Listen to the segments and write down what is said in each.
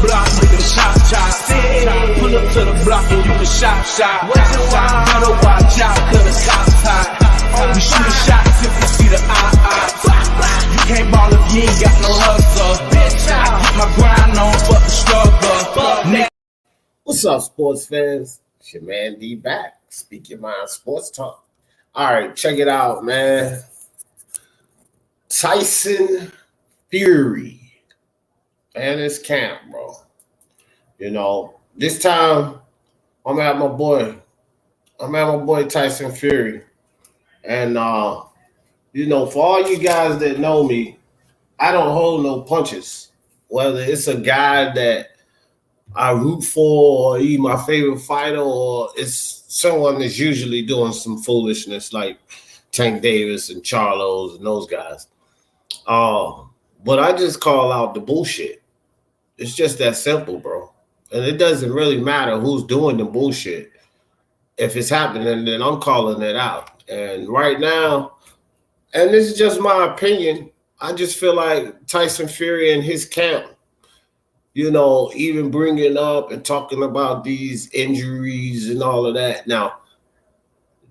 block, nigga, chop. Pull up to the block and you can shop. Better watch out, cause the cops hot. We shoot a shot if we see the eye. You can't ball if you ain't got no hustle. I keep my grind on, fuck the struggle. What's up, sports fans? It's your man D back. Speak Your Mind Sports Talk. All right, check it out, man. Tyson Fury and his camp, bro. You know, this time I'm at my boy Tyson Fury. And you know, for all you guys that know me, I don't hold no punches. Whether it's a guy that I root for or he my favorite fighter, or it's someone that's usually doing some foolishness like Tank Davis and Charlos and those guys. But I just call out the bullshit. It's just that simple, bro. And it doesn't really matter who's doing the bullshit. If it's happening, then I'm calling it out. And right now, and this is just my opinion, I just feel like Tyson Fury and his camp, you know, even bringing up and talking about these injuries and all of that. Now,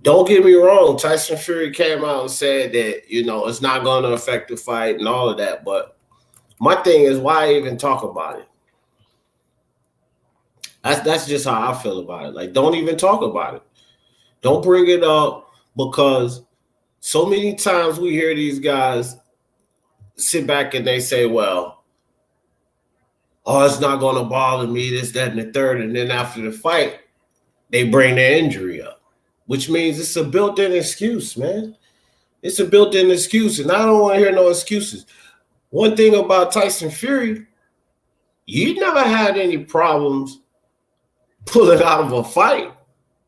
don't get me wrong. Tyson Fury came out and said that, you know, it's not going to affect the fight and all of that. But my thing is, why even talk about it? That's just how I feel about it. Like, don't even talk about it. Don't bring it up, because so many times we hear these guys sit back and they say, well, oh, it's not going to bother me, this, that, and the third. And then after the fight, they bring their injury up, which means it's a built-in excuse, man. It's a built-in excuse, and I don't want to hear no excuses. One thing about Tyson Fury, you never had any problems pulling out of a fight,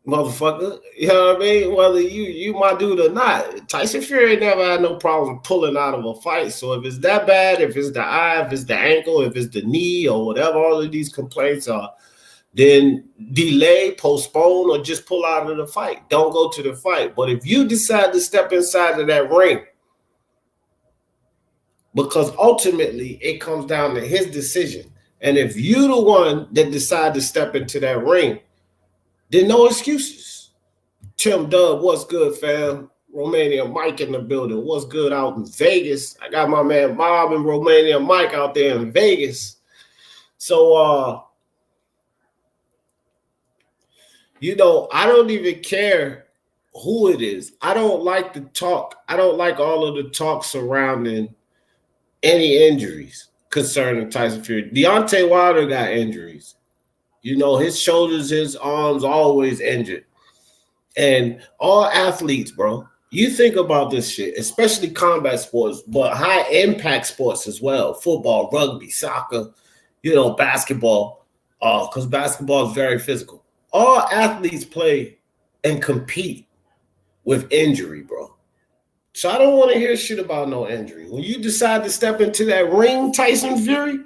motherfucker. You know what I mean? Whether you my dude or not, Tyson Fury never had no problem pulling out of a fight. So if it's that bad, if it's the eye, if it's the ankle, if it's the knee, or whatever all of these complaints are, then delay, postpone, or just pull out of the fight. Don't go to the fight. But if you decide to step inside of that ring, because ultimately it comes down to his decision. And if you the one that decide to step into that ring, then no excuses. Tim Dub, what's good, fam? Romania Mike in the building. What's good out in Vegas? I got my man Bob and Romania Mike out there in Vegas. So, you know, I don't even care who it is. I don't like the talk. I don't like all of the talk surrounding any injuries concerning Tyson Fury. Deontay Wilder got injuries. You know, his shoulders, his arms, always injured. And all athletes, bro, you think about this shit, especially combat sports, but high impact sports as well. Football, rugby, soccer, you know, basketball, because basketball is very physical. All athletes play and compete with injury, bro. So I don't want to hear shit about no injury. When you decide to step into that ring, Tyson Fury,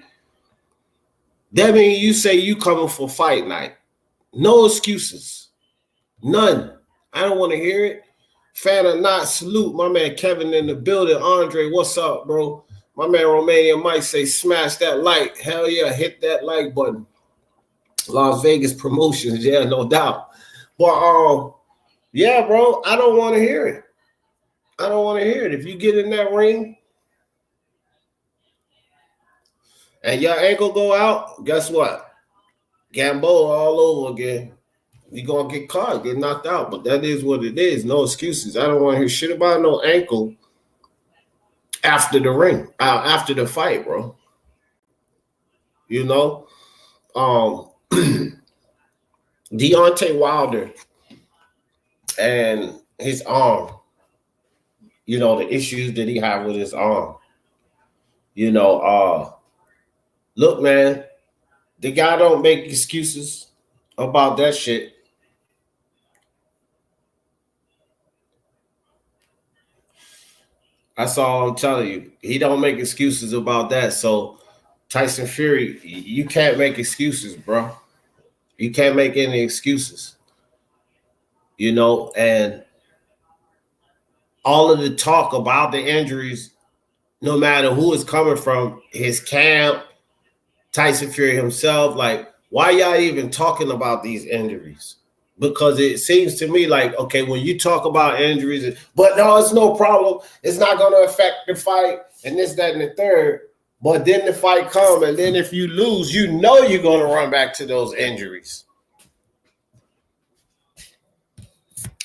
that means you say you coming for fight night. No excuses. None. I don't want to hear it. Fan or not, salute my man Kevin in the building. Andre, what's up, bro? My man Romania Mike say smash that like. Hell yeah, hit that like button. Las Vegas promotions, yeah, no doubt. But yeah, bro, I don't want to hear it. I don't want to hear it. If you get in that ring and your ankle go out, guess what? Gamboa all over again. You're going to get caught, get knocked out. But that is what it is. No excuses. I don't want to hear shit about no ankle after the ring, after the fight, bro. You know? Deontay Wilder and his arm, you know, the issues that he had with his arm. You know, look, man, the guy don't make excuses about that shit. That's all I'm telling you. He don't make excuses about that. So Tyson Fury, you can't make excuses, bro. You can't make any excuses. You know, and all of the talk about the injuries, no matter who it's coming from, his camp, Tyson Fury himself. Like, why y'all even talking about these injuries? Because it seems to me like, okay, when you talk about injuries, but no, it's no problem. It's not going to affect the fight and this, that, and the third. But then the fight come, and then if you lose, you know you're going to run back to those injuries.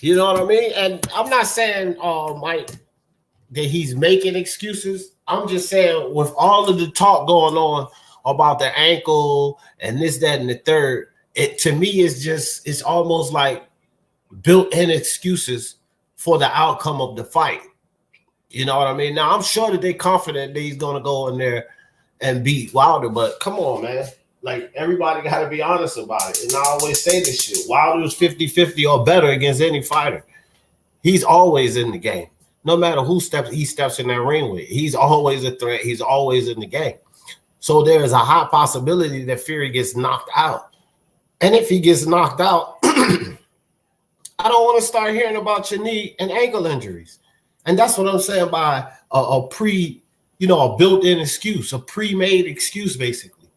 You know what I mean? And I'm not saying, Mike, that he's making excuses. I'm just saying with all of the talk going on about the ankle and this, that, and the third, it to me is just, it's almost like built-in excuses for the outcome of the fight. You know what I mean? Now, I'm sure that they're confident that he's going to go in there and beat Wilder, but come on, man. Like, everybody got to be honest about it. And I always say this shit. Wilder's 50-50 or better against any fighter. He's always in the game. No matter who he steps in that ring with. He's always a threat. He's always in the game. So there is a high possibility that Fury gets knocked out. And if he gets knocked out, I don't want to start hearing about your knee and ankle injuries. And that's what I'm saying by a built-in excuse, a pre-made excuse, basically.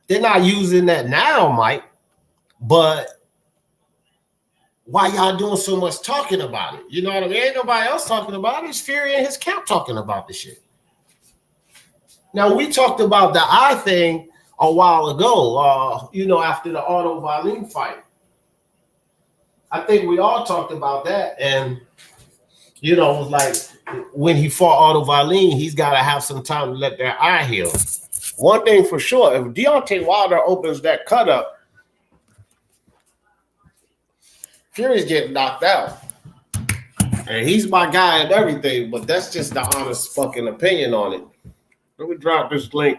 They're not using that now, Mike, but why y'all doing so much talking about it? You know what I mean? Ain't nobody else talking about it. It's Fury and his camp talking about the shit. Now, we talked about the eye thing a while ago, after the Otto Wallin fight. I think we all talked about that. And, like when he fought Otto Wallin, he's got to have some time to let that eye heal. One thing for sure, if Deontay Wilder opens that cut up, Fury's getting knocked out. And he's my guy and everything, but that's just the honest fucking opinion on it. Let me drop this link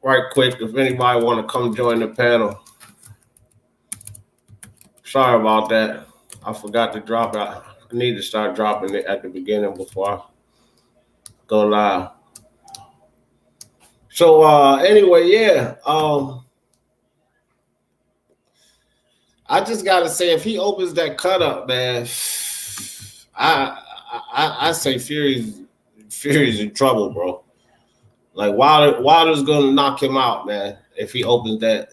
right quick if anybody want to come join the panel. Sorry about that. I forgot to drop it. I need to start dropping it at the beginning before I go live. So anyway, yeah. I just gotta say, if he opens that cut up, man, I say Fury's in trouble, bro. Like Wilder's gonna knock him out, man, if he opens that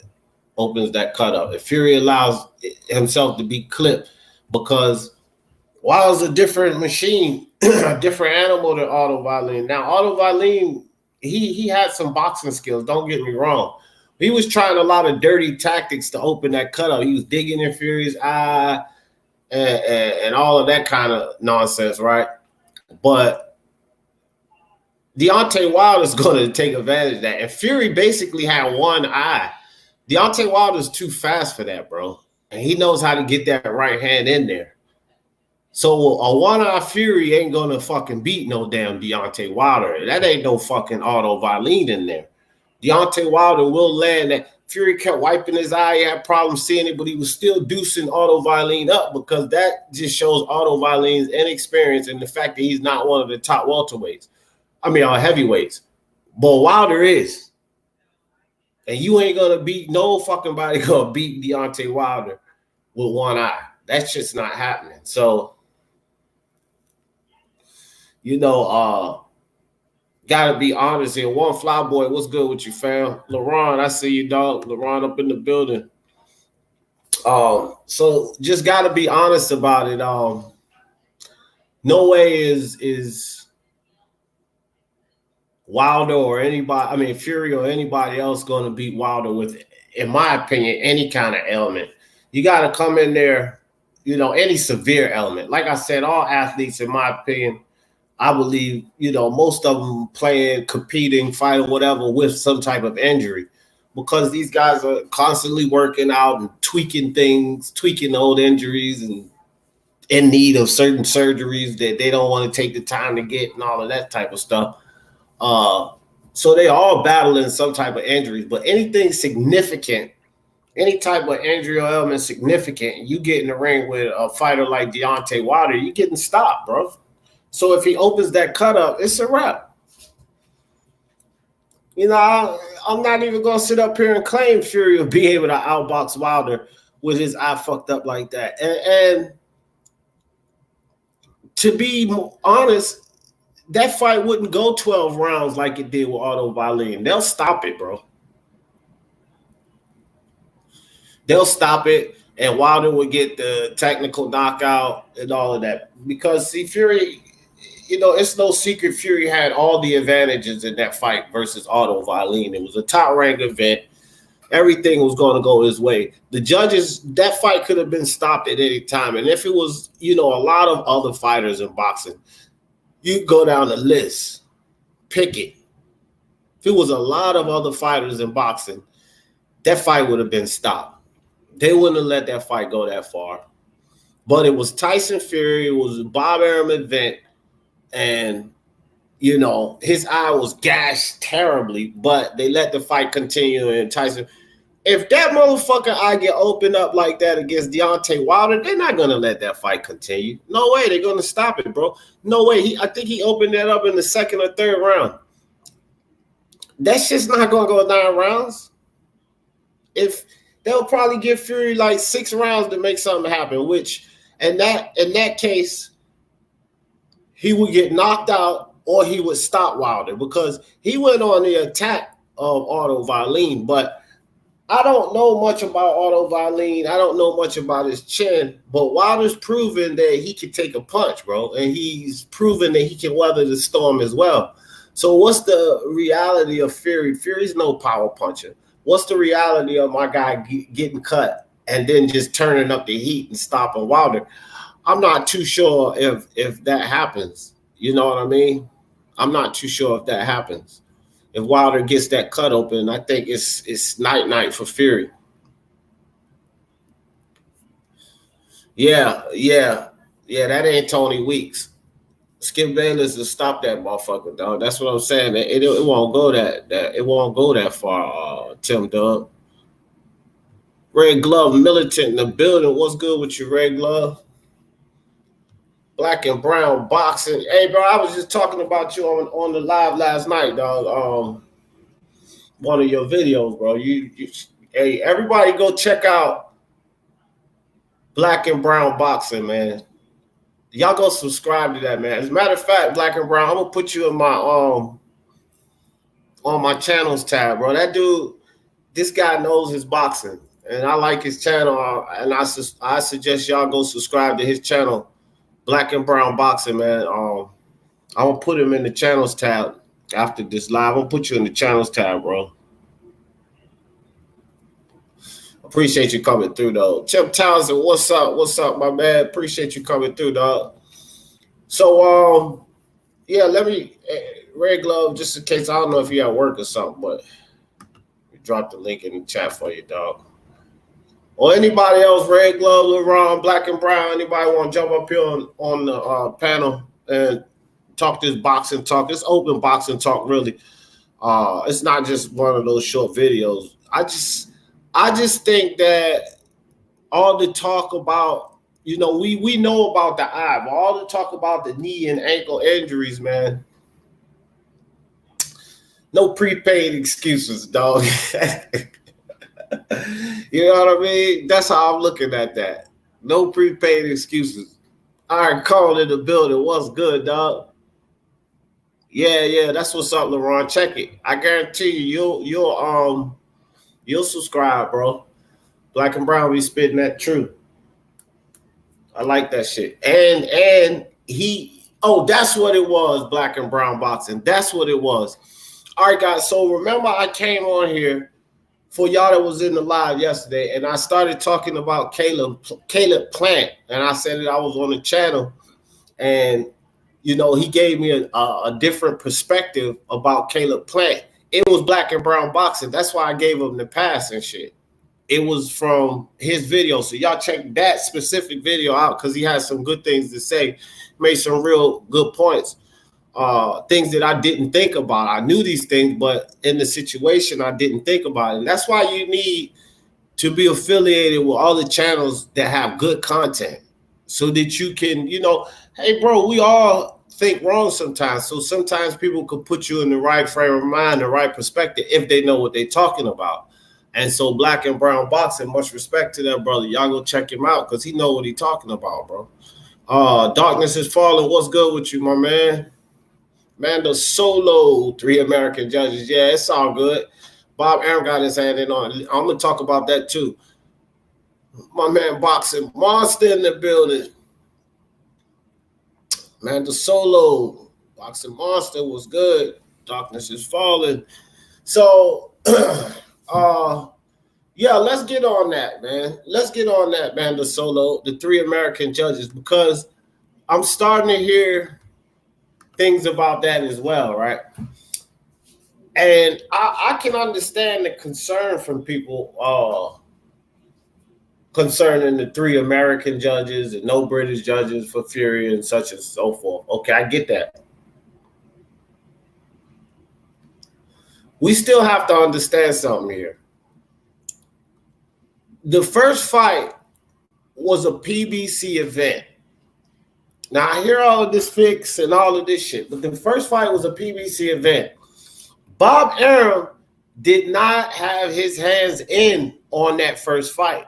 cut up. If Fury allows himself to be clipped, because Wilder's a different machine, a different animal than Otto Wallin. Now, Otto Wallin, he had some boxing skills, don't get me wrong. He was trying a lot of dirty tactics to open that cutout. He was digging in Fury's eye and all of that kind of nonsense, right? But Deontay Wilder's going to take advantage of that. And Fury basically had one eye. Deontay Wilder's too fast for that, bro. And he knows how to get that right hand in there. So a one-eye Fury ain't going to fucking beat no damn Deontay Wilder. That ain't no fucking Otto Wallin in there. Deontay Wilder will land that. Fury kept wiping his eye. He had problems seeing it, but he was still deucing Otto Wallin up, because that just shows Otto Wallin's inexperience and the fact that he's not one of the top welterweights. Heavyweights. But Wilder is. And you ain't going to beat, no fucking body going to beat Deontay Wilder with one eye. That's just not happening. So, gotta be honest here. One Flyboy, what's good with you, fam? LaRon, I see you, dog. LaRon up in the building. So just gotta be honest about it. No way is Wilder or anybody, Fury or anybody else gonna beat Wilder with, in my opinion, any kind of ailment. You gotta come in there, any severe ailment. Like I said, all athletes, in my opinion, I believe, most of them playing, competing, fighting, whatever, with some type of injury, because these guys are constantly working out and tweaking things, tweaking old injuries, and in need of certain surgeries that they don't want to take the time to get and all of that type of stuff. So they all battling some type of injuries, but anything significant, any type of injury or ailment significant, you get in the ring with a fighter like Deontay Wilder, you getting stopped, bro. So if he opens that cut up, it's a wrap. I'm not even going to sit up here and claim Fury will be able to outbox Wilder with his eye fucked up like that. And to be honest, that fight wouldn't go 12 rounds like it did with Otto Wallin. They'll stop it, bro. They'll stop it, and Wilder would get the technical knockout and all of that. Because, see, Fury, it's no secret Fury had all the advantages in that fight versus Otto Wallin. It was a top-ranked event. Everything was going to go his way. The judges, that fight could have been stopped at any time. And if it was, a lot of other fighters in boxing, you go down the list, pick it. If it was a lot of other fighters in boxing, that fight would have been stopped. They wouldn't have let that fight go that far. But it was Tyson Fury. It was a Bob Arum event. And, his eye was gashed terribly. But they let the fight continue. And Tyson, if that motherfucker eye get opened up like that against Deontay Wilder, they're not going to let that fight continue. No way. They're going to stop it, bro. No way. I think he opened that up in the second or third round. That shit's not going to go 9 rounds. They'll probably give Fury like 6 rounds to make something happen, which in that case, he would get knocked out or he would stop Wilder because he went on the attack of Otto Wallin. But I don't know much about Otto Wallin. I don't know much about his chin, but Wilder's proven that he can take a punch, bro. And he's proven that he can weather the storm as well. So what's the reality of Fury? Fury's no power puncher. What's the reality of my guy getting cut and then just turning up the heat and stopping Wilder? I'm not too sure if that happens. You know what I mean? I'm not too sure if that happens. If Wilder gets that cut open, I think it's night-night for Fury. Yeah, that ain't Tony Weeks. Skip Bayless will stop that motherfucker, dog. That's what I'm saying. It won't go it won't go that far, Tim Dub. Red Glove Militant in the building. What's good with you, Red Glove? Black and Brown Boxing. Hey, bro, I was just talking about you on the live last night, dog. One of your videos, bro. Hey, everybody go check out Black and Brown Boxing, man. Y'all go subscribe to that, man. As a matter of fact, Black and Brown, I'm gonna put you in my on my channels tab, bro. That dude, this guy knows his boxing, and I like his channel. And I suggest y'all go subscribe to his channel, Black and Brown Boxing, man. I'm gonna put him in the channels tab after this live. I'm gonna put you in the channels tab, bro. Appreciate you coming through, though. Chip Townsend, what's up? What's up, my man? Appreciate you coming through, dog. So, yeah, let me, Red Glove, just in case, I don't know if you're at work or something, but we dropped the link in the chat for you, dog. Or anybody else, Red Glove, LeBron, Black and Brown, anybody want to jump up here on the panel and talk this boxing talk? It's open boxing talk, really. It's not just one of those short videos. I just think that all the talk about, we know about the eye, but all the talk about the knee and ankle injuries, man, no prepaid excuses, dog. You know what I mean? That's how I'm looking at that. No prepaid excuses. All right, Carl in the building. What's good, dog? Yeah, that's what's up, LeBron. Check it. I guarantee you'll subscribe, bro. Black and Brown be spitting that truth. I like that shit. And that's what it was, Black and Brown Boxing. That's what it was. All right, guys. So remember I came on here for y'all that was in the live yesterday, and I started talking about Caleb Plant, and I said that I was on the channel, and, he gave me a different perspective about Caleb Plant. It was Black and Brown Boxing. That's why I gave him the pass and shit. It was from his video. So y'all check that specific video out because he has some good things to say. Made some real good points. Things that I didn't think about. I knew these things, but in the situation, I didn't think about it. And that's why you need to be affiliated with all the channels that have good content so that you can, hey, bro, we all think wrong sometimes. So sometimes people could put you in the right frame of mind, the right perspective if they know what they're talking about. And so Black and Brown Boxing, much respect to that brother. Y'all go check him out because he know what he's talking about, bro. Darkness is falling. What's good with you, my man? Man, the solo 3 American judges. Yeah, it's all good. Bob Arum got his hand in on. I'm gonna talk about that too. My man, Boxing Monster in the building. Man, the solo Boxing Monster was good. Darkness is falling. So, yeah, let's get on that, man. Let's get on that, man. The solo, the 3 American judges, because I'm starting to hear things about that as well, right? And I can understand the concern from people concerning the 3 American judges and no British judges for Fury and such and so forth. Okay, I get that. We still have to understand something here. The first fight was a PBC event. Now, I hear all of this fix and all of this shit, but the first fight was a PBC event. Bob Arum did not have his hands in on that first fight.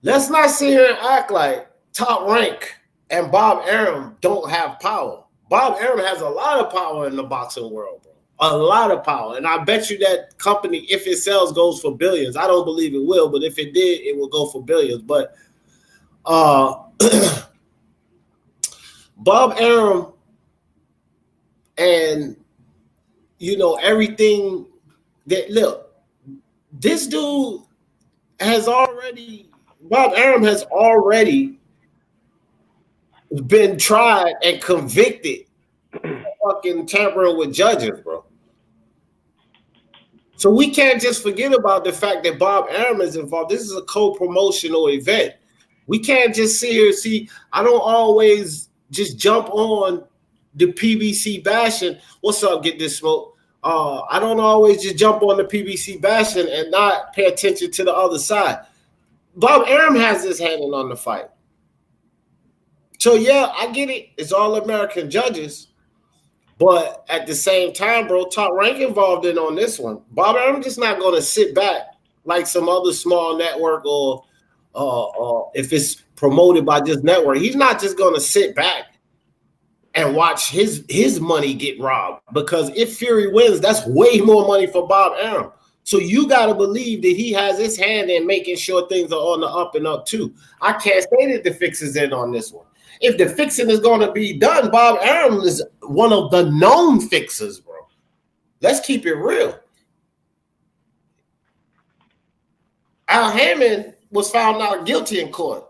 Let's not sit here and act like Top Rank and Bob Arum don't have power. Bob Arum has a lot of power in the boxing world, bro. A lot of power. And I bet you that company, if it sells, goes for billions. I don't believe it will, but if it did, it will go for billions. But Bob Arum and, you know, everything that, look, this dude has already, Bob Arum has already been tried and convicted for fucking tampering with judges, bro. So we can't just forget about the fact that Bob Arum is involved. This is a co-promotional event. We can't just sit here. See, I don't always just jump on the PBC bashing. What's up? Get this smoke. I don't always just jump on the PBC bashing and not pay attention to the other side. Bob Arum has his hand in on the fight. So, yeah, I get it. It's all American judges. But at the same time, bro, Top Rank involved in on this one. Bob Arum just not going to sit back like some other small network or if it's promoted by this network. He's not just going to sit back and watch his money get robbed. Because if Fury wins, that's way more money for Bob Arum. So you got to believe that he has his hand in making sure things are on the up and up too. I can't say that the fix is in on this one. If the fixing is going to be done, Bob Arum is one of the known fixers, bro. Let's keep it real. Al Hammond was found not guilty in court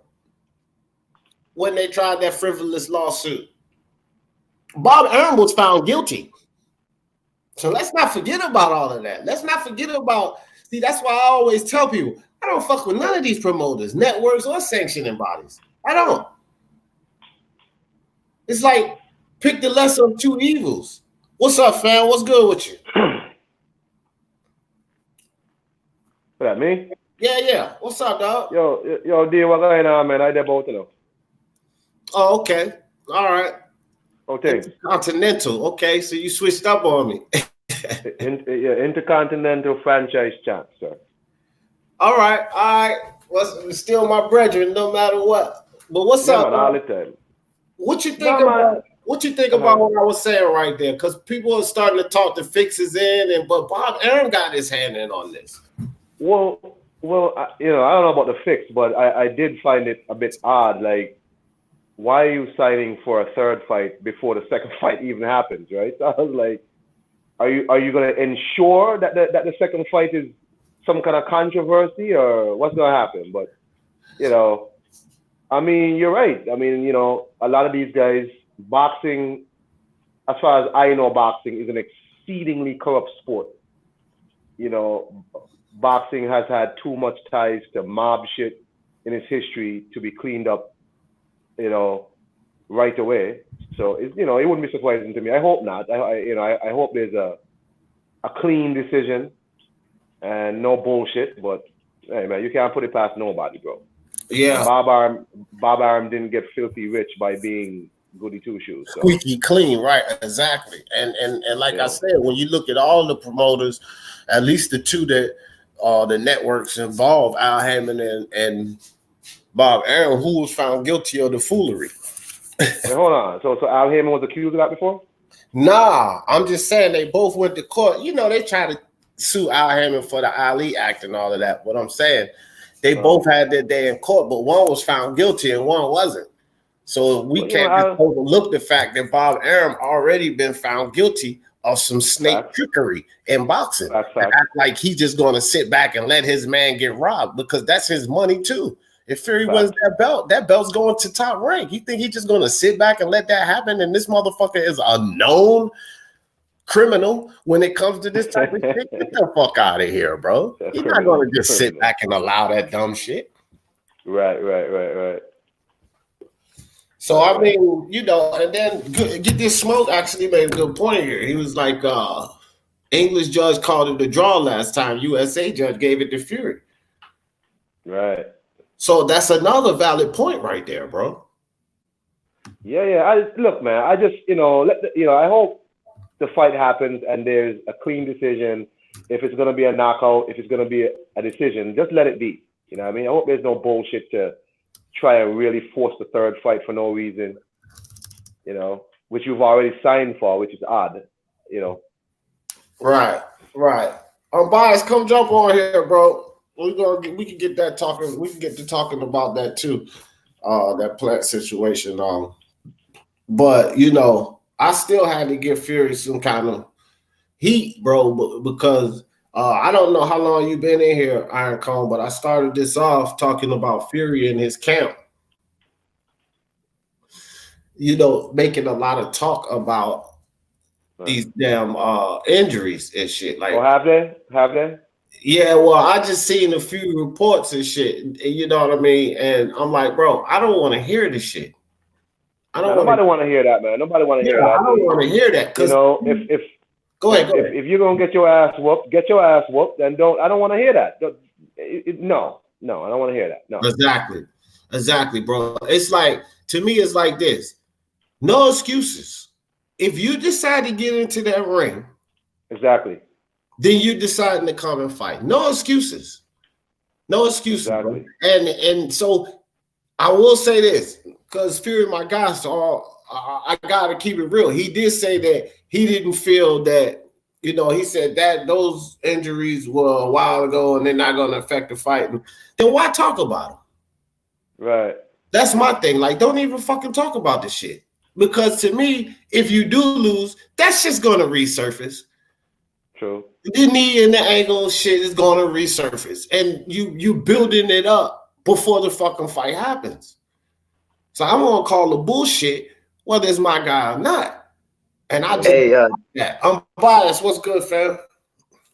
when they tried that frivolous lawsuit. Bob Arum was found guilty. So let's not forget about all of that. Let's not forget about, see, that's why I always tell people, I don't fuck with none of these promoters, networks, or sanctioning bodies. I don't. It's like pick the lesser of two evils. What's up, fam? What's good with you? That me? Yeah. What's up, dog? Yo, D, what going on, man? I did both of them. Oh, okay. All right. Okay. Intercontinental. Okay, so you switched up on me. Intercontinental franchise champ, sir. All right. Well, still my brethren, no matter what. But what's up? Man, all the time. What you think about? What you think about what I was saying right there? Because people are starting to talk the fixes in, but Bob Arum got his hand in on this. Well, I don't know about the fix, but I did find it a bit odd. Like, why are you signing for a third fight before the second fight even happens, right? So I was like, are you going to ensure that the second fight is some kind of controversy, or what's going to happen? But I mean, you're right. I mean, a lot of these guys, boxing, as far as I know, boxing is an exceedingly corrupt sport. Boxing has had too much ties to mob shit in its history to be cleaned up, right away. So, it wouldn't be surprising to me. I hope not. I hope there's a clean decision and no bullshit. But, hey, man, you can't put it past nobody, bro. Yeah. Bob Arum didn't get filthy rich by being goody two shoes. So. Squeaky clean, right? Exactly. And like I said, when you look at all the promoters, at least the two that the networks involved, Al Hammond and Bob Arum, who was found guilty of the foolery. Wait, hold on. So Al Heyman was accused of that before? Nah, I'm just saying they both went to court. You know, they tried to sue Al Heyman for the Ali Act and all of that. What I'm saying, they both had their day in court, but one was found guilty and one wasn't. So we can't just overlook the fact that Bob Arum already been found guilty of some snake trickery in boxing. Act like he's just going to sit back and let his man get robbed because that's his money too. If Fury wins that belt's going to top rank. You think he's just going to sit back and let that happen? And this motherfucker is a known criminal when it comes to this type of shit. Get the fuck out of here, bro. You're not going to just sit back and allow that dumb shit. Right. So, I mean, you know, and then Get This Smoke actually made a good point here. He was like, English judge called it a draw last time. USA judge gave it to Fury. Right. So that's another valid point right there, bro. Yeah. Look, man, I just, I hope the fight happens and there's a clean decision. If it's going to be a knockout, if it's going to be a decision, just let it be. You know what I mean? I hope there's no bullshit to try and really force the third fight for no reason, which you've already signed for, which is odd, Right. Bias, come jump on here, bro. We can get that talking. We can get to talking about that too, that plant situation. But I still had to give Fury some kind of heat, bro, because I don't know how long you've been in here, Iron Cone, but I started this off talking about Fury and his camp. Making a lot of talk about these damn injuries and shit. Like, have they? Yeah, well, I just seen a few reports and shit. You know what I mean? And I'm like, bro, I don't want to hear this shit. Nobody want to hear that, man. Nobody want to hear that. I don't want to hear that. Because if Go ahead. If you're gonna get your ass whooped, then don't. I don't want to hear that. No, I don't want to hear that. No. Exactly, bro. It's like, to me, it's like this. No excuses. If you decide to get into that ring, exactly, then you deciding to come and fight. No excuses. Exactly. Bro. And so I will say this, because Fury, my guy, so I gotta keep it real. He did say that he didn't feel that, he said that those injuries were a while ago and they're not gonna affect the fight. Then why talk about them? Right. That's my thing. Like, don't even fucking talk about this shit. Because to me, if you do lose, that's just gonna resurface. True. The knee and the ankle shit is gonna resurface. And you building it up before the fucking fight happens. So I'm gonna call the bullshit whether it's my guy or not. And I just I'm biased. What's good, fam?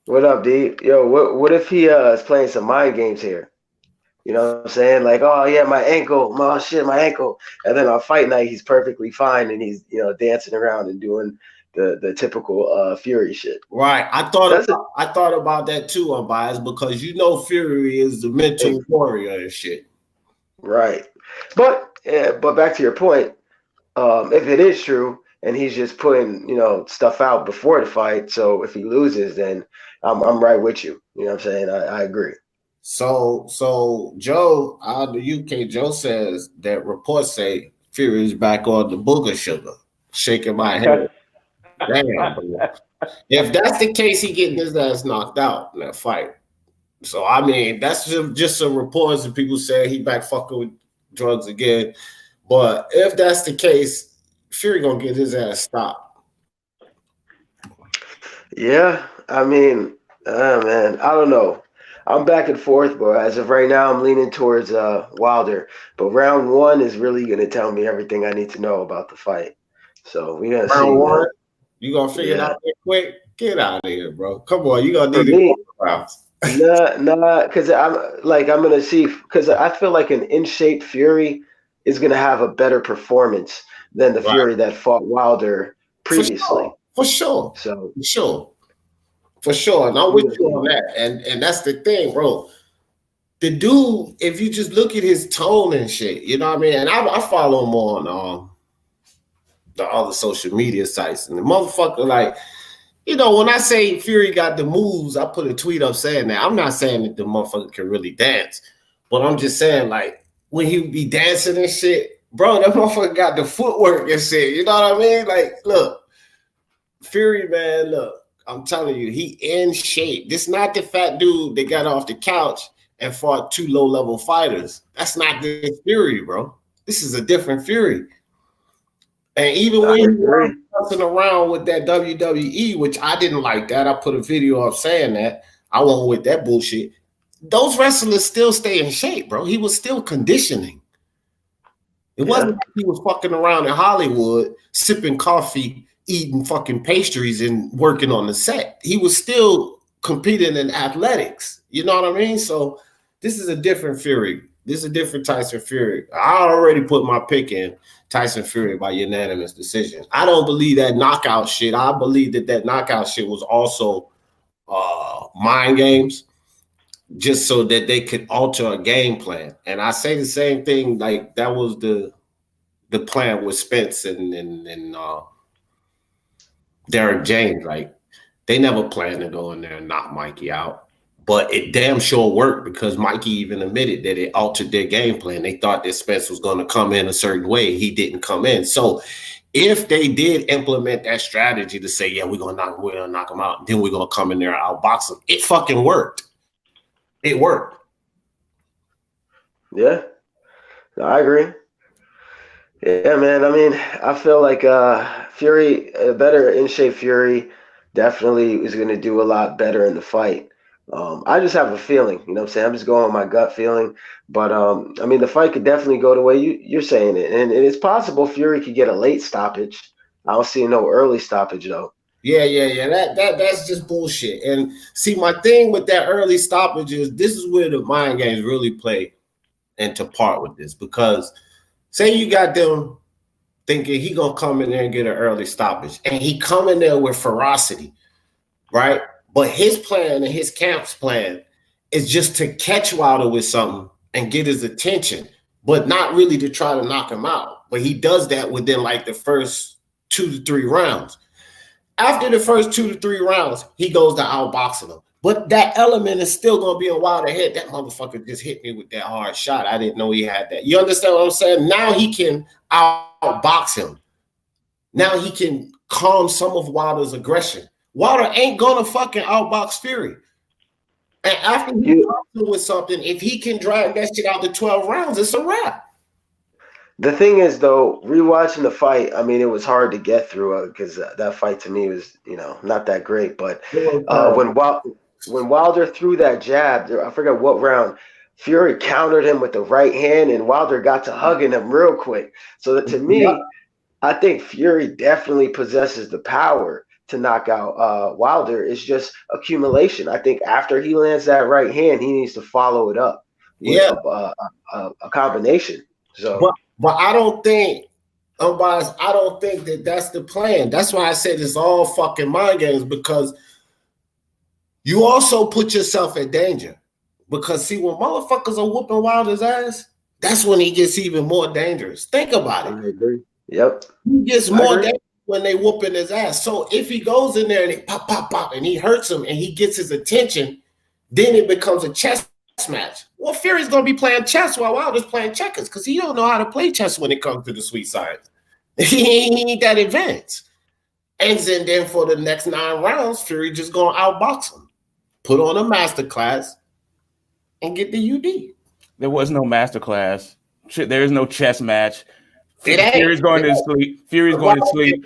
What up, D? Yo, what if he is playing some mind games here? You know what I'm saying? Like, oh yeah, my ankle. And then on fight night, he's perfectly fine and he's dancing around and doing the typical Fury shit. Right. I thought about that too, unbiased, because Fury is the mental warrior and shit. Right. But back to your point, if it is true and he's just putting stuff out before the fight, so if he loses, then I'm right with you. You know what I'm saying? I agree. So Joe out of the UK, Joe says that reports say Fury is back on the booger sugar, shaking my head. Damn, bro. If that's the case, he getting his ass knocked out in that fight. So I mean, that's just some reports and people say he back fucking with drugs again. But if that's the case, Fury gonna get his ass stopped. Yeah, I mean, man, I don't know. I'm back and forth, but as of right now, I'm leaning towards Wilder. But round one is really gonna tell me everything I need to know about the fight. So we gotta see. Round one, you gonna figure it out quick? Get out of here, bro. Come on, you gonna need to go rounds. Nah, because I'm gonna see, because I feel like an in-shape Fury is gonna have a better performance than the Fury that fought Wilder previously. For sure. For sure. And I'm with you on that. And that's the thing, bro. The dude, if you just look at his tone and shit, you know what I mean? And I follow him on the other social media sites. And the motherfucker, like, when I say Fury got the moves, I put a tweet up saying that. I'm not saying that the motherfucker can really dance. But I'm just saying, like, when he be dancing and shit, bro, that motherfucker got the footwork and shit. You know what I mean? Like, look, Fury, man, look, I'm telling you, he in shape. This not the fat dude that got off the couch and fought 2 low-level fighters. That's not the Fury, bro. This is a different Fury. And even when he was messing around with that WWE, which I didn't like that, I put a video up saying that. I wasn't with that bullshit. Those wrestlers still stay in shape, bro. He was still conditioning. It wasn't like he was fucking around in Hollywood, sipping coffee, eating fucking pastries, and working on the set. He was still competing in athletics. You know what I mean? So this is a different Fury. This is a different Tyson Fury. I already put my pick in Tyson Fury by unanimous decision. I don't believe that knockout shit. I believe that knockout shit was also mind games, just so that they could alter a game plan. And I say the same thing, like that was the plan with Spence and Derek James. Like they never planned to go in there and knock Mikey out. But it damn sure worked because Mikey even admitted that it altered their game plan. They thought that Spence was going to come in a certain way. He didn't come in. So if they did implement that strategy to say, yeah, we're going to knock him out, and then we're going to come in there and outbox him, it fucking worked. It worked. Yeah, I agree. Yeah, man. I mean, I feel like Fury, a better in shape Fury, definitely is going to do a lot better in the fight. I just have a feeling, you know what I'm saying? I'm just going with my gut feeling. But, I mean, the fight could definitely go the way you're saying it. And it's possible Fury could get a late stoppage. I don't see no early stoppage, though. Yeah. That's just bullshit. And see, my thing with that early stoppage is this is where the mind games really play into part with this. Because say you got them thinking he going to come in there and get an early stoppage. And he come in there with ferocity, right? But his plan and his camp's plan is just to catch Wilder with something and get his attention, but not really to try to knock him out. But he does that within like the first 2 to 3 rounds. After the first 2 to 3 rounds, he goes to outboxing him. But that element is still going to be in Wilder's head. That motherfucker just hit me with that hard shot. I didn't know he had that. You understand what I'm saying? Now he can outbox him. Now he can calm some of Wilder's aggression. Wilder ain't gonna fucking outbox Fury. And after he comes with something, if he can drag that shit out to 12 rounds, it's a wrap. The thing is, though, rewatching the fight, I mean, it was hard to get through because that fight to me was, not that great. But when Wilder threw that jab, I forget what round, Fury countered him with the right hand, and Wilder got to hugging him real quick. So that, to me, I think Fury definitely possesses the power to knock out Wilder. It's just accumulation. I think after he lands that right hand, he needs to follow it up with a combination. So, but I don't think, unbiased, I don't think that that's the plan. That's why I said it's all fucking mind games, because you also put yourself in danger. Because see, when motherfuckers are whooping Wilder's ass, that's when he gets even more dangerous. Think about it. I agree. Yep. He gets more dangerous when they whooping his ass. So if he goes in there and he pop, and he hurts him and he gets his attention, then it becomes a chess match. Well, Fury's going to be playing chess while Wilder's playing checkers because he don't know how to play chess when it comes to the sweet science. He ain't that advanced. And then for the next 9 rounds, Fury just going to outbox him, put on a masterclass, and get the UD. There was no masterclass. There is no chess match. Fury's going to sleep. Fury's going to sleep.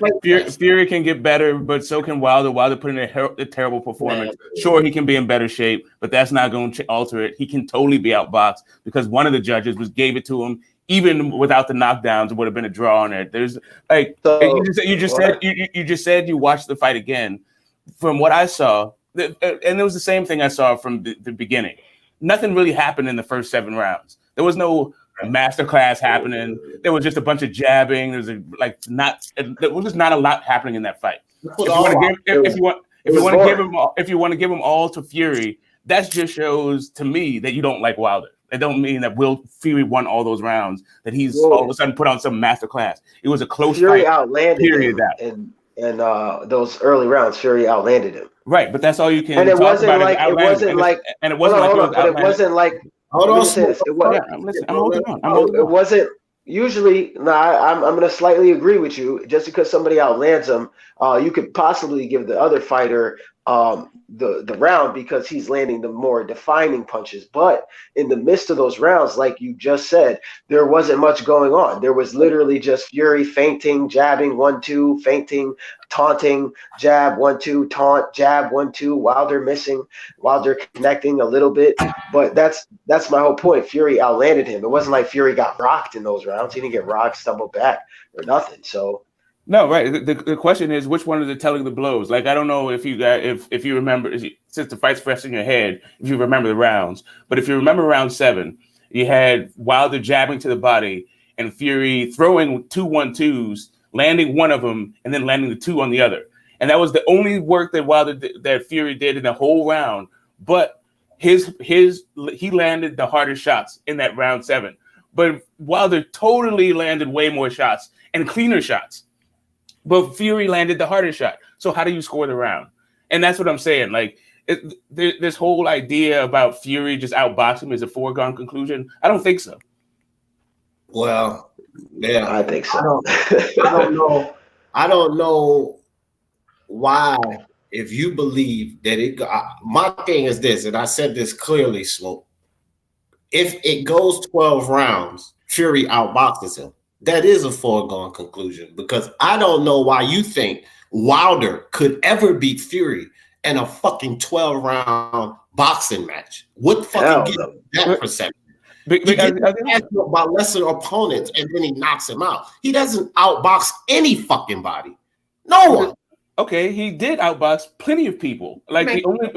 Fury can get better, but so can Wilder. Wilder put in a terrible performance. Sure, he can be in better shape, but that's not going to alter it. He can totally be outboxed because one of the judges gave it to him. Even without the knockdowns, it would have been a draw on it. There's like you just said you watched the fight again. From what I saw, and it was the same thing I saw from the beginning. Nothing really happened in the first 7 rounds. There was no masterclass happening. There was just a bunch of jabbing. There was just not a lot happening in that fight. If you want to give him all to Fury, that just shows to me that you don't like Wilder. It don't mean that Fury won all those rounds, that he's all of a sudden put on some masterclass. It was a close Fury fight. Outlanded him in those early rounds. Fury outlanded him. Right, but that's all you can. And it wasn't about like it wasn't like. Hold on, I'm holding on. usually, no, I'm going to slightly agree with you. Just because somebody outlands him, you could possibly give the other fighter the round because he's landing the more defining punches. But in the midst of those rounds, like you just said, there wasn't much going on. There was literally just Fury feinting, jabbing, 1-2, feinting, taunting, jab, 1-2, taunt, jab, 1-2, Wilder missing, Wilder connecting a little bit. But that's my whole point. Fury outlanded him. It wasn't like Fury got rocked in those rounds. He didn't get rocked, stumbled back, or nothing. So no, right. The question is which one is it telling the blows? Like I don't know if you got if you remember since the fight's fresh in your head, if you remember the rounds. But if you remember round 7, you had Wilder jabbing to the body and Fury throwing 2-1-2s, landing one of them and then landing the 2 on the other. And that was the only work that Fury did in the whole round. But he landed the hardest shots in that round 7. But Wilder totally landed way more shots and cleaner shots. But Fury landed the hardest shot. So how do you score the round? And that's what I'm saying. Like this whole idea about Fury just outboxing him is a foregone conclusion. I don't think so. Well, yeah, I think so. I don't know why. If you believe that my thing is this, and I said this clearly, Smoke. If it goes 12 rounds, Fury outboxes him. That is a foregone conclusion because I don't know why you think Wilder could ever beat Fury in a fucking 12-round boxing match. What fucking gives that perception? He gets about lesser opponents and then he knocks him out. He doesn't outbox any fucking body. No one. Okay, he did outbox plenty of people. Like the only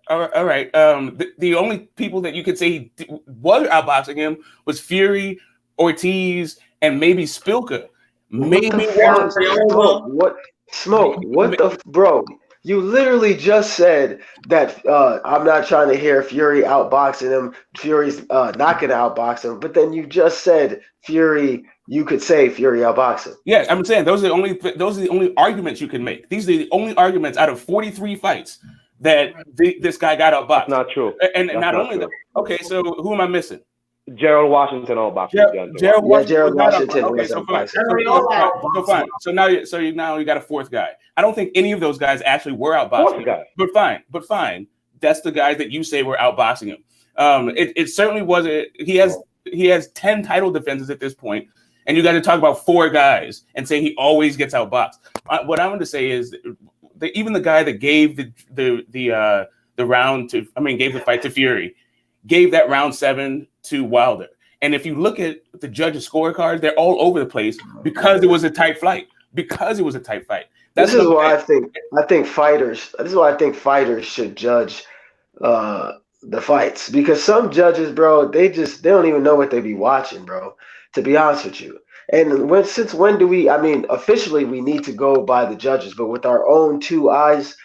all right. The only people that you could say he was outboxing him was Fury, Ortiz, and maybe Spilka. Bro? You literally just said that I'm not trying to hear Fury outboxing him. Fury's not going to outbox him. But then you just said Fury. You could say Fury outbox him. Yeah, I'm saying those are the only arguments you can make. These are the only arguments out of 43 fights that this guy got outboxed. That's not true. And not only that. Okay, so who am I missing? Gerald Washington outboxed. Gerald Washington. Okay, so fine. So fine. So now you got a fourth guy. I don't think any of those guys actually were outboxing him. But fine. That's the guy that you say were outboxing him. It certainly wasn't. He has 10 title defenses at this point. And you got to talk about 4 guys and say he always gets outboxed. What I want to say is even the guy that gave the fight to Fury, gave that round 7 to Wilder. And if you look at the judges' scorecards, they're all over the place because it was a tight fight. This is why I think fighters should judge the fights, because some judges, bro, they don't even know what they be watching, bro. To be honest with you. And since when do we? I mean, officially we need to go by the judges, but with our own 2 eyes,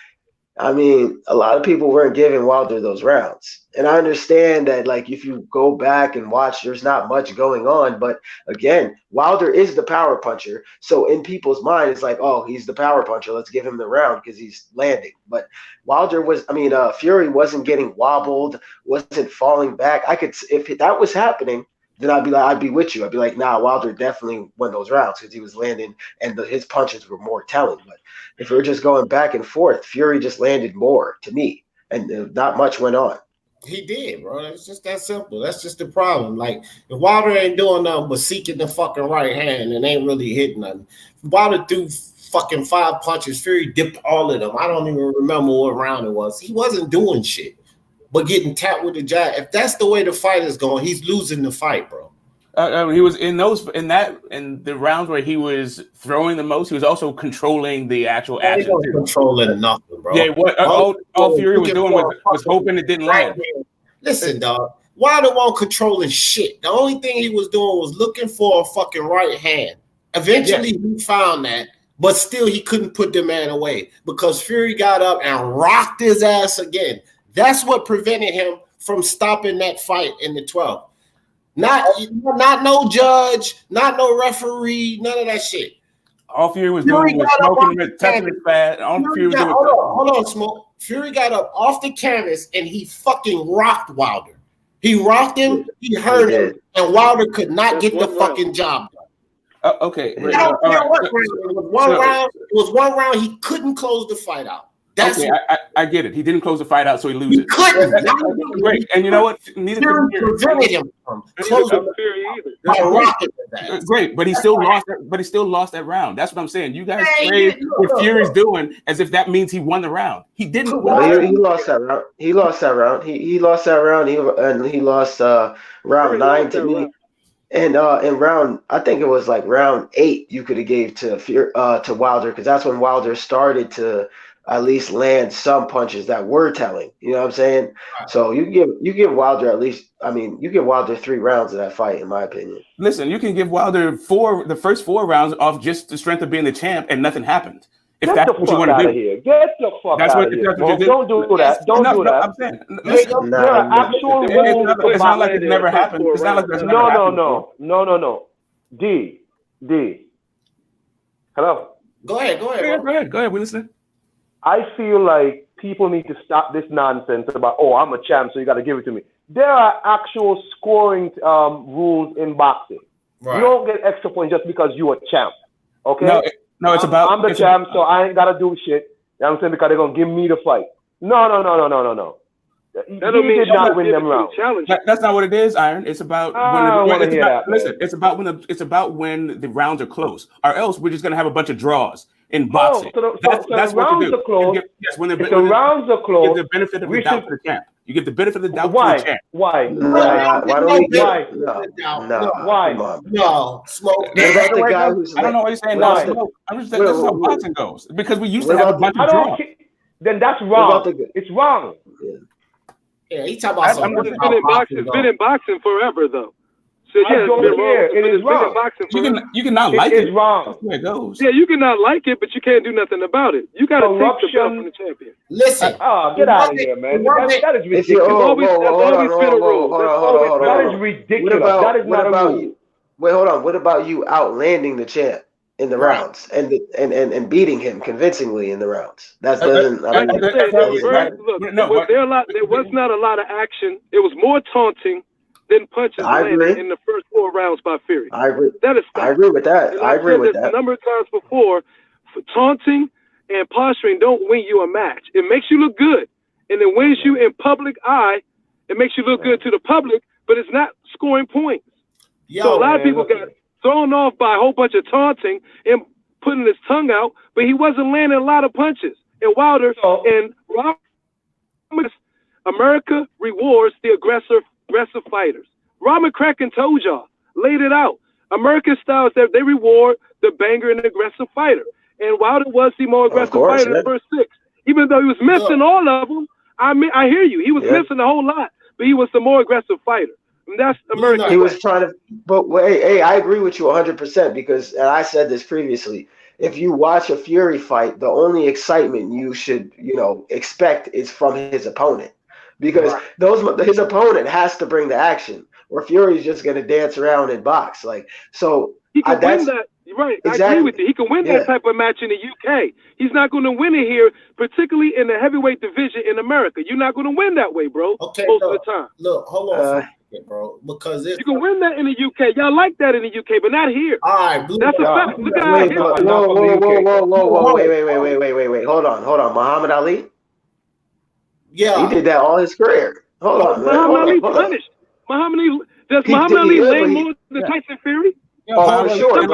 I mean, a lot of people weren't giving Wilder those rounds. And I understand that, like, if you go back and watch, there's not much going on. But again, Wilder is the power puncher. So in people's mind, it's like, oh, he's the power puncher. Let's give him the round because he's landing. But Fury wasn't getting wobbled, wasn't falling back. If that was happening, then I'd be with you. I'd be like, nah, Wilder definitely won those rounds because he was landing and his punches were more telling. But if we're just going back and forth, Fury just landed more to me, and not much went on. He did, bro. It's just that simple. That's just the problem. Like, if Wilder ain't doing nothing but seeking the fucking right hand and ain't really hitting nothing. Wilder threw fucking 5 punches. Fury dipped all of them. I don't even remember what round it was. He wasn't doing shit but getting tapped with the jab. If that's the way the fight is going, he's losing the fight, bro. He was in the rounds where he was throwing the most. He was also controlling the actual action. He wasn't controlling nothing, bro. Yeah, all Fury was doing was hoping it didn't land. Listen, dog. Wilder wasn't controlling shit. The only thing he was doing was looking for a fucking right hand. Eventually, he found that, but still, he couldn't put the man away because Fury got up and rocked his ass again. That's what prevented him from stopping that fight in the 12th. Not no judge, not no referee, none of that shit. All Fury was doing was smoking, touching his fat. Hold on, Smoke. Fury got up off the canvas and he fucking rocked Wilder. He rocked him, he hurt him, did. and Wilder could not That's get the one round. fucking job done. Okay. I don't care what round. It was one round. He couldn't close the fight out. That's okay, I get it. He didn't close the fight out, so he loses. he couldn't. Great. And you know what? Neither Fury could prevented him from closing Fury either. by rocking his ass. Great, but he still lost. But he still lost that round. That's what I'm saying. You guys Hey, played look. what Fury's doing as if that means he won the round. He didn't. Well, he lost that round. He lost that round. He lost that round. He lost round 9 to me. And in round, I think it was like round 8, you could have gave to Wilder, because that's when Wilder started to at least land some punches that were telling. You know what I'm saying? Right. So you give Wilder at least. I mean, you give Wilder 3 rounds of that fight, in my opinion. Listen, you can give Wilder the first 4 rounds off just the strength of being the champ, and nothing happened. If that's what you want to do, Get the fuck out of here. Don't do that. Don't do that. I'm saying, listen, There are actual rules. it's not like it never happened. It's not like that's never happened. No. D. Hello. Go ahead. Go ahead. We listen. I feel like people need to stop this nonsense about, oh, I'm a champ, so you got to give it to me. There are actual scoring rules in boxing. Right. You don't get extra points just because you're a champ. Okay? No, it's about. I'm the champ, so I ain't got to do shit. You know what I'm saying? Because they're going to give me the fight. No. That don't mean did not win them rounds. That's not what it is, Iron. It's about it's about when the rounds are close, or else we're just gonna have a bunch of draws in boxing. That's what you do. Close, yes, when the rounds are close, you give the benefit of the doubt to the champ. You give the benefit of the doubt to the champ. Why? Why don't we get? No. Why? No. Smoke. What about the guy who's? I don't know why you're saying no. Smoke. I'm just saying this is how boxing goes, because we used to have a bunch of draws. Then that's wrong. It's wrong. Yeah, he talking about something. It's been in boxing forever, though. So yeah, it is wrong. You cannot like it. It's wrong. That's where it goes. Yeah, you cannot like it, but you can't do nothing about it. You got to take the belt from the champion. Listen. Get out of here, man. That is ridiculous. That is ridiculous. That is not a rule. Wait, hold on. What about you outlanding the champ in the rounds and beating him convincingly in the rounds? That doesn't. There was not a lot of action. It was more taunting than punches landed in the first 4 rounds by Fury. I agree. That is fact. I agree with that. I agree with that. A number of times before, taunting and posturing don't win you a match. It makes you look good, and it wins you in public eye. It makes you look good to the public, but it's not scoring points. So a lot of people got thrown off by a whole bunch of taunting and putting his tongue out, but he wasn't landing a lot of punches. And Wilder and America rewards the aggressive fighters. Rob McCracken told y'all, laid it out. American styles that they reward the banger and aggressive fighter. And Wilder was the more aggressive fighter in the first 6. Even though he was missing all of them, I hear you. He was missing a whole lot, but he was the more aggressive fighter. And that's American. He was trying to, but hey, I agree with you 100% because, and I said this previously, if you watch a Fury fight, the only excitement you should, expect is from his opponent. Because his opponent has to bring the action, or Fury's just going to dance around and box. He can win that. Right, exactly. I agree with you. He can win that type of match in the UK. He's not going to win it here, particularly in the heavyweight division in America. You're not going to win that way, bro. Okay, most of the time. Look, hold on, bro. Because you can win that in the UK. Y'all like that in the UK, but not here. All right, that's a fact. Look at whoa, wait. Hold on. Muhammad Ali. Yeah, he did that all his career. Hold on, Muhammad Ali punished. Does Muhammad Ali land more than Tyson Fury? For sure.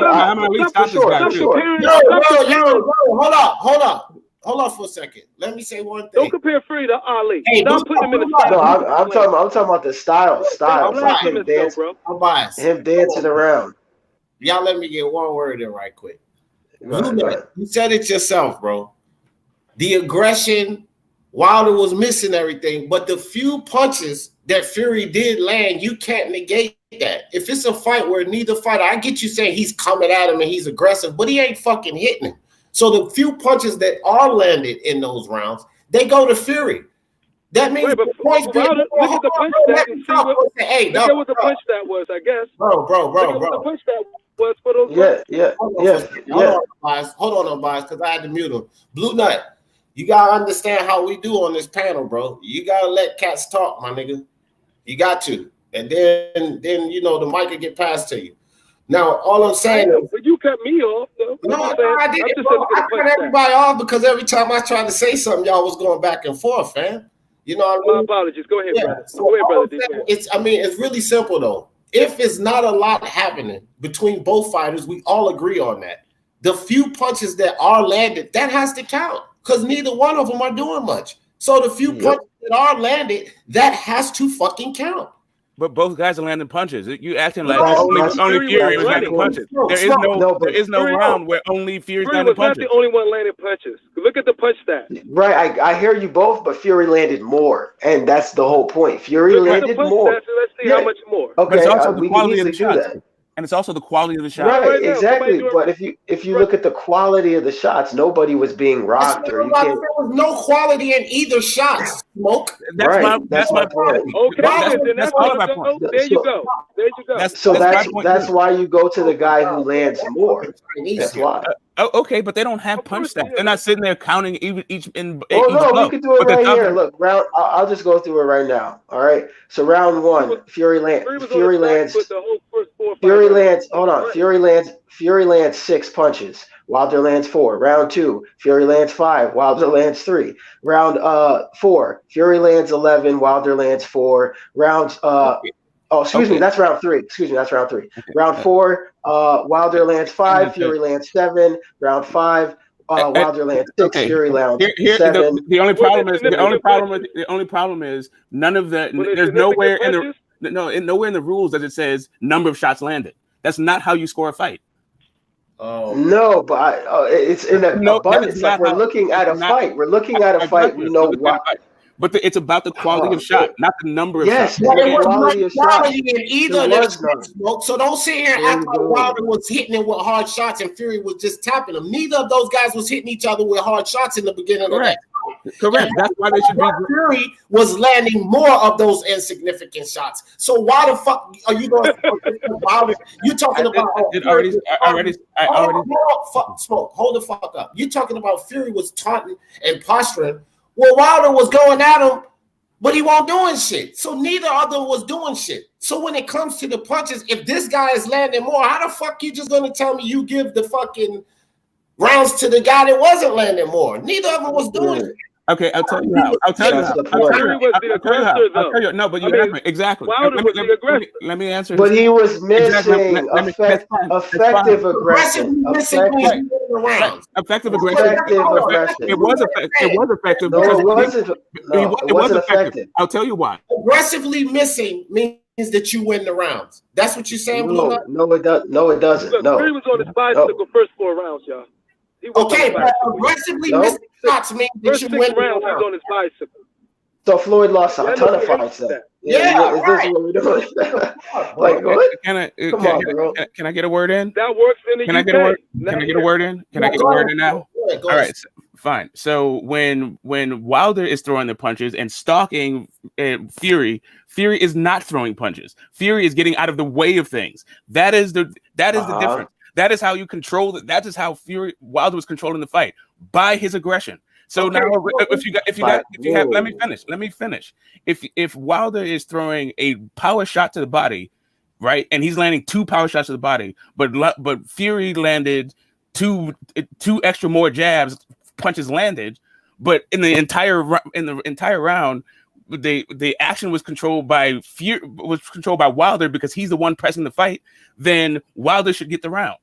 Hold on for a second. Let me say one thing. Don't compare Fury to Ali. Hey, don't put him in the side. No, I'm talking about the styles. Like him dancing around. Y'all let me get one word in right quick. You said it yourself, bro. The aggression, Wilder was missing everything, but the few punches that Fury did land, you can't negate that. If it's a fight where neither fighter, I get you saying he's coming at him and he's aggressive, but he ain't fucking hitting him. So the few punches that are landed in those rounds, they go to Fury. That means look at the punch stat and see look at what the punch stat was, I guess. Bro. What the punch stat was for those Hold on, boys, because I had to mute him. Blue Nut, you gotta understand how we do on this panel, bro. You gotta let cats talk, my nigga. You got to. And then you know the mic will get passed to you. Now, all I'm saying is, but you cut me off. Though. no, I didn't. I cut everybody off because every time I tried to say something, y'all was going back and forth, fam. You know what I mean? My apologies. Go ahead, brother. So Go ahead, brother. It's really simple though. If it's not a lot happening between both fighters, we all agree on that. The few punches that are landed, that has to count because neither one of them are doing much. So the few punches that are landed, that has to fucking count. But both guys are landing punches. You acting like only Fury was landing punches. There is no round where only Fury's landing punches. Fury was not the only one landing punches. Look at the punch stat. Right, I hear you both, but Fury landed more, and that's the whole point. Fury landed more. Stats, let's see how much more. Okay, but it's also the we can quality of the do shots. that. And it's also the quality of the shot. Right, exactly. But if you look at the quality of the shots, nobody was being rocked, or you can't. There was no quality in either shot. Smoke. That's my point. Okay, that's all my point. There you go. That's why you go to the guy who lands more. That's why. Okay, but they don't have punch stats. They're not sitting there counting each in. Oh no, we can do it right here. Look, I'll just go through it right now. All right. So round one, Fury lands. Fury lands 6 punches. Wilder lands 4. Round 2, Fury lands 5. Wilder lands 3. Round 4, Fury lands 11. Wilder lands 4. Round that's round 3. That's round 3. Okay. Round 4, Wilder lands 5. Fury lands 7. Round 5, Wilder lands 6. Fury lands 7. The only problem is none of the. There's nowhere in the rules that it says number of shots landed. That's not how you score a fight. No, but it's in abundance. Like we're looking at a fight. We're looking at a fight. We know why. But it's about the quality of shot, not the number of shots. Yes, there was no quality in either of them. So don't sit here and act like Wilder was hitting him with hard shots and Fury was just tapping him. Neither of those guys was hitting each other with hard shots in the beginning of that. Correct. That's why they should be. Fury was landing more of those insignificant shots. So why the fuck are you going to Wilder? You talking about Smoke. Hold the fuck up. You talking about Fury was taunting and posturing. Well, Wilder was going at him, but he wasn't doing shit. So neither of them was doing shit. So when it comes to the punches, if this guy is landing more, how the fuck you just gonna tell me you give the fucking rounds to the guy that wasn't landing more? Neither of them was doing it. Okay, I'll tell you how. No, but you asked me exactly. Let me answer. But he was missing effective aggression. Effective aggression. It was effective. No, it wasn't effective. I'll tell you why. Aggressively missing means that you win the rounds. That's what you're saying. No, it doesn't. No. Fury was on his bicycle first 4 rounds, y'all. Okay, but aggressively missing shots means that you win rounds. He was on his bicycle. So Floyd lost a ton of fights. Is this what we're doing? Like what? Can I get a word in? That works in the UK. Can I get a word in? Can I get a word in now? All right, fine. So when Wilder is throwing the punches and stalking Fury is not throwing punches. Fury is getting out of the way of things. That is the difference. That is how you control it. That is how Wilder was controlling the fight, by his aggression. So now, let me finish. If Wilder is throwing a power shot to the body, right, and he's landing 2 power shots to the body, but Fury landed two extra more jabs, punches landed, but in the entire round, the action was controlled by Wilder because he's the one pressing the fight. Then Wilder should get the round.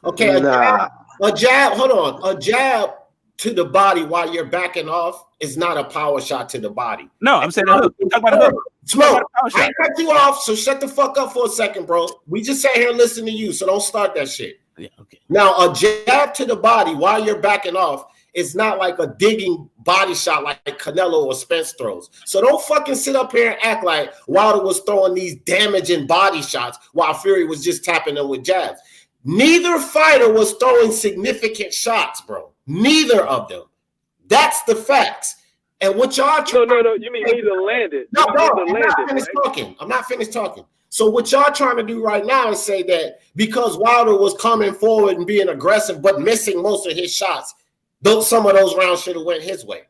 Okay, a jab. Hold on, a jab to the body while you're backing off is not a power shot to the body. No, I'm saying a hook. Talk about a hook. Smoke. I cut you off, so shut the fuck up for a second, bro. We just sat here and listen to you, so don't start that shit. Yeah, okay. Now, a jab to the body while you're backing off is not like a digging body shot like Canelo or Spence throws. So don't fucking sit up here and act like Wilder was throwing these damaging body shots while Fury was just tapping them with jabs. Neither fighter was throwing significant shots, bro. Neither of them. That's the facts. And what y'all trying No. You mean neither landed. No, I'm not finished talking. So what y'all trying to do right now is say that because Wilder was coming forward and being aggressive but missing most of his shots, some of those rounds should have went his way.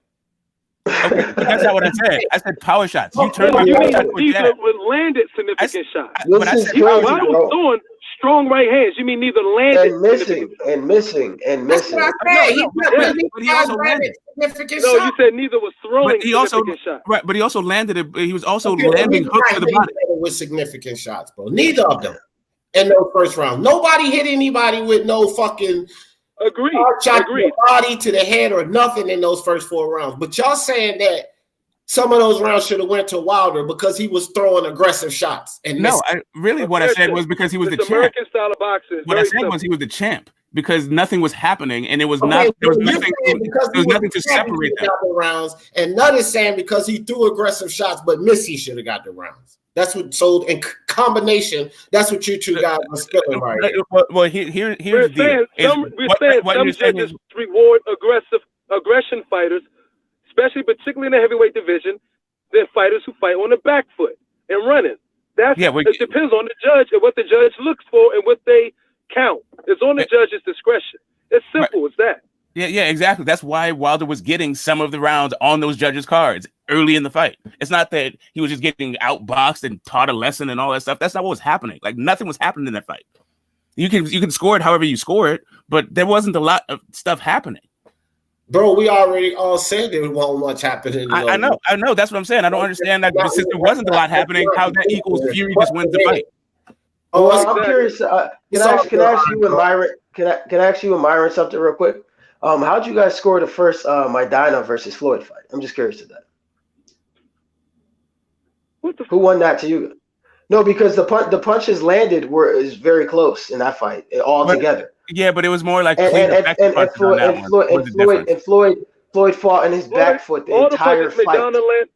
Okay, but that's not what I said. I said power shots. You turned my You power mean shot to a neither jab. landed significant shots? But I This is said crazy, power Wilder shots. was throwing strong right hands. You mean neither landed and missing significant shots? and missing and That's what missing. I said. But he also landed. Significant No, shot. you said neither was throwing But he also significant shots. right. But he also landed it. He was also Okay, landing hooks to the body. with significant shots, bro. Neither of them in those first rounds. Nobody hit anybody with no fucking Agreed. shot to Agreed. the body, to the head, or nothing in those first 4 rounds. But y'all saying that some of those rounds should have went to Wilder because he was throwing aggressive shots. And No, what I said was because he was the champ. American style of boxing. What I said was he was the champ because nothing was happening and it was not. There was nothing. Because There was nothing to separate them. the rounds, and none is saying because he threw aggressive shots, but Missy should have got the rounds. That's what sold in combination. That's what you two guys are spilling right here. Well, here's We're the deal. saying some judges reward aggression fighters, particularly in the heavyweight division, than fighters who fight on the back foot and running. It depends on the judge and what the judge looks for and what they count. It's on the judge's discretion. It's simple as that. Yeah, exactly. That's why Wilder was getting some of the rounds on those judges' cards early in the fight. It's not that he was just getting outboxed and taught a lesson and all that stuff. That's not what was happening. Like nothing was happening in that fight. You can score it however you score it, but there wasn't a lot of stuff happening. Bro, we already all said there wasn't much happening. I know. That's what I'm saying. I don't understand that since there wasn't a lot happening, how that equals Fury just wins the fight. Oh, I'm curious. Can I ask you and Myron? Can I ask you and Myron something real quick? How'd you guys score the first Maidana versus Floyd fight? I'm just curious to that. Who won that to you? No, because the punches landed is very close in that fight together. Yeah, but it was more like Floyd fought in his back foot the entire fight.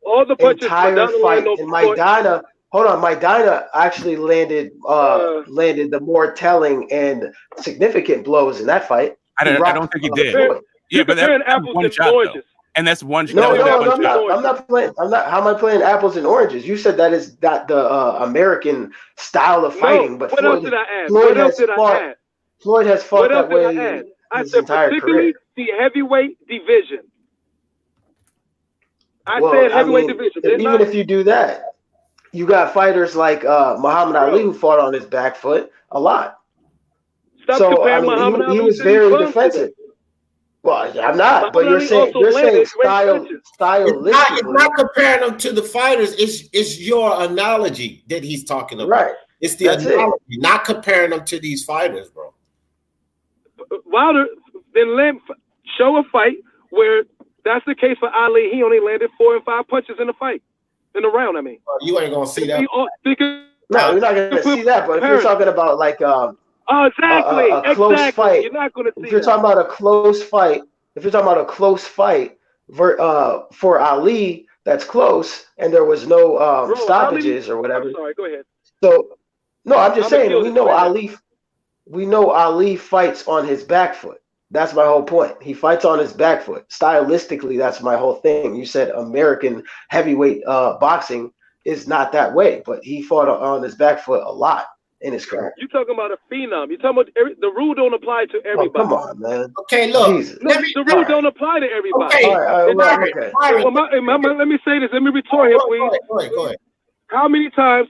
All the punches entire fight. And Maidana, hold on, Maidana actually landed the more telling and significant blows in that fight. I don't think he did. Yeah, but that's one shot though. And that's one. No, I'm not playing. How am I playing apples and oranges? You said that is not the American style of fighting. But what else did I add? Floyd has fought that way. I said particularly the heavyweight division. I said heavyweight division. Even if you do that, you got fighters like Muhammad Ali who fought on his back foot a lot. He was very defensive. Well, I'm not, but you're saying stylistically. It's not comparing them to the fighters. It's your analogy that he's talking about. Right. It's the analogy, not comparing them to these fighters, bro. Wilder then show a fight where that's the case for Ali. He only landed 4 and 5 punches in the fight, in the round. I mean, you ain't gonna see that. No, you're not gonna see that. But if you're talking about like exactly. A close fight. You're not going to see if you're talking about a close fight, for Ali, that's close, and there was no stoppages or whatever. I'm sorry, go ahead. So, no, I'm just saying we know Ali fights on his back foot. That's my whole point. He fights on his back foot. Stylistically, that's my whole thing. You said American heavyweight boxing is not that way, but he fought on his back foot a lot in his career. You're talking about a phenom. You're talking about the rule don't apply to everybody. Oh, come on, man. Okay, look. The rule don't apply to everybody. Okay. Okay. Let me say this. Let me retort here, please. Go ahead. How many times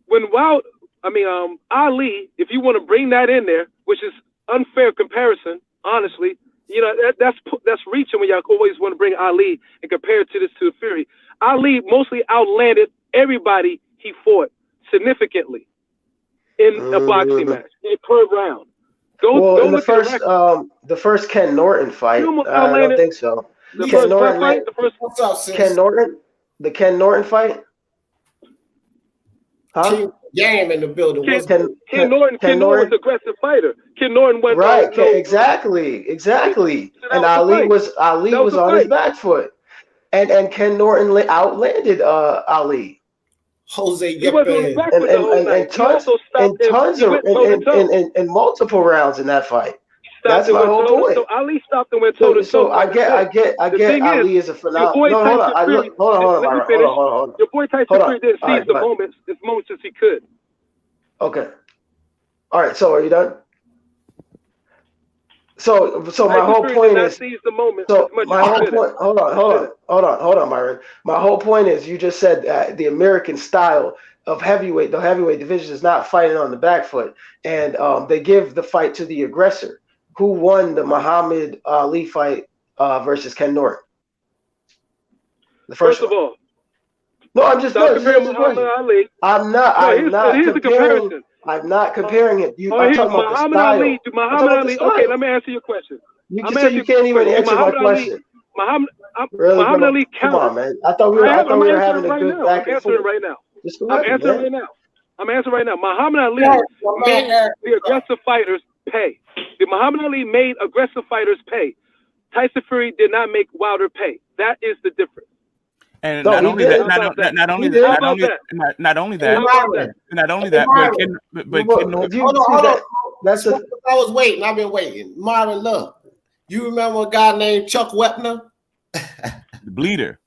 when Ali, if you want to bring that in there, which is unfair comparison, honestly, that's reaching when y'all always want to bring Ali and compare it to Fury. Ali mostly outlanded everybody he fought significantly in a boxing match per round. In the first Ken Norton fight, I don't think so. Ken Norton fight? Huh? Game in the building. Ken Norton was an aggressive fighter. Ken Norton went exactly. And Ali was on his back foot, and Ken Norton outlanded Ali. Jose and multiple rounds in that fight. That's my whole point. So Ali stopped and went toe to toe. So I get Ali is a phenomenal. Hold on. Your boy Tyson Fury didn't seize the moments as much as he could. Okay. All right. So are you done? So my Tyson whole Fury point did not is. seize the moment So as much my as whole he should have. point. Hold on, Myron. My whole point is, you just said that the American style of heavyweight, the heavyweight division, is not fighting on the back foot, and they give the fight to the aggressor. Who won the Muhammad Ali fight versus Ken Norton? The first First of one. all, No, I'm just stop comparing answering the Muhammad question. Ali. I'm No, not here's the comparing. comparison. I'm not comparing it. Oh, I'm here's talking about the Muhammad style. Ali. I'm Muhammad talking about the Ali. style. Okay, let me answer your question. You just say you can't even answer my question. Muhammad Ali Come on, countered. man. I thought we were having a right good now. back I'm and forth. answering right now. Just go I'm ahead, answering man. right now. I'm answering right now. Muhammad Ali man, made the aggressive fighters pay. The Muhammad Ali made aggressive fighters pay. Tyson Fury did not make Wilder pay. That is the difference. And No, not he only didn't. that, not only He didn't. that, How about that? not only How that, about that? not only that, Myron, but Ken Norton. Hold on. That's I was waiting. I've been waiting. Myron, look. You remember a guy named Chuck Wepner? The bleeder.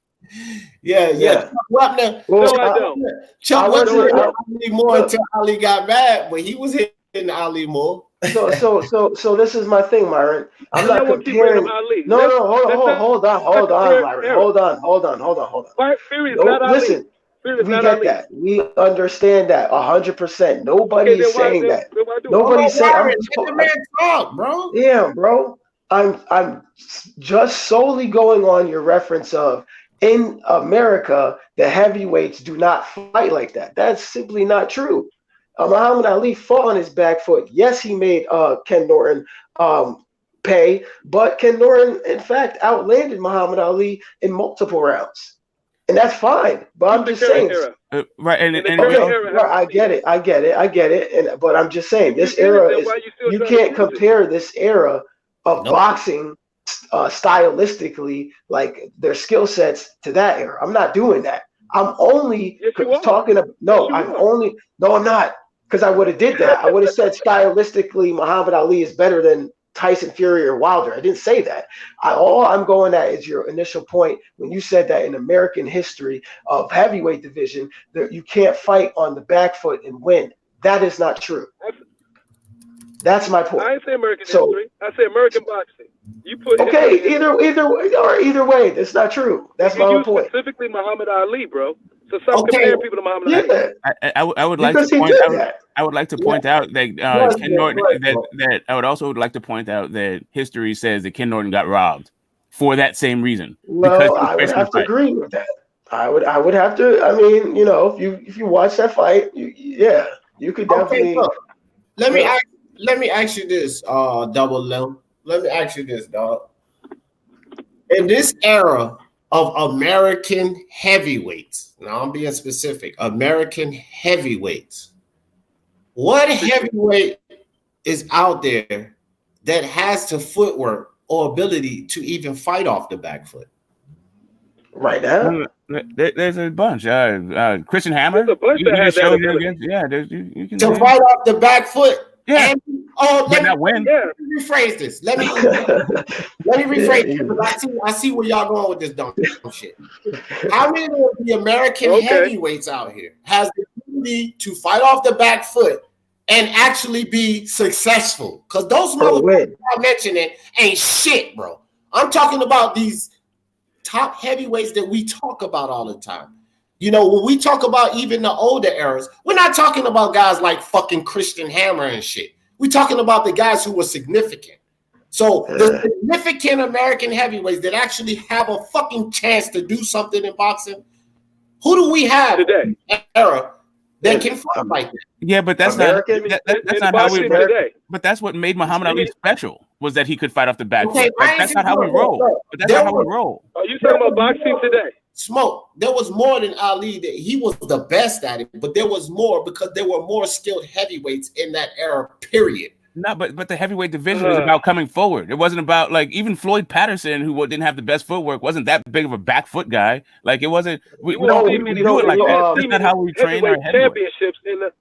Yeah. Yeah. Chuck Wepner. Well, No, I don't. Chuck I wasn't- Wepner hit I- Ali Moore until Ali got mad, but he was hitting Ali Moore. So this is my thing, Myron. I'm not Y'all keep bringing comparing. up Ali. No, hold on, compare Myron. era. Hold on. Fury is No, not Ali. listen. Fury is We not get Ali. that. We understand that 100%. Nobody's saying that. Then why do it? Nobody's saying. Myron, let the man talk, bro. Yeah, bro. I'm just solely going on your reference of, in America, the heavyweights do not fight like that. That's simply not true. Muhammad Ali fought on his back foot. Yes, he made Ken Norton pay, but Ken Norton, in fact, outlanded Muhammad Ali in multiple rounds. And that's fine. But I'm just saying. Right, and I get it. But I'm just saying, this era is, you can't compare this era of boxing stylistically, like their skill sets, to that era. I'm not doing that. I'm only talking about, I'm not, because I would have did that. I would have said stylistically Muhammad Ali is better than Tyson Fury or Wilder. I didn't say that. All I'm going at is your initial point when you said that in American history of heavyweight division that you can't fight on the back foot and win. That is not true. That's my point. I didn't say American history. I say American boxing. You put either way, that's not true. That's my whole point. Specifically Muhammad Ali, bro. So stop comparing people to Muhammad Ali. I would like to point out. I would like to point out that Ken Norton. That I would also like to point out that history says that Ken Norton got robbed for that same reason. Well, I would have to agree with that. I would have to. I mean, if you watch that fight, you could definitely. Let me ask you this, Double Lim. Let me ask you this, dog. In this era of American heavyweights, now I'm being specific, American heavyweights, what heavyweight is out there that has the footwork or ability to even fight off the back foot? Right now? There's a bunch. Christian Hammer. There's a bunch that has that ability. You can fight off the back foot. Yeah. Let me rephrase this. Let me rephrase this. I see where y'all going with this dumb shit. How many of the American heavyweights out here has the ability to fight off the back foot and actually be successful? Because those motherfuckers I'm mentioning ain't shit, bro. I'm talking about these top heavyweights that we talk about all the time. When we talk about even the older eras, we're not talking about guys like fucking Christian Hammer and shit. We're talking about the guys who were significant. So the significant American heavyweights that actually have a fucking chance to do something in boxing, who do we have today? Era that can fight like that? Yeah, but that's American? that's not how we. But that's what made Muhammad Ali special, was that he could fight off the back. Okay, that's not how we roll. But that's not how we roll. Are you talking about boxing today? Smoke. There was more than Ali. That he was the best at it, but there was more because there were more skilled heavyweights in that era. Period. No, but the heavyweight division was about coming forward. It wasn't about, like, even Floyd Patterson, who didn't have the best footwork, wasn't that big of a back foot guy. Like, it wasn't. We don't do it like that. That's not how we train our heavyweight championships.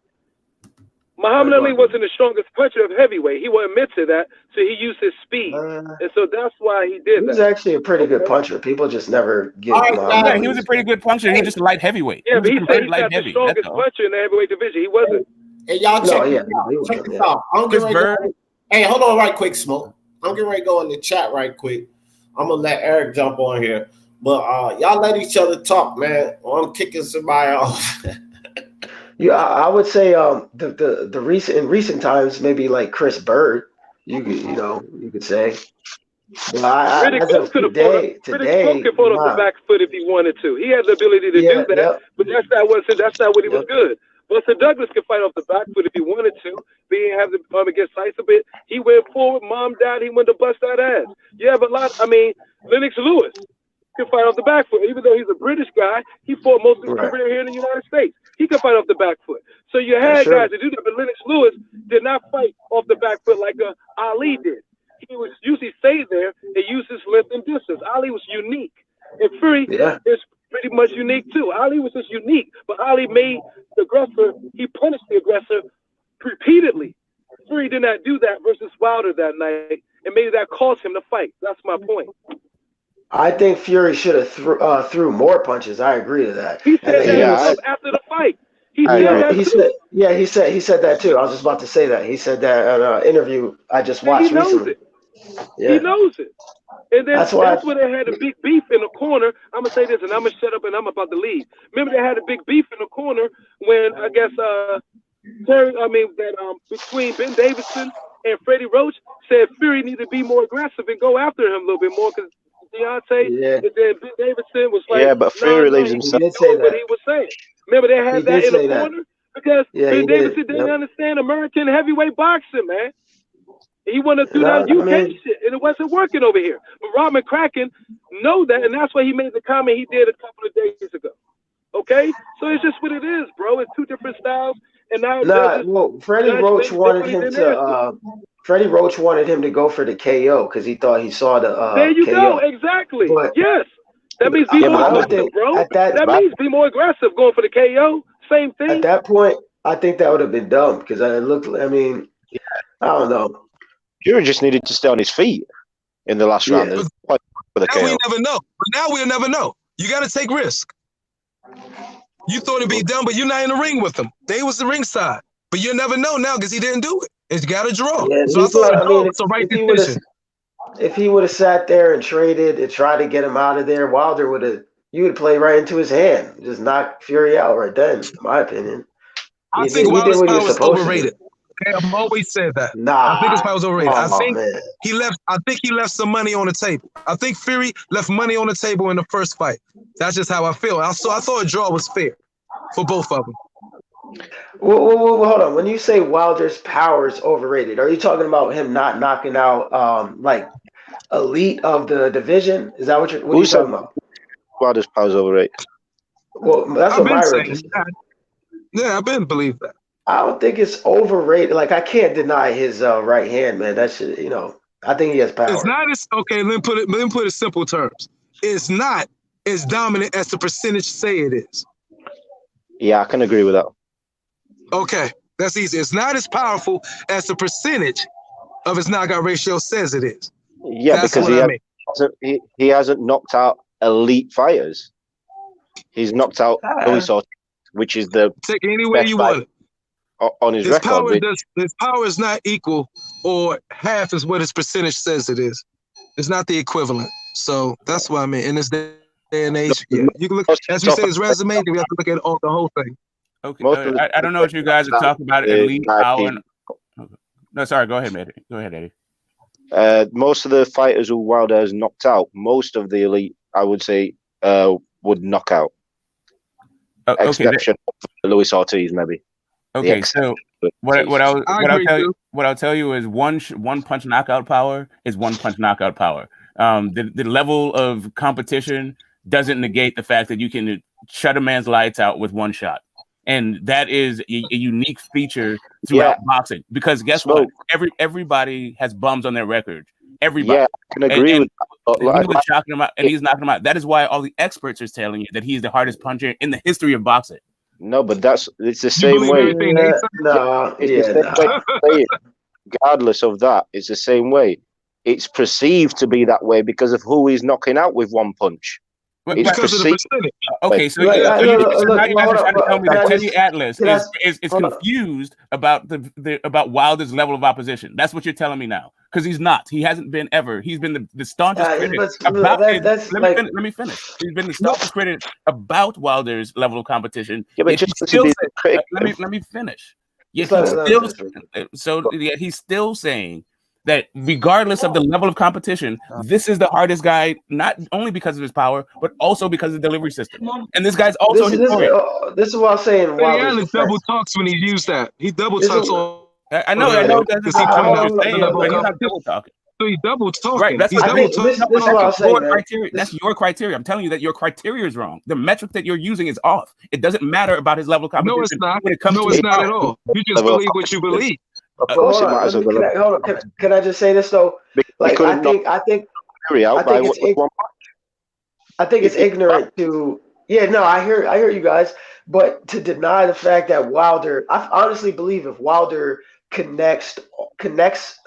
Muhammad Ali wasn't the strongest puncher of heavyweight. He will admit to that, so he used his speed, and so that's why he did that. He was actually a pretty good puncher. People just never get him. Yeah, he was a pretty good puncher. He was just a light heavyweight. Yeah, but he said he's not the strongest puncher in the heavyweight division. He wasn't. Hey, y'all check this out. I'm getting ready. Hey, hold on right quick, Smoke. I'm getting ready to go in the chat right quick. I'm gonna let Eric jump on here, but y'all let each other talk, man. Or I'm kicking somebody off. Yeah, I would say the recent times maybe like Chris Bird. You could say. But Riddick as Bowe of could have fought up. Riddick Bowe today, could fought off the nah. back foot if he wanted to. He had the ability to do Yeah, that, yep, but that's not what he was yep. good. Buster Douglas could fight off the back foot if he wanted to, but he didn't have the arm against Tyson. But he went forward, mom died, he went to bust that ass. You have a lot. I mean, Lennox Lewis could fight off the back foot, even though he's a British guy. He fought most of his Right. career here in the United States. He could fight off the back foot. So you That's had true. guys to do that, but Lennox Lewis did not fight off the back foot like Ali did. He was usually stay there and use his length and distance. Ali was unique. And Fury Yeah. is pretty much unique too. Ali was just unique, but Ali made the aggressor, he punished the aggressor repeatedly. Fury did not do that versus Wilder that night, and maybe that cost him the fight. That's my point. I think Fury should have threw more punches. I agree to that. He said that Yeah, himself after the fight. He I said agree. that he too. said he said that too. I was just about to say that. He said that at an interview I just And he watched knows recently. it. Yeah. He knows it. And then That's why that's where they had a big beef in the corner. I'm gonna say this, and I'm gonna shut up, and I'm about to leave. Remember, they had a big beef in the corner when I guess between Ben Davison and Freddie Roach said Fury needed to be more aggressive and go after him a little bit more because Deontay Yeah. and then Ben Davison was like, Yeah, but Fury leaves he himself. did didn't say do what that. he was saying. Remember, they had He that did in the say that. corner because Yeah, Ben he Davison did. didn't Yep. understand American heavyweight boxing, man. He wanted to do No, that I UK mean, shit, and it wasn't working over here. But Rob McCracken know that, and that's why he made the comment he did a couple of days ago. Okay? So it's just what it is, bro. It's two different styles, and now judges well, Freddie judge Roach things wanted differently him than theirs do. to. Freddie Roach wanted him to go for the KO because he thought he saw the There you go. KO. Exactly. But Yes. That means be Yeah, more but I would aggressive, think bro. at that That means be more aggressive going for the KO. Same at thing. that point, I think that would have been dumb because I looked. I mean, I don't know. Fury just needed to stay on his feet in the last round. Yeah. And fight for the Now we KO. never know. But now we'll never know. You got to take risk. You thought it'd be done, but you're not in the ring with him. They was the ringside. But you'll never know now because he didn't do it. It's got to draw. Yeah, So I he's thought not. a I draw mean, was the right if he would have, decision. if he would have sat there and traded and tried to get him out of there, Wilder would have. You would play right into his hand, just knock Fury out right then. In my opinion, I think he did Wilder's what he power was was supposed to overrated. do. Okay, I've always said that. Nah, I think his power was overrated. I oh think man, he left some money on the table. I think Fury left money on the table in the first fight. That's just how I feel. I thought a draw was fair for both of them. Well, hold on. When you say Wilder's power is overrated, are you talking about him not knocking out like elite of the division? Is that what are you talking about? Wilder's power's overrated. Well, that's I've what been Myra saying just said. that. Yeah, I've been believe that. I don't think it's overrated. Like I can't deny his right hand, man. That shit, I think he has power. It's not as okay. Let me put it in simple terms. It's not as dominant as the percentage say it is. Yeah, I can agree with that. Okay, that's easy. It's not as powerful as the percentage of his knockout ratio says it is. Yeah, That's because what I mean. he hasn't knocked out elite fighters. He's knocked out Louis Ortiz, which is the Take it any way best you fight want it. on his His record. power is not equal or half as what his percentage says it is. It's not the equivalent. So that's what I mean. In this day and age, yeah, you can look as we say his resume. Then we have to look at the whole thing. Okay, I don't know what you guys are talking about. Elite power. No, sorry. Go ahead, Eddie. Go ahead, Eddie. Most of the fighters who Wilder has knocked out, most of the elite, I would say, would knock out. Exception for Luis Ortiz, maybe. Okay, so what I'll tell you is one punch knockout power is one punch knockout power. The level of competition doesn't negate the fact that you can shut a man's lights out with one shot. And that is a unique feature throughout boxing. Because guess what? Everybody has bums on their record. Everybody. Yeah, I can agree with that. He's knocking him out. That is why all the experts are telling you that he's the hardest puncher in the history of boxing. No, but it's the same way. Regardless of that, it's the same way. It's perceived to be that way because of who he's knocking out with one punch. It's because of the percentage. Okay, so Look, now you guys look, are hold trying to on, tell me can that I Teddy just- Atlas can I- is hold on. confused about about Wilder's level of opposition. That's what you're telling me now, because he's not. He hasn't been ever. He's been the staunchest critic about. Let me finish. He's been the staunchest critic about Wilder's level of competition. Yeah, but Yet just he because still he's said, a critic, let me finish. Yet Let he's him still finish. yet he's still saying that regardless of the level of competition, this is the hardest guy, not only because of his power, but also because of the delivery system. And this guy's also This is what I'm saying. Teddy Wilder's Atlas defense. double talks when he used that. He double This talks is- on. I know that's Does he exactly point what out you're the saying, level but of he's not competition? double talking. So he's double talking. Right, that's He's what double I think talking. this is what I'm saying, man. criteria. That's your criteria. I'm telling you that your criteria is wrong. The metric that you're using is off. It doesn't matter about his level of competition. No, it's not. When it comes No, to it's his not power. at all. You just Level of believe what you believe. Of course, it matters. Can I just say this though? Like, I think Fury out I by think it's one. I think it's ignorant to. Yeah, no, I hear you guys, but to deny the fact that Wilder, I honestly believe if Wilder connects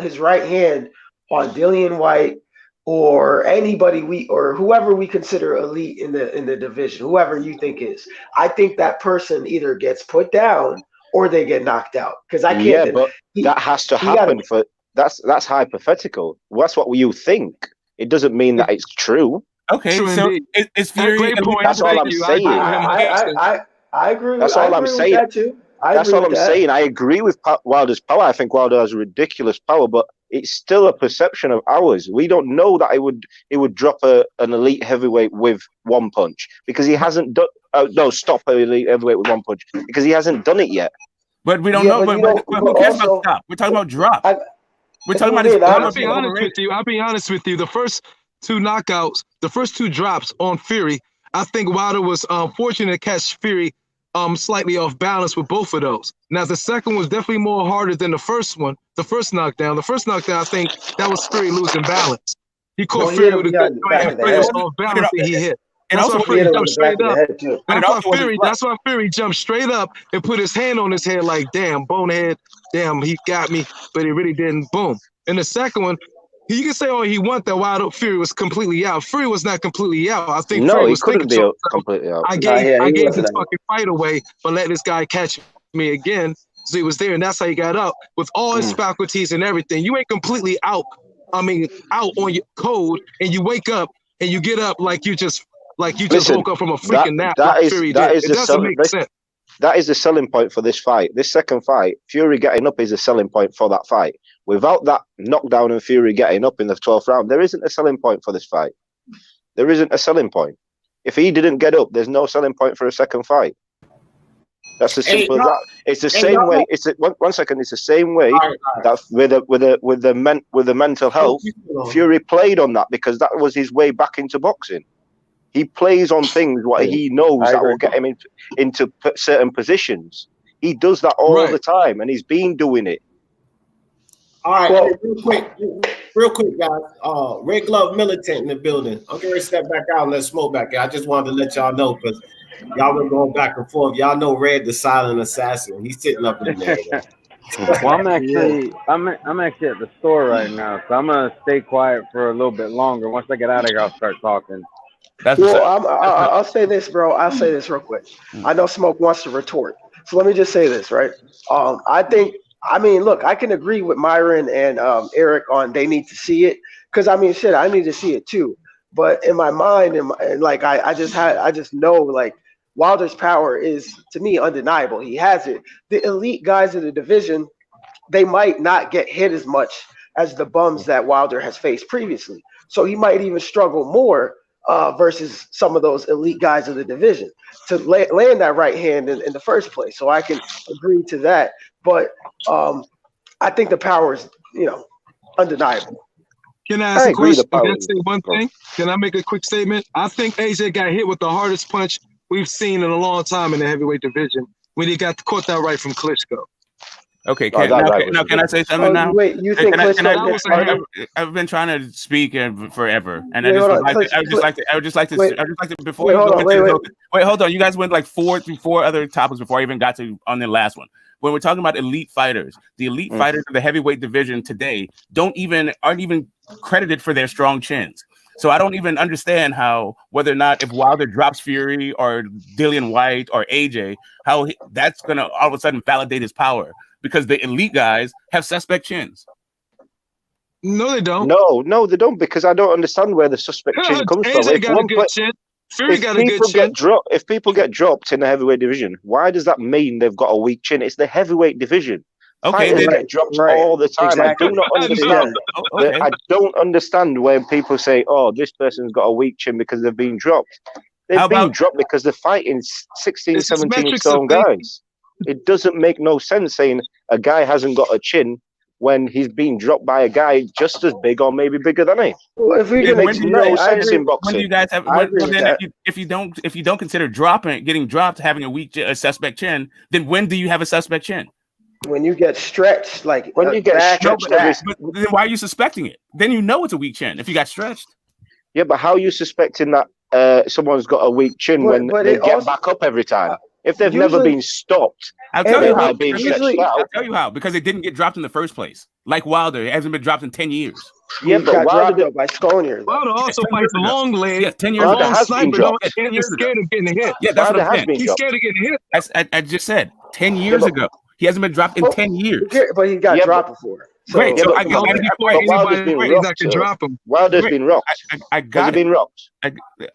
his right hand on Dillian White or anybody or whoever we consider elite in the division, whoever you think is, I think that person either gets put down or they get knocked out. Because I can't. Yeah, but that has to happen for that's hypothetical. That's what you think. It doesn't mean that it's true. Okay, True so indeed. is Fury? Great point. That's all Thank I'm you. saying. I agree. That's all I'm saying. With that too. That's all I'm saying. I agree with Wilder's power. I think Wilder has ridiculous power, but it's still a perception of ours. We don't know that he would drop an elite heavyweight with one punch because he hasn't done. Stop an elite heavyweight with one punch because he hasn't done it yet. But we don't know. But who cares about stop? We're talking about drop. We're talking about his I'll be honest with you. I'll be honest with you. The first two knockouts, the first two drops on Fury, I think Wilder was fortunate to catch Fury slightly off balance with both of those. Now, the second was definitely more harder than the first one, the first knockdown. The first knockdown, I think that was Fury losing balance. He caught Fury with a good joint and Fury was off balance and he hit. And that's also why Fury jumped straight up. That's why Fury jumped straight up and put his hand on his head like, damn, bonehead, damn, he got me, but he really didn't. Boom. And the second one, you can say all he want that Wilder Fury was completely out. Fury was not completely out. I think Fury was couldn't be completely out. I gave this fucking fight away, but let this guy catch me again. So he was there, and that's how he got up with all his faculties and everything. You ain't completely out. I mean, out on your code, and you wake up and you get up like you just woke up from a freaking nap. Fury did. It doesn't make sense. That is the selling point for this fight. This second fight, Fury getting up is a selling point for that fight. Without that knockdown and Fury getting up in the 12th round, there isn't a selling point for this fight. There isn't a selling point. If he didn't get up, there's no selling point for a second fight. That's as simple as that. It's the same way. One second. It's the same way that with the mental health, Fury played on that because that was his way back into boxing. He plays on things what he knows that will get him into certain positions. He does that all the time, and he's been doing it. All right, real quick, guys. Red Glove Militant in the building. I'm going to step back out and let Smoke back in. I just wanted to let y'all know because y'all been going back and forth. Y'all know Red, the silent assassin. He's sitting up in there. Well, I'm actually at the store right now, so I'm gonna stay quiet for a little bit longer. Once I get out of here, I'll start talking. I'll say this, bro. I'll say this real quick. I know Smoke wants to retort, so let me just say this, right? Look, I can agree with Myron and Eric on they need to see it because I need to see it too. But in my mind, I just know like Wilder's power is to me undeniable. He has it. The elite guys in the division, they might not get hit as much as the bums that Wilder has faced previously. So he might even struggle more versus some of those elite guys in the division to land that right hand in the first place. So I can agree to that. But I think the power is, undeniable. Can I ask a question? Can I say one thing? Can I make a quick statement? I think AJ got hit with the hardest punch we've seen in a long time in the heavyweight division when he caught that right from Klitschko. Okay, can I say something now? Wait, you think Klitschko? I've been trying to speak forever, and I would just like to before. Wait, hold on. You guys went like four other topics before I even got to on the last one. When we're talking about elite fighters, the elite fighters of the heavyweight division today aren't even credited for their strong chins. So I don't even understand how whether or not if Wilder drops Fury or Dillian White or AJ, that's gonna all of a sudden validate his power because the elite guys have suspect chins. No, they don't. No, they don't, because I don't understand where the suspect chin comes from. AJ got a good chin. Fury got a good chin. If people get dropped in the heavyweight division, why does that mean they've got a weak chin? It's the heavyweight division. Okay, they get dropped all the time. Exactly. I do not understand. I don't understand when people say, "Oh, this person's got a weak chin because they've been dropped." They've been dropped because they're fighting 16, 17 stone guys. It doesn't make no sense saying a guy hasn't got a chin when he's being dropped by a guy just as big or maybe bigger than him. Well, if we can make no sense in boxing. When do you guys have? If you don't consider getting dropped, having a suspect chin, then when do you have a suspect chin? When you get stretched, like when you get stretched, but then why are you suspecting it? Then you know it's a weak chin if you got stretched. Yeah, but how are you suspecting that someone's got a weak chin when they get back up every time? If they've never been stopped, I'll tell you how. Because it didn't get dropped in the first place. Like Wilder, it hasn't been dropped in 10 years. Yeah, but Wilder by Sconier. Wilder also fights long leg. Yeah, 10 years ago. He's scared of getting hit. Yeah, that's what I'm saying. He's scared of getting hit. I just said 10 years ago. He hasn't been dropped in 10 years. But he got dropped before. Great. So I got Wilder's been rocked. Drop him. Wilder's been rocked. I got Has he been rocked?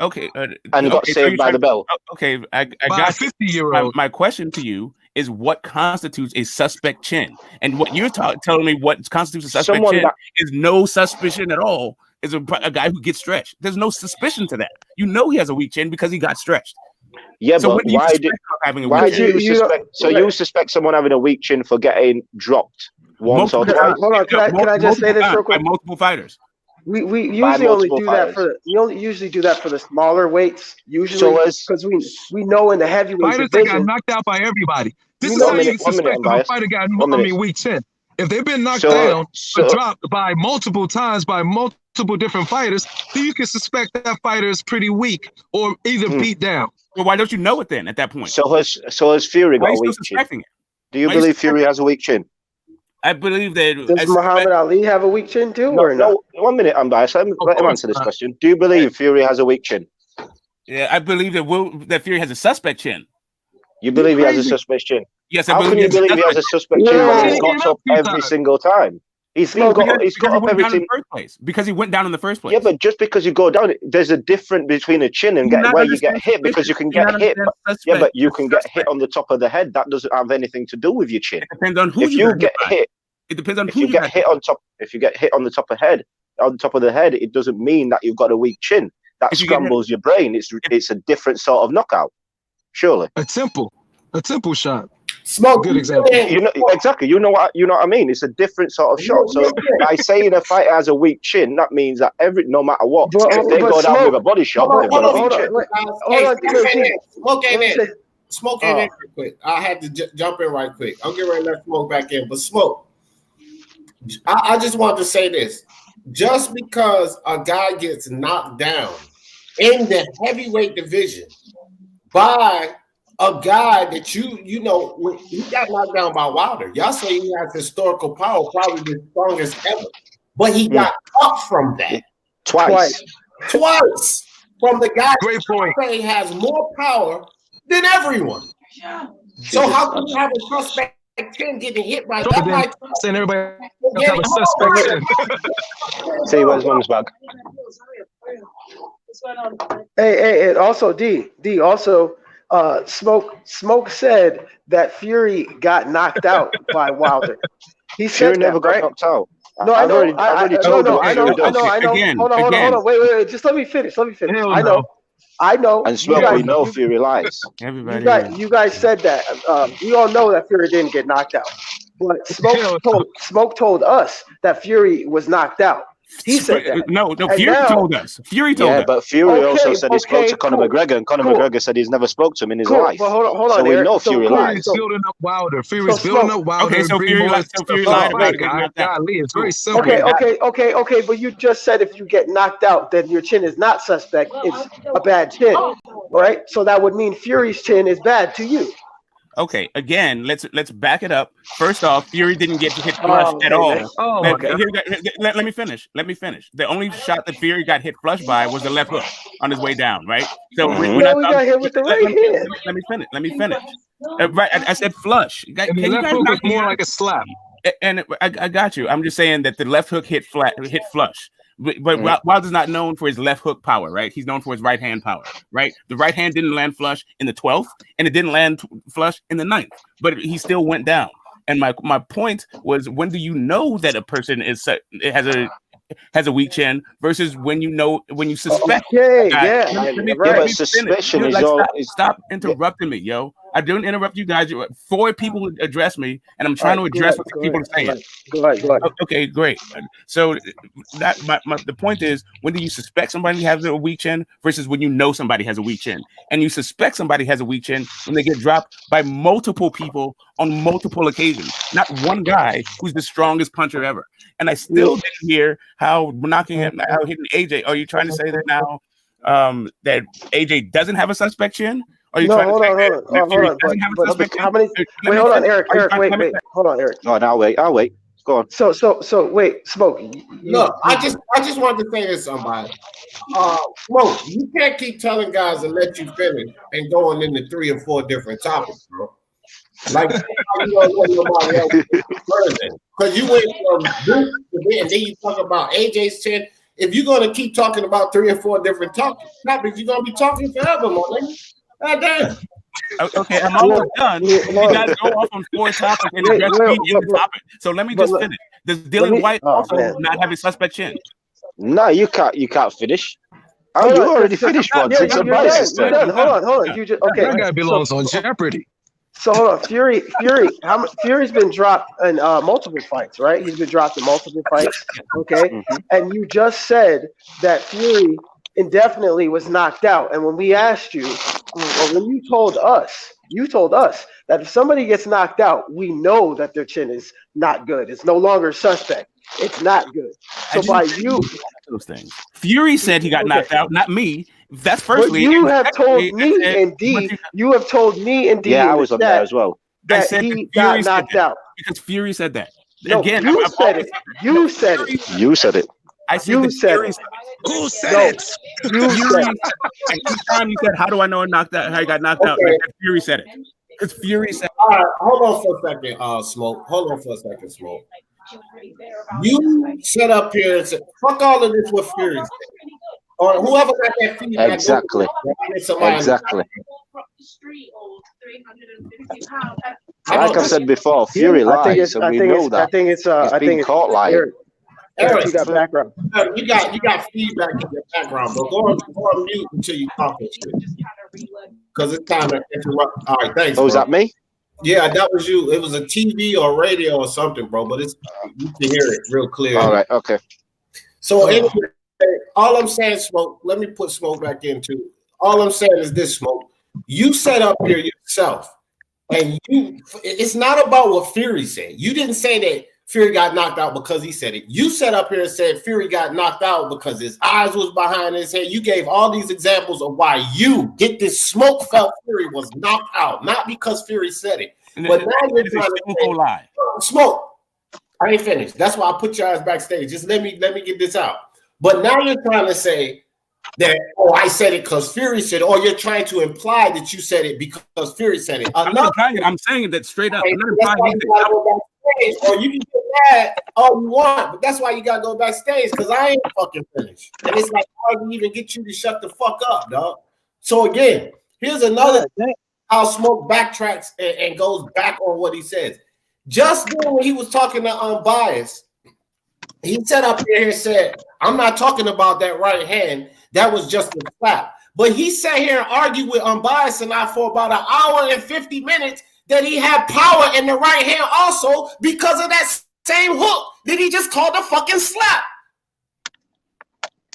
Okay. And got saved by the bell. Okay. I got 50-year-old. My question to you is what constitutes a suspect chin? And what you're telling me what constitutes a suspect chin is no suspicion at all. Is a guy who gets stretched. There's no suspicion to that. You know he has a weak chin because he got stretched. Yeah, so but why do you suspect? So you suspect someone having a weak chin for getting dropped once or twice? Hold on, can I just say this real quick? By multiple fighters. We usually only do that for the smaller weights. Usually, because we know in the heavyweight fighters division, that got knocked out by everybody. This is how you suspect a fighter got weak chin. If they've been knocked down or dropped by multiple times by multiple different fighters, then you can suspect that fighter is pretty weak or either beat down. Well, why don't you know it then at that point? So has Fury got a weak chin? Do you believe Fury has a weak chin? I believe that. Does Muhammad Ali have a weak chin too, or not? No, 1 minute, I'm biased. Let him answer this question. Do you believe Fury has a weak chin? Yeah, I believe that Fury has a suspect chin. You believe he has a suspect chin? Yes, I believe. How can you believe he has a suspect chin when he's got up every single time? He's got up everything. In the first place, because he went down in the first place. Yeah, but just because you go down, there's a difference between a chin and where you get hit, because you can get hit. Yeah, but you can get hit on the top of the head. That doesn't have anything to do with your chin. It depends on who you get hit. It depends on who you get hit on top. If you get hit on the top of the head, it doesn't mean that you've got a weak chin. That scrambles your brain. It's a different sort of knockout. Surely. A temple shot. Smoke. Good example. Exactly. You know what I mean? It's a different sort of shot. So by saying a fighter has a weak chin, that means that no matter what, if they go down with a body shot, they've got a weak chin. Smoke in real quick. I had to jump in right quick. I'm getting ready to let Smoke back in, but Smoke, I just want to say this. Just because a guy gets knocked down in the heavyweight division by a guy that you know, when he got knocked down by Wilder, y'all say he has historical power, probably the strongest ever, but he got up from that twice from the guy that say has more power than everyone. So how can you have a suspect chin getting hit by that guy? Saying everybody have a suspect chin. See, where's Mum's bag? Hey, and also D also. Smoke said that Fury got knocked out by Wilder. He said Fury never got knocked out. No, I know. I know. Again, hold on. Wait. Just let me finish. I know. And Smoke, we know Fury lies. You guys said that. We all know that Fury didn't get knocked out. But Smoke told us that Fury was knocked out. He said that. No, Fury told us. Fury told us. Yeah, but Fury also said he spoke to Conor McGregor, and Conor McGregor said he's never spoke to him in his life. But hold on, so we know Fury lies. Building up Wilder. Fury's building up Wilder. Okay, so Fury lied about it. It's very simple. Okay. But you just said if you get knocked out, then your chin is not suspect. It's a bad chin, right? So that would mean Fury's chin is bad to you. Okay, again, let's back it up. First off, Fury didn't get hit flush at all. Let me finish. The only shot that Fury got hit flush by was the left hook on his way down, right? So when No, we got hit with the right hand. let me finish. Right, I said flush. And the left hook was more like a slap. And I got you. I'm just saying that the left hook hit flush. But Wilder's not known for his left hook power, right? He's known for his right hand power, right? The right hand didn't land flush in the 12th, and it didn't land flush in the 9th, but he still went down. And my point was, when do you know that a person has a weak chin versus when you suspect? Okay, let me suspicion is stop interrupting me, yo. I didn't interrupt you guys. 4 people address me, and I'm trying to address what people are saying. Go ahead. Okay, great. So the point is, when do you suspect somebody has a weak chin versus when you know somebody has a weak chin? And you suspect somebody has a weak chin when they get dropped by multiple people on multiple occasions, not one guy who's the strongest puncher ever. And I still didn't hear how hitting AJ. Are you trying to say that now that AJ doesn't have a suspect chin? No, hold on. How many? Wait, hold on, Eric. Wait. Hold on, Eric. No, I'll wait. Go on. So wait, Smoke. Look, I just wanted to say this, somebody. Smoke, you can't keep telling guys to let you finish and going into 3 or 4 different topics, bro. Like, you don't let nobody else because you went from this to this, and then you talk about AJ's chin. If you're gonna keep talking about 3 or 4 different topics, you're gonna be talking forever, man. Okay, I'm almost done. You guys go off on 4 topics and address me in the topic. So let me just finish. Does Dylan White also not have a suspect chin? No, you can't finish. Oh, you already finished one. Hold on. You just okay. That guy belongs on Jeopardy. So hold on, Fury's been dropped in multiple fights, right? He's been dropped in multiple fights. Okay, and you just said that Fury indefinitely was knocked out. And when we asked you, when you told us that if somebody gets knocked out, we know that their chin is not good. It's no longer suspect. It's not good. So by you, those things. Fury said he got knocked out, not me. That's firstly. But you have told me and D. You have told me and D. Yeah, I was on there as well. That he got knocked out because Fury said that. No, again, you said it. You said it. You said it. I said you said it. Who said it? You said it. And each time you said, "How do I know how he got knocked out?" Like, Fury said it. Because Fury said. All right, hold on for a second, Smoke. Hold on for a second, Smoke. You set up here and said, "Fuck all of this." What Fury said, or whoever got that feedback. Exactly. Like I said before, Fury lies, and we know that. I think it's caught lying. Eric, you got background. You got feedback in your background, but go on mute until you talk this shit. Because it's time to interrupt. All right, thanks. Oh, is that me? Yeah, that was you. It was a TV or radio or something, bro. But it's you can hear it real clear. All right, okay. So anyway, all I'm saying, Smoke. Let me put Smoke back into. All I'm saying is this, Smoke. You set up here yourself, and it's not about what Fury said. You didn't say that Fury got knocked out because he said it. You set up here and said Fury got knocked out because his eyes was behind his head. You gave all these examples of why you get this Smoke felt Fury was knocked out, not because Fury said it. But now you're trying to say, lie. Smoke. I ain't finished. That's why I put your ass backstage. Just let me get this out. But now you're trying to say that, I said it because Fury said it, or you're trying to imply that you said it because Fury said it. I'm saying that straight up. Or you can get mad all you want, but that's why you gotta go backstage, because I ain't fucking finished. And it's like, how do we even get you to shut the fuck up, dog? So again, here's another thing how Smoke backtracks and goes back on what he says. Just then when he was talking to Unbiased, he sat up here and said, I'm not talking about that right hand. That was just a slap. But he sat here and argued with Unbiased and I for about an hour and 50 minutes that he had power in the right hand also because of that same hook that he just called a fucking slap.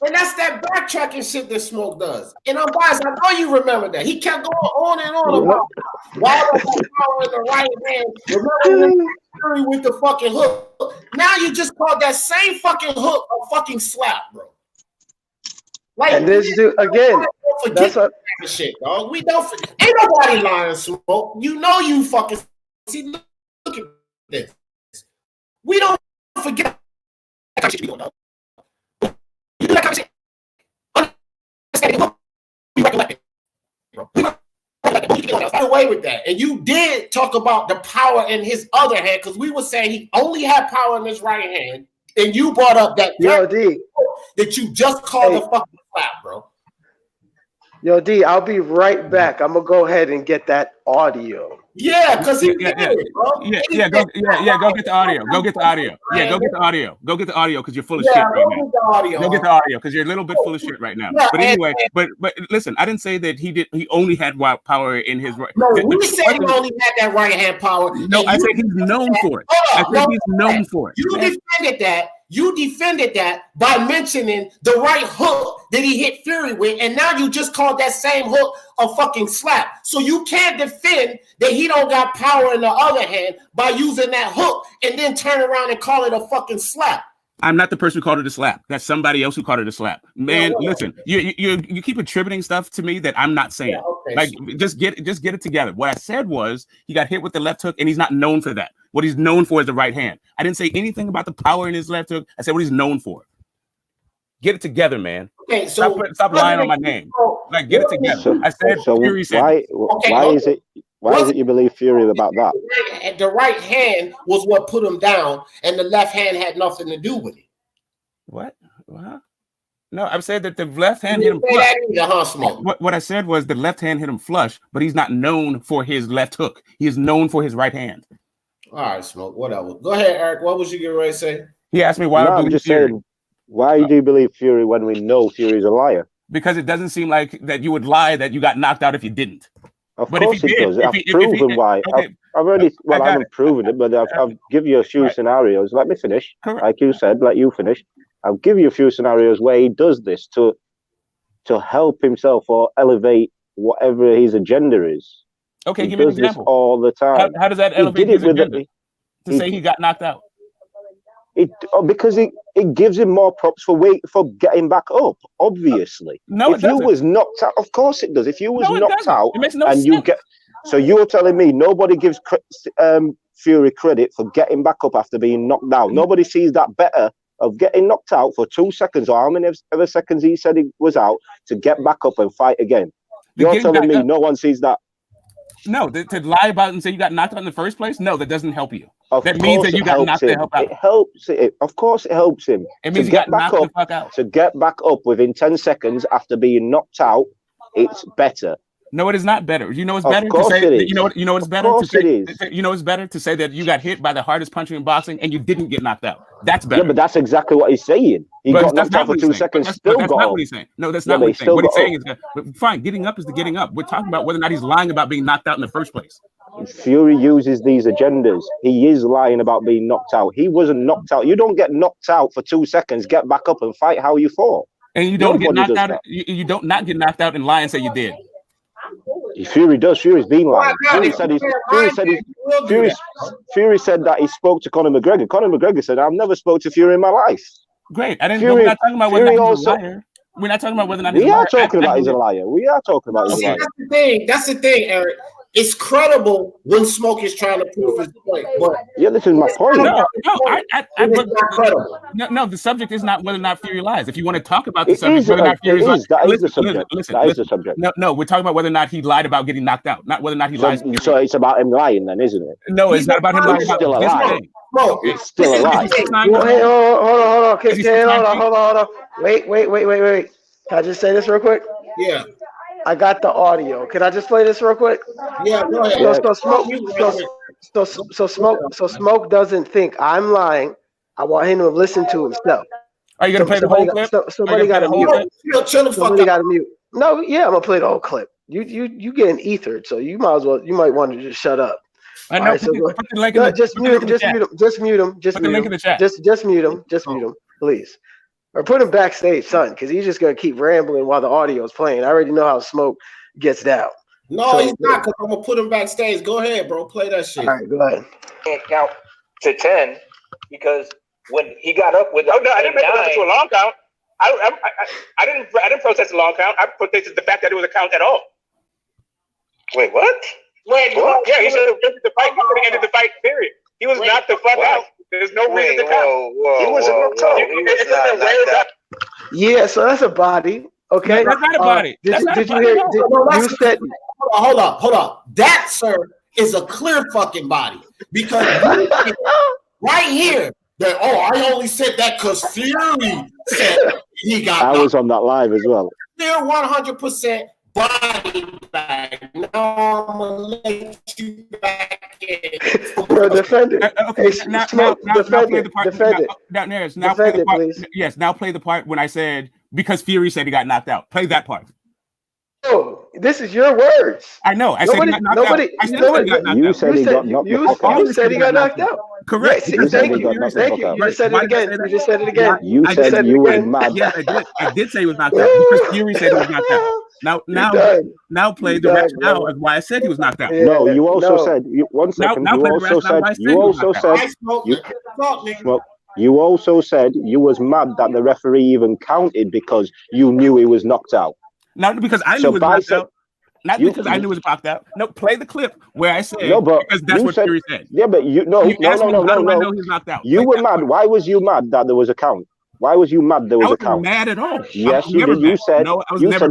And that's that backtracking shit that Smoke does. And Unbiased, I know you remember that. He kept going on and on about why was that power in the right hand? Remember Fury with the fucking hook. Now you just called that same fucking hook a fucking slap, bro. Like, and this dude again, forget that shit, dog. We don't forget. Ain't nobody lying, Smoke. You know you fucking see. Look at this. We don't forget that kind of shit. We don't know. You do that kind of shit. Understand? We recollect it, bro. We got away with that. And you did talk about the power in his other hand, because we were saying he only had power in his right hand, and you brought up that that you just called the fucking slap, bro. Yo, D, I'll be right back. I'm gonna go ahead and get that audio. Yeah, because go get the audio. Go get the audio. Yeah, go get the audio. Go get the audio because you're full of shit right now. Go get the audio because you're a little bit full of shit right now. But anyway, but listen, I didn't say that he only had power in his right. No, we said he only had that right hand power. No, I said he's known for it. I said he's known for it. You defended that. You defended that by mentioning the right hook that he hit Fury with, and now you just called that same hook a fucking slap. So you can't defend that he don't got power in the other hand by using that hook and then turn around and call it a fucking slap. I'm not the person who called it a slap. That's somebody else who called it a slap. Man, listen, you keep attributing stuff to me that I'm not saying. Yeah, okay, like, just get it together. What I said was he got hit with the left hook, and he's not known for that. What he's known for is the right hand. I didn't say anything about the power in his left hook. I said what he's known for. Get it together, man. Okay, so stop lying on my name. Like, get it together. I said Fury said. Why is it you believe Fury about that? The right hand was what put him down, and the left hand had nothing to do with it. What? No, I've said that the left hand hit him flush. What I said was the left hand hit him flush, but he's not known for his left hook. He is known for his right hand. All right, Smoke. Whatever. Go ahead, Eric. What was you getting ready to say? He asked me why I believe Fury. Why do you believe Fury when we know Fury's a liar? Because it doesn't seem like that you would lie that you got knocked out if you didn't. Of course it does. I've proven why. Okay. I've already, well, I haven't proven it, but I've given you a few scenarios. Let me finish. Correct. Like you said, let you finish. I'll give you a few scenarios where he does this to help himself or elevate whatever his agenda is. Okay, he give me an does this example. all the time. How does that elevate his agenda? To say he got knocked out? Because it gives him more props for getting back up. Obviously, no, if you was knocked out, of course it does. If you was knocked out, it makes no and sense. you get, so you're telling me nobody gives Fury credit for getting back up after being knocked out. Nobody sees that better of getting knocked out for 2 seconds or how many ever seconds he said he was out to get back up and fight again. You're telling me no one sees that. No, to lie about it and say you got knocked out in the first place, no, that doesn't help you. That means that you got knocked the hell out. It helps. Of course, it helps him. It means to get back up. To get back up within 10 seconds after being knocked out, it's better. No, it is not better. You know it's better to say. You know it's better to say. It is. You know it's better to say that you got hit by the hardest puncher in boxing and you didn't get knocked out. That's better. Yeah, but that's exactly what he's saying. He got knocked out for 2 seconds, still got up. What he's saying. No, that's not what he's saying. What he's saying is that fine, getting up is the getting up. We're talking about whether or not he's lying about being knocked out in the first place. Fury uses these agendas. He is lying about being knocked out. He wasn't knocked out. You don't get knocked out for 2 seconds, get back up and fight how you fought. And you don't get knocked out. You don't not get knocked out and lie and say you did. Fury does. Fury's been lying. Fury said that he spoke to Conor McGregor. Conor McGregor said, "I've never spoke to Fury in my life." Great. We're not talking about whether he's a liar. We're not talking about whether or not he's a liar. We are talking about he's a liar. We are talking about he's a liar. That's the thing, Eric. It's credible when Smoke is trying to prove his point. But yeah, this is my point. No, the subject is not whether or not Fury lies. If you want to talk about the subject, whether or not Fury lies, that is the subject. That is the subject. No, we're talking about whether or not he lied about getting knocked out, not whether or not he lies. So it's about him lying, then, isn't it? No, it's not about him lying. It's still a lie. Bro, it's still a lie. Hey, hold on. Wait. Can I just say this real quick? Yeah. I got the audio. Can I just play this real quick? Yeah, go ahead. So Smoke doesn't think I'm lying. I want him to listen to himself. Are you gonna play the whole clip? Somebody got to mute. Somebody got to mute. No, yeah, I'm gonna play the whole clip. You getting ethered, so you might want to just shut up. I know. Just mute him. Just mute him. Just mute him, please. Or put him backstage, son, because he's just gonna keep rambling while the audio is playing. I already know how Smoke gets down. No, he's not, because I'm gonna put him backstage. Go ahead, bro. Play that shit. All right, go ahead. Can't count to 10 because when he got up with I didn't make it up to a long count. I didn't protest the long count. I protested the fact that it was a count at all. Wait, what? Wait, what? Yeah, he should have ended the fight. He should have ended the fight. Period. He was knocked the fuck out. There's no reason to count. He wasn't knocked out. He was not knocked out. Yeah, so that's a body. Okay, that's not a body. Did you hear? You said, hold up. That, sir, is a clear fucking body because right here. That I only said that because Fury said he got. I was on that live as well. They're 100% body bag. Now I'm gonna let you back in. Bro, defend it. Okay, Hey, now defend play it. the part. Defend it. Now play the part. Please. Yes, now play the part when I said because Fury said he got knocked out. Play that part. Oh, this is your words. I know. I said he got knocked out. I said he got knocked out. You said he got knocked out. You said he got knocked out. Correct. Yeah, thank you. You just said it again. You just said it again. You said you were mad. Yes, I did say he was knocked out because Fury said he was knocked out. Now play the rationale of why I said he was knocked out. No, you also said one second. You also said you was mad that the referee even counted because you knew he was knocked out. Not because I knew he was knocked out. Not because I knew it was knocked out. No, play the clip where I said because that's what Fury said. Yeah, but no. I know he's knocked out. You were mad. Why was you mad that there was a count? Why was you mad there was a count? I wasn't mad at all. Yes, you did. You said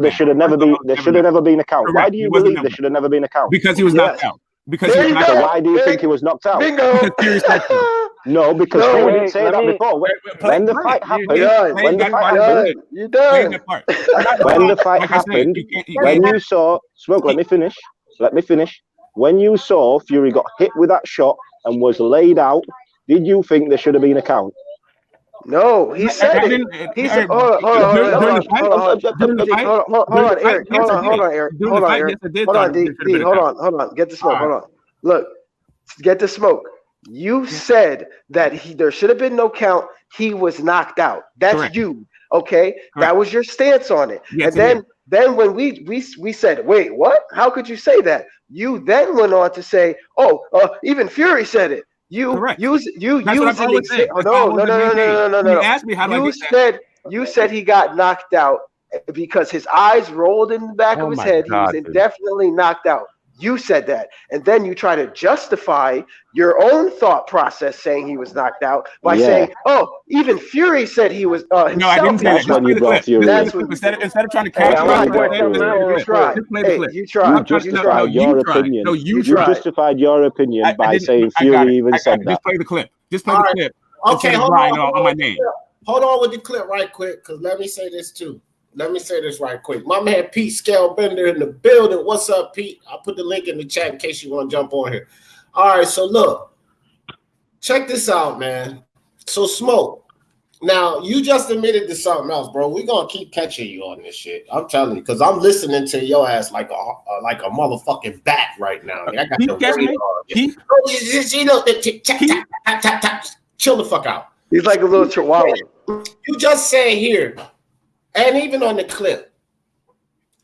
there should have never been a count. Why do you believe there should have never been a count? Because he was knocked out. Because so why do you think he was knocked out? Because Fury said so. No, because Fury didn't say that before. When the fight happened, when the fight happened, when you saw Smoke, let me finish. When you saw Fury got hit with that shot and was laid out, did you think there should have been a count? No, he said it. He said, hold on, Eric. Hold on. Get the smoke. Hold on. Look, get the smoke. You said that there should have been no count. He was knocked out. That's correct. You. Okay, correct. That was your stance on it. Yes, and then when we said, wait, what? How could you say that? You then went on to say, even Fury said it. You used an example. No. You asked me how you said he got knocked out because his eyes rolled in the back of his head. He was indefinitely knocked out. You said that, and then you try to justify your own thought process saying he was knocked out by saying, even Fury said he was himself. No, I didn't say that. Just play the clip. Instead of trying to catch you tried. You justified your opinion by saying Fury even said that. Just play the clip. Okay, hold on my name. Hold on with the clip right quick, because let me say this too. Let me say this right quick. My man Pete Scalebender in the building. What's up, Pete? I'll put the link in the chat in case you want to jump on here. All right, so look. Check this out, man. So Smoke. Now, you just admitted to something else, bro. We're going to keep catching you on this shit. I'm telling you, because I'm listening to your ass like a motherfucking bat right now. I got the chill the fuck out. He's like a little chihuahua. You just say here, and even on the clip,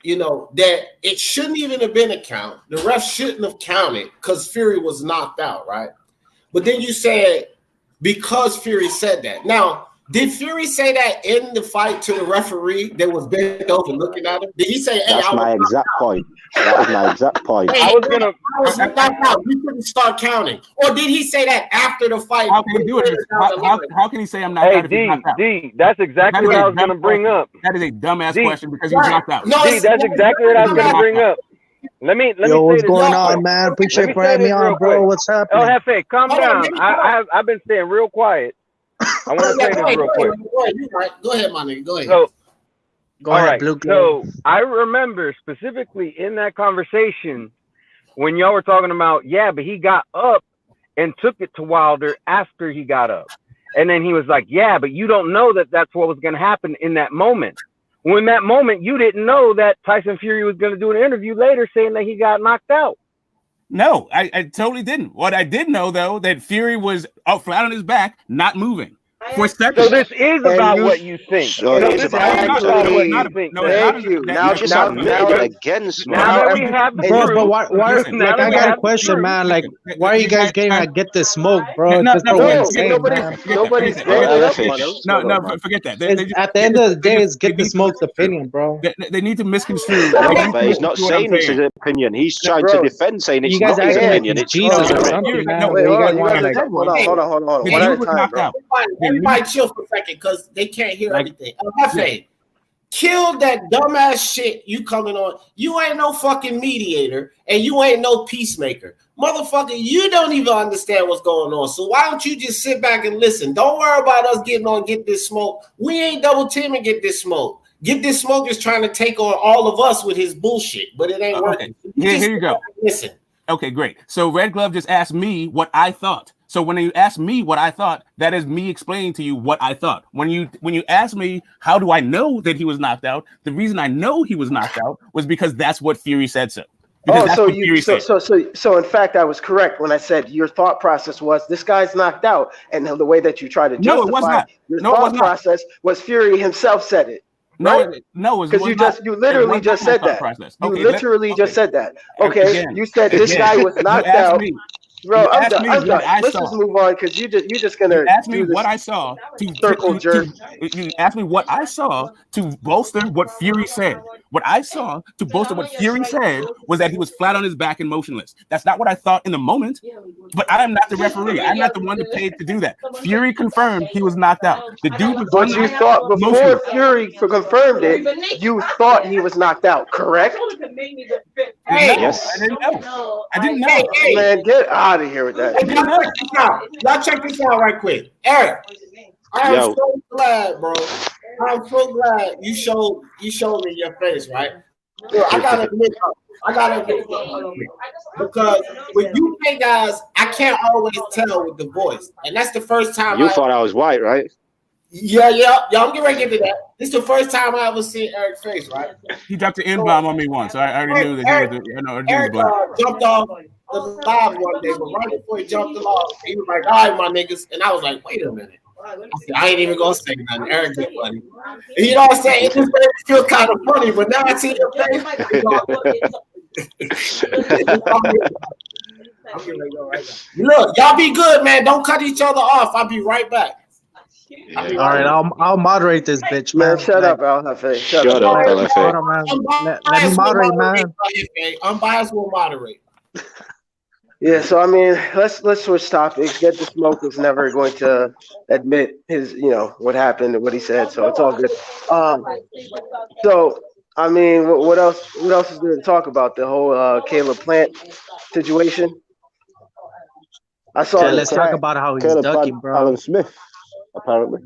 that it shouldn't even have been a count. The ref shouldn't have counted because Fury was knocked out, right? But then you said because Fury said that. Now, did Fury say that in the fight to the referee that was bent over looking at him? Did he say, "Hey, that's my exact point"? That was my exact point. Hey, I was knocked out. You couldn't start counting, or did he say that after the fight? How can he do it? How can he say I'm knocked out? D, that's exactly what I was going to bring up. That is a dumbass question because he was knocked out. No, D, that's exactly what I was going to bring up. Let me Yo, what's going on, man? Appreciate you for having me on, bro. What's happening? Oh, Hefe, calm down. I've been staying real quiet. I want to say this real quick. Go ahead, my nigga. Go ahead. Go ahead, Blue. So I remember specifically in that conversation when y'all were talking about, but he got up and took it to Wilder after he got up. And then he was like, but you don't know that that's what was going to happen in that moment. Well, in that moment, you didn't know that Tyson Fury was going to do an interview later saying that he got knocked out. No, I totally didn't. What I did know, though, that Fury was out flat on his back, not moving. For So seconds. this is And about you- what you think. So So it's this is about about what you actually. think. No, it's not. Thank you. That, Now, You just now, admitted now, it again, Now Smart. that we have the Bro, proof, but why Listen, now like that I we got a have the question, proof, man. Like, listen, why are you guys getting time- at get this smoke, bro? No, Just no, go no, insane, nobody's man. nobody's forget that. ganging up LFA, on him. what's No, going no, on, man? forget that. It's, at the end of the day, it's get the need to smoke's misconstrue. opinion, bro. They need to misconstrue. No, They need but to he's not misconstrue what I'm saying it's saying. his opinion. He's trying Bro, to defend, saying it's You guys not his acting like opinion. it's It's Jesus not or correct. something, man. Wait, Where you hold guys on. You want guys to are like, hold on. The One at a dude was time, knocked bro. out. Everybody chill for a second because they can't hear like everything. Hefe, kill that dumbass shit you coming on. You ain't no fucking mediator and you ain't no peacemaker. Motherfucker, you don't even understand what's going on. So why don't you just sit back and listen? Don't worry about us getting on Get This Smoke. We ain't double teaming Get This Smoke. Get This Smoke is trying to take on all of us with his bullshit, but it ain't working. Okay, here you go. Listen. Okay, great. So Red Glove just asked me what I thought. So when you ask me what I thought, that is me explaining to you what I thought. When you ask me how do I know that he was knocked out, the reason I know he was knocked out was because that's what Fury said so. Because that's what Fury said. So in fact, I was correct when I said your thought process was this guy's knocked out, and the way that you try to No, it was justify not. your No, it was thought not. process was Fury himself said it. No, Right? no, it Because was you not. you literally It was just not my said thought that. process. You Okay, literally just said that. Okay, Again, you said this guy was you knocked asked out. me. Bro, You I'm asked done. me I'm what done. I Let's saw. just move on because you're just You gonna asked me do this what I saw circle jerk. you asked me what I saw to bolster what Fury said. What I saw to bolster what Fury said was that he was flat on his back and motionless. That's not what I thought in the moment, but I am not the referee. I'm not the one that paid to do that. Fury confirmed he was knocked out. The dude was But you thought before motionless. Fury confirmed it, you thought he was knocked out, correct? Hey, Yes. I didn't know. I didn't know. Hey, Man, get out of here with that. Hey, y'all check this out right quick. Eric, I am Yo. so glad, bro. I'm so glad you showed me your face, right? Yo, I gotta admit, because with you pay guys, I can't always tell with the voice, and that's the first time You thought I was white, right? Yeah, I'm getting ready to get to that. This is the first time I ever seen Eric's face, right? He dropped an N-bomb on me once. I already knew that he was. Eric jumped off the live one day, but right before he jumped off, he was like, "All right, my niggas," and I was like, "Wait a minute." I said, I ain't even gonna say nothing. Eric is funny. And you know what I'm saying? It just made me feel kind of funny, but now I see your face. Look, y'all be good, man. Don't cut each other off. I'll be right back. all right, I'll moderate this bitch, man. Man, shut up, LFA. Shut up, LFA. Hold on, man. Let me moderate, man. Unbiased will moderate. Yeah, so I mean, let's switch topics. Get the Smoke was never going to admit his, what happened and what he said, so it's all good. So I mean, what else? What else is there to talk about? The whole Caleb Plant situation. I saw. Okay, let's talk about how he's Caleb ducking, bro. Alan Smith, apparently.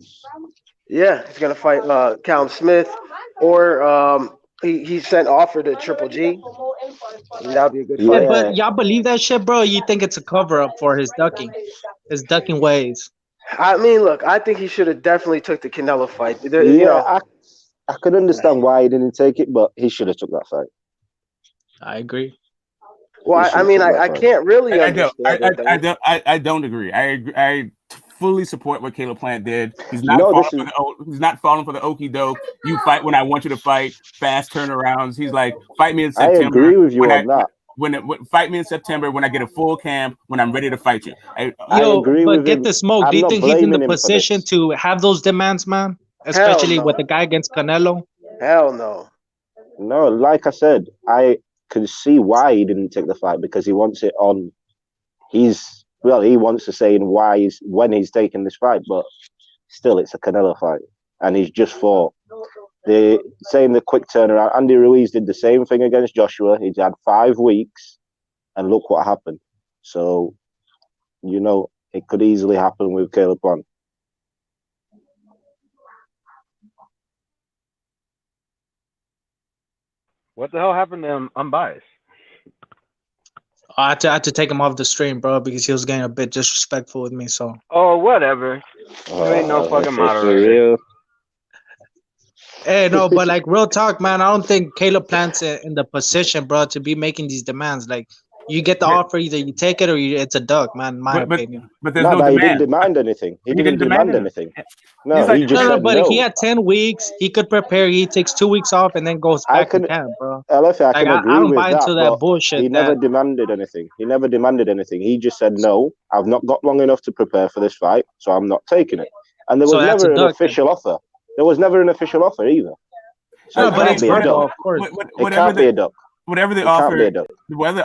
Yeah, he's gonna fight Callum Smith, or he sent offer to Triple G. And that'd be a good fight. Yeah, but y'all believe that shit, bro? You think it's a cover up for his ducking ways? I mean, look, I think he should have definitely took the Canelo fight. I could understand why he didn't take it, but he should have took that fight. I agree. Well, I mean, I can't really understand it. I don't agree. I fully support what Caleb Plant did. He's not falling for the okie doke. You fight when I want you to fight. Fast turnarounds. He's like, fight me in September. I agree with you on that. Fight me in September when I get a full camp, when I'm ready to fight you. I agree but with get him. the smoke. I'm Do you not think he's in blaming the him for position this. to have those demands, man? Especially no. with the guy against Canelo? Hell no. No, like I said, I can see why he didn't take the fight because he wants it on. He wants to say when he's taking this fight, but still, it's a Canelo fight, and he's just fought. They're saying the quick turnaround. Andy Ruiz did the same thing against Joshua. He's had 5 weeks, and look what happened. So, it could easily happen with Caleb Plant. What the hell happened to him? Unbiased. I had to take him off the stream, bro, because he was getting a bit disrespectful with me. So. Oh, whatever. You ain't no fucking moderator. Hey, no, but like real talk, man. I don't think Caleb Plant's in the position, bro, to be making these demands. Like, You get the offer, either you take it or it's a duck, man. In my opinion. But there's No, no but he demand. didn't demand anything. He didn't demand anything. No, he just said but no. he had 10 weeks. He could prepare. He takes 2 weeks off and then goes back to camp, bro. LFA, I can agree I don't with buy into that but bullshit. He never demanded anything. He never demanded anything. He just said, no, I've not got long enough to prepare for this fight, so I'm not taking it. And there was never an official offer. There was never an official offer either. So No, it but can't it's be a verbal, duck. of course. It can't be a duck. Whatever the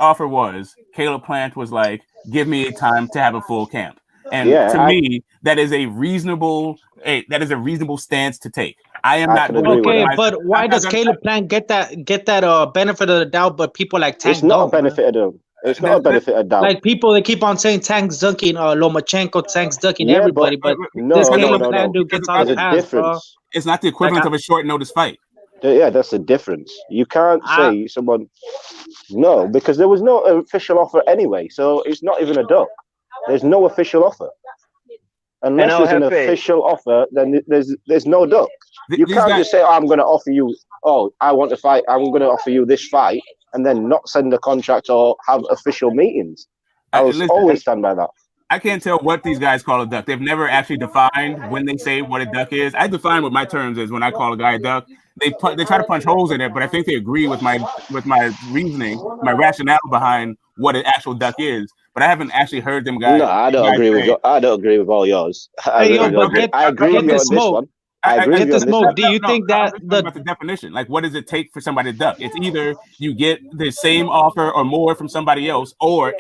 offer was, Caleb Plant was like, give me time to have a full camp. And to me, that is a reasonable stance to take. I am not okay, but why does Caleb Plant get that benefit of the doubt, but people like Tank It's not don't, a benefit of doubt. It's not a benefit of doubt. Like people, they keep on saying Tank's dunking, Lomachenko, Tank's dunking everybody, but this Caleb Plant dude gets all the pass, bro. It's not the equivalent of a short notice fight. Yeah, that's the difference. You can't say someone no, because there was no official offer anyway. So it's not even a duck. There's no official offer. Unless there's an official offer, then there's no duck. You can't just say, I'm going to offer you, I want to fight, I'm going to offer you this fight, and then not send a contract or have official meetings. I will always stand by that. I can't tell what these guys call a duck. They've never actually defined when they say what a duck is. I define what my terms is when I call a guy a duck. They try to punch holes in it, but I think they agree with my reasoning, my rationale behind what an actual duck is. But I haven't actually heard them guys. No, I don't agree with all yours. I agree with you on this one. I agree with you on this one. Do you think that about the definition, like what does it take for somebody to duck? It's either you get the same offer or more from somebody else, or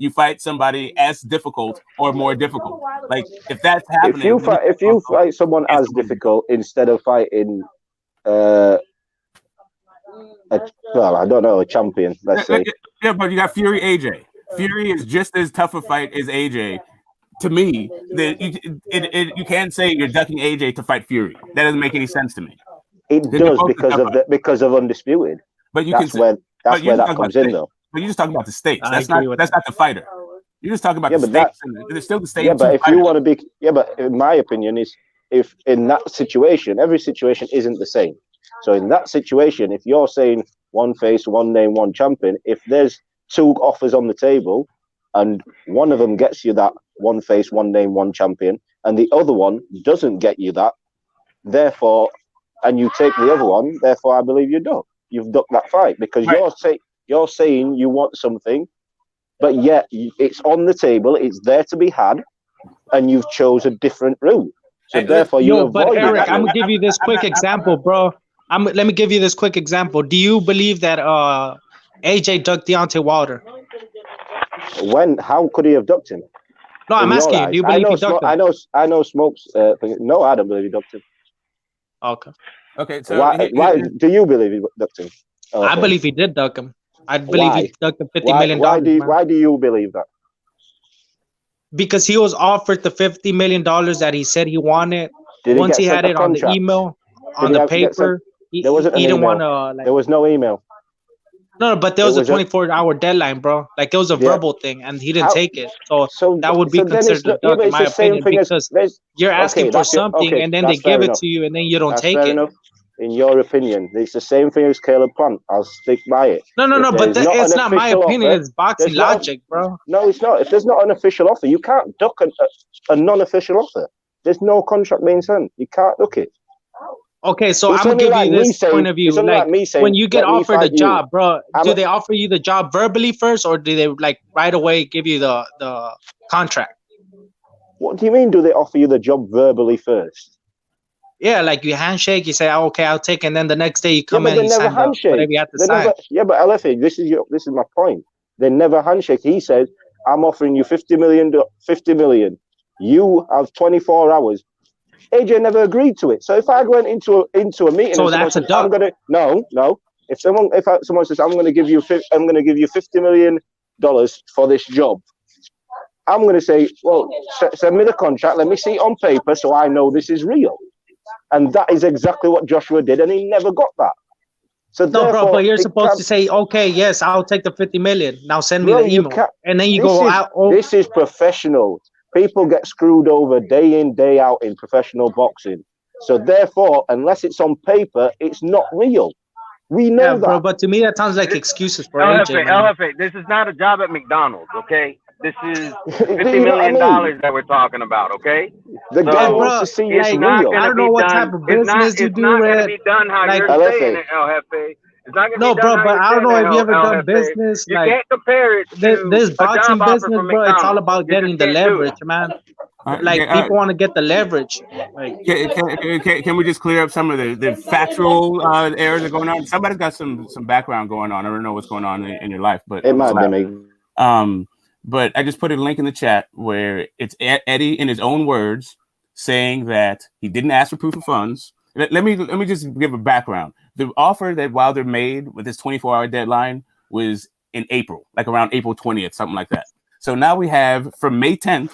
you fight somebody as difficult or more difficult. Like if that's happening, if you fight someone as difficult instead of fighting I don't know, a champion, let's say. Yeah, but you got Fury, AJ. Fury is just as tough a fight as AJ. To me, you can't say you're ducking AJ to fight Fury. That doesn't make any sense to me. It does because of Undisputed. But that's where that comes in, though. But you're just talking about the stakes. That's not the fighter. You're just talking about the stakes. It's still the stakes. Yeah, but if you want to be, but in my opinion is, if in that situation, every situation isn't the same. So in that situation, if you're saying one face, one name, one champion, if there's two offers on the table and one of them gets you that one face, one name, one champion, and the other one doesn't get you that, therefore, and you take the other one, therefore I believe you've ducked that fight because you're saying you want something, but yet it's on the table, it's there to be had, and you've chose a different route. So therefore, but Eric, I'm gonna give you this quick example, bro. Let me give you this quick example. Do you believe that AJ ducked Deontay Wilder? How could he have ducked him? No, I'm asking you. Do you believe he ducked him? I know Smoke's. No, I don't believe he ducked him. Okay. So why do you believe he ducked him? I believe he did duck him. I believe he ducked him $50 million. Why do you believe that? Because he was offered the $50 million that he said he wanted. Once he had it on the email, on the paper, he didn't want to. There was no email. No, but there was a 24-hour deadline, bro. Like it was a verbal thing, and he didn't take it. So that would be considered a duck, in my opinion, because you're asking for something, and then they give it to you, and then you don't take it. In your opinion, it's the same thing as Caleb Plant. I'll stick by it. No, but it's not my opinion. It's boxing logic, bro. No, it's not. If there's not an official offer, you can't duck a non-official offer. There's no contract being sent. You can't duck it. Okay, so I'm gonna give you this point of view. Like when you get offered a job, bro, do they offer you the job verbally first, or do they like right away give you the contract? What do you mean? Do they offer you the job verbally first? Yeah, like you handshake, you say, okay, I'll take, and then the next day you come in and you sign whatever you have to sign. But LFA, this is my point. They never handshake. He said, I'm offering you $50 million. You have 24 hours. AJ never agreed to it. So if I went into a meeting, so that's a duck. No. If someone says I'm going to give you $50 million for this job, I'm going to say, well, send me the contract. Let me see it on paper so I know this is real. And that is exactly what Joshua did, and he never got that. So no, bro, but you're supposed to say, okay, yes, I'll take the $50 million. Now send me the email, and then you go out. This is professional. People get screwed over day in, day out in professional boxing. So therefore, unless it's on paper, it's not real. We know that. Bro, but to me that sounds like excuses for AJ. LFA, this is not a job at McDonald's, okay? This is $50 million that we're talking about, okay? The guy wants to see his real. I don't know what type of business you do, Red. It's not going to be done how you're saying it, LFA. It's not going to be done how but I don't know if you ever done LFA. business. You can't compare it to this boxing job business, bro. It's all about getting the leverage, man. People want to get the leverage. Can we just clear up some of the factual errors that are going on? Somebody's got some background going on. I don't know what's going on in your life, but it might be me. But I just put a link in the chat where it's Eddie in his own words saying that he didn't ask for proof of funds. Let me just give a background. The offer that Wilder made with this 24-hour deadline was in April, like around April 20th, something like that. So now we have from May 10th,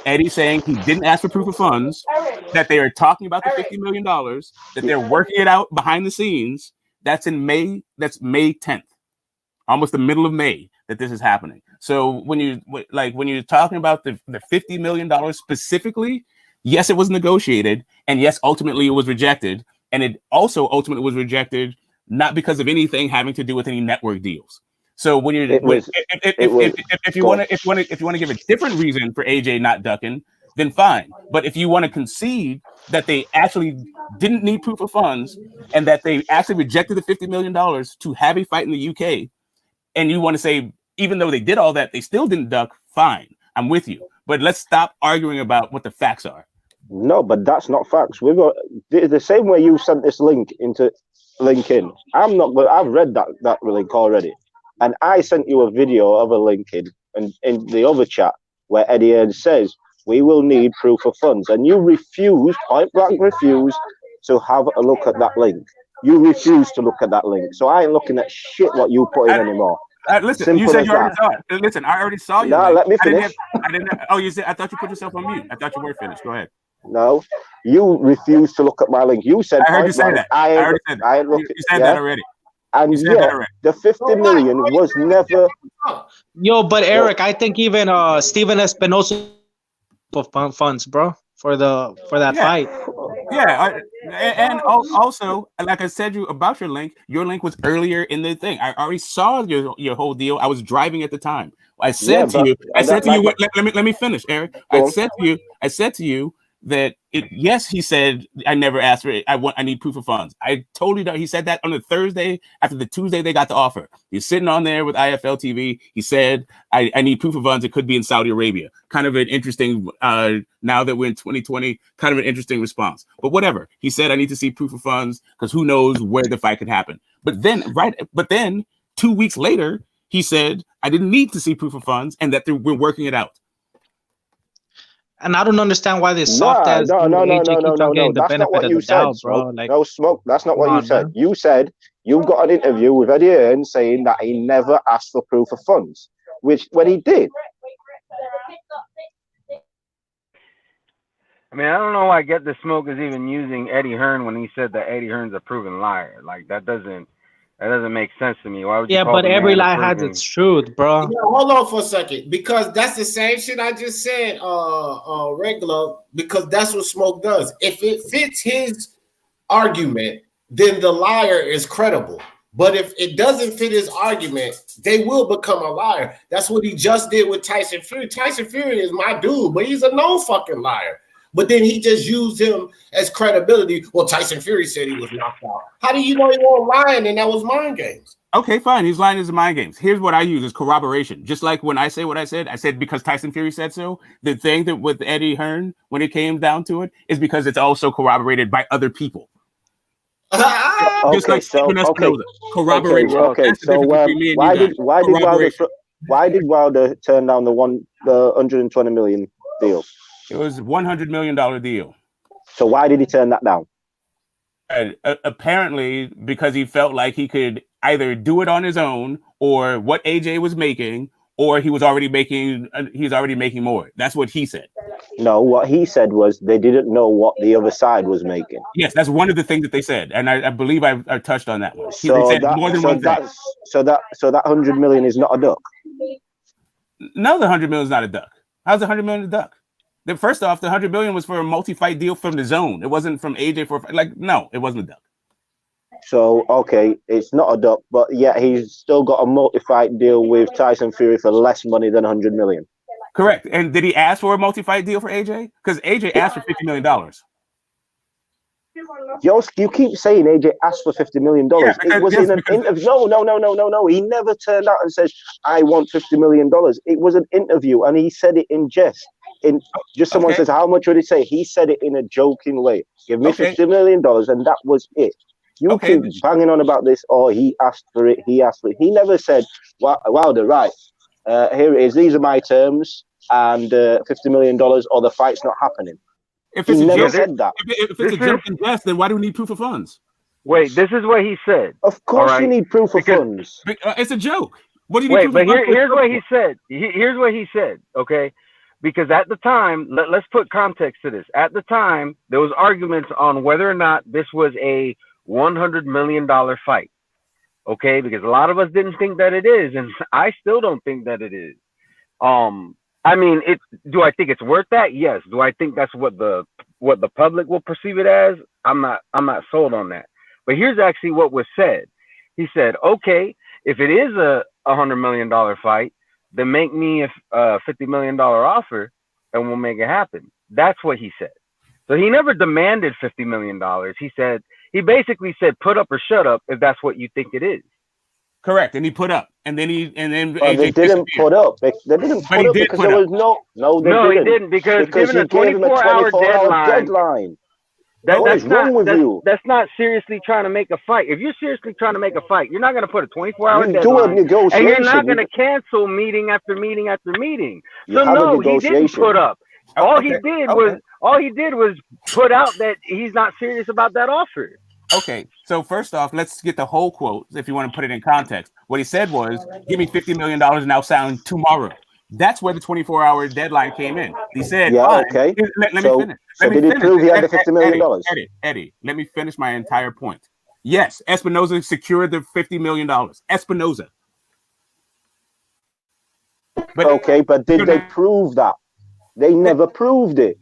Eddie saying he didn't ask for proof of funds, that they are talking about the $50 million, that they're working it out behind the scenes. That's in May. That's May 10th, almost the middle of May that this is happening. So when you're talking about the $50 million specifically, yes, it was negotiated, and yes, ultimately it was rejected, and it also ultimately was rejected not because of anything having to do with any network deals. So when you're if you want to give a different reason for AJ not ducking, then fine. But if you want to concede that they actually didn't need proof of funds and that they actually rejected the $50 million to have a fight in the UK, and you want to say even though they did all that, they still didn't duck, fine. I'm with you. But let's stop arguing about what the facts are. No, but that's not facts. We've got the same way you sent this link into LinkedIn. I've read that link already. And I sent you a video of a link in the other chat where Eddie Hearn says, we will need proof of funds. And you refused, point blank refused, to have a look at that link. You refused to look at that link. So I ain't looking at shit what you put in anymore. Listen, Simple you said you as already saw it. Listen, I already saw you. No, let me finish. I didn't. Oh, you said I thought you put yourself on mute. I thought you were finished. Go ahead. No, you refused to look at my link. You said I heard you say that. I already said that. You said that already. And yeah, the 50 million was never. Yo, but Eric, I think even Steven Espinosa funds, bro, for that fight. Yeah, and also, like I said about your link was earlier in the thing. I already saw your whole deal. I was driving at the time. I said to you, let me finish, Eric. I said to you that yes, he said I never asked for it. I need proof of funds. I told you that he said that on the Thursday after the Tuesday they got the offer. He's sitting on there with IFL TV. He said I need proof of funds. It could be in Saudi Arabia. Kind of an interesting now that we're in 2020, kind of an interesting response. But whatever. He said I need to see proof of funds because who knows where the fight could happen. But then 2 weeks later, he said I didn't need to see proof of funds and that we're working it out. And I don't understand why this soft ass AJ That's not what you said, bro. No smoke. That's not what you said. You said you got an interview with Eddie Hearn saying that he never asked for proof of funds, which when he did. I mean, I don't know why Get the Smoke is even using Eddie Hearn when he said that Eddie Hearn's a proven liar. Like that doesn't make sense to me. Why would you? Yeah, but every lie has its truth, bro. Yeah, hold on for a second, because that's the same shit I just said, regular. Because that's what Smoke does. If it fits his argument, then the liar is credible. But if it doesn't fit his argument, they will become a liar. That's what he just did with Tyson Fury. Tyson Fury is my dude, but he's a no fucking liar. But then he just used him as credibility. Well, Tyson Fury said he was knocked out. How do you know he wasn't lying and that was mind games? Okay, fine. He's lying as mind games. Here's what I use as corroboration. Just like when I say what I said because Tyson Fury said so. The thing that with Eddie Hearn, when it came down to it, is because it's also corroborated by other people. Just like Stephen Espinosa. Corroboration. Okay, so why did Wilder turn down the $120 million deal? It was $100 million deal. So why did he turn that down? Apparently because he felt like he could either do it on his own or what AJ was making, or he's already making more. That's what he said. No, what he said was they didn't know what the other side was making. Yes, that's one of the things that they said, and I believe I touched on that one. They said more than one thing. So that $100 million is not a duck. No, the $100 million is not a duck. How's the $100 million a duck? First off, the $100 million was for a multi-fight deal from the zone. It wasn't from AJ no, it wasn't a duck. So, okay, it's not a duck, but yet he's still got a multi-fight deal with Tyson Fury for less money than 100 million. Correct. And did he ask for a multi-fight deal for AJ? Because AJ asked for $50 million. You keep saying AJ asked for $50 million. Yeah, it was in an interview. No. He never turned out and says, I want $50 million. It was an interview, and he said it in jest. Someone says, how much would he say? He said it in a joking way. Give me $50 million, and that was it. You keep banging on about this, he asked for it, he never said, Wilder, right, here it is, these are my terms, and $50 million, or the fight's not happening. If it's a joke and jest, then why do we need proof of funds? Wait, this is what he said. Of course you need proof of funds. It's a joke. What do you need? Wait, but here's what he said. Here's what he said, okay? Because at the time, let's put context to this. At the time, there was arguments on whether or not this was a $100 million fight, okay? Because a lot of us didn't think that it is, and I still don't think that it is. I mean, do I think it's worth that? Yes. Do I think that's what the public will perceive it as? I'm not sold on that. But here's actually what was said. He said, okay, if it is a $100 million fight, then make me a $50 million offer and we'll make it happen. That's what he said. So he never demanded $50 million. He basically said, put up or shut up if that's what you think it is. Correct. And he put up. And then they didn't put up. They didn't put up because there was he didn't because given a 24-hour deadline. What is wrong with you? That's not seriously trying to make a fight. If you're seriously trying to make a fight, you're not going to put a 24-hour deadline. Do a negotiation. And you're not going to cancel meeting after meeting after meeting. So no, he didn't put up. All he did was put out that he's not serious about that offer. Okay, so first off, let's get the whole quote if you want to put it in context. What he said was, give me $50 million and I'll sign tomorrow. That's where the 24-hour deadline came in. He said, okay. Let me finish. So did he prove he had the $50 million? Eddie, let me finish my entire point. Yes, Espinoza secured the $50 million. Espinoza. But did they prove that? They never proved it.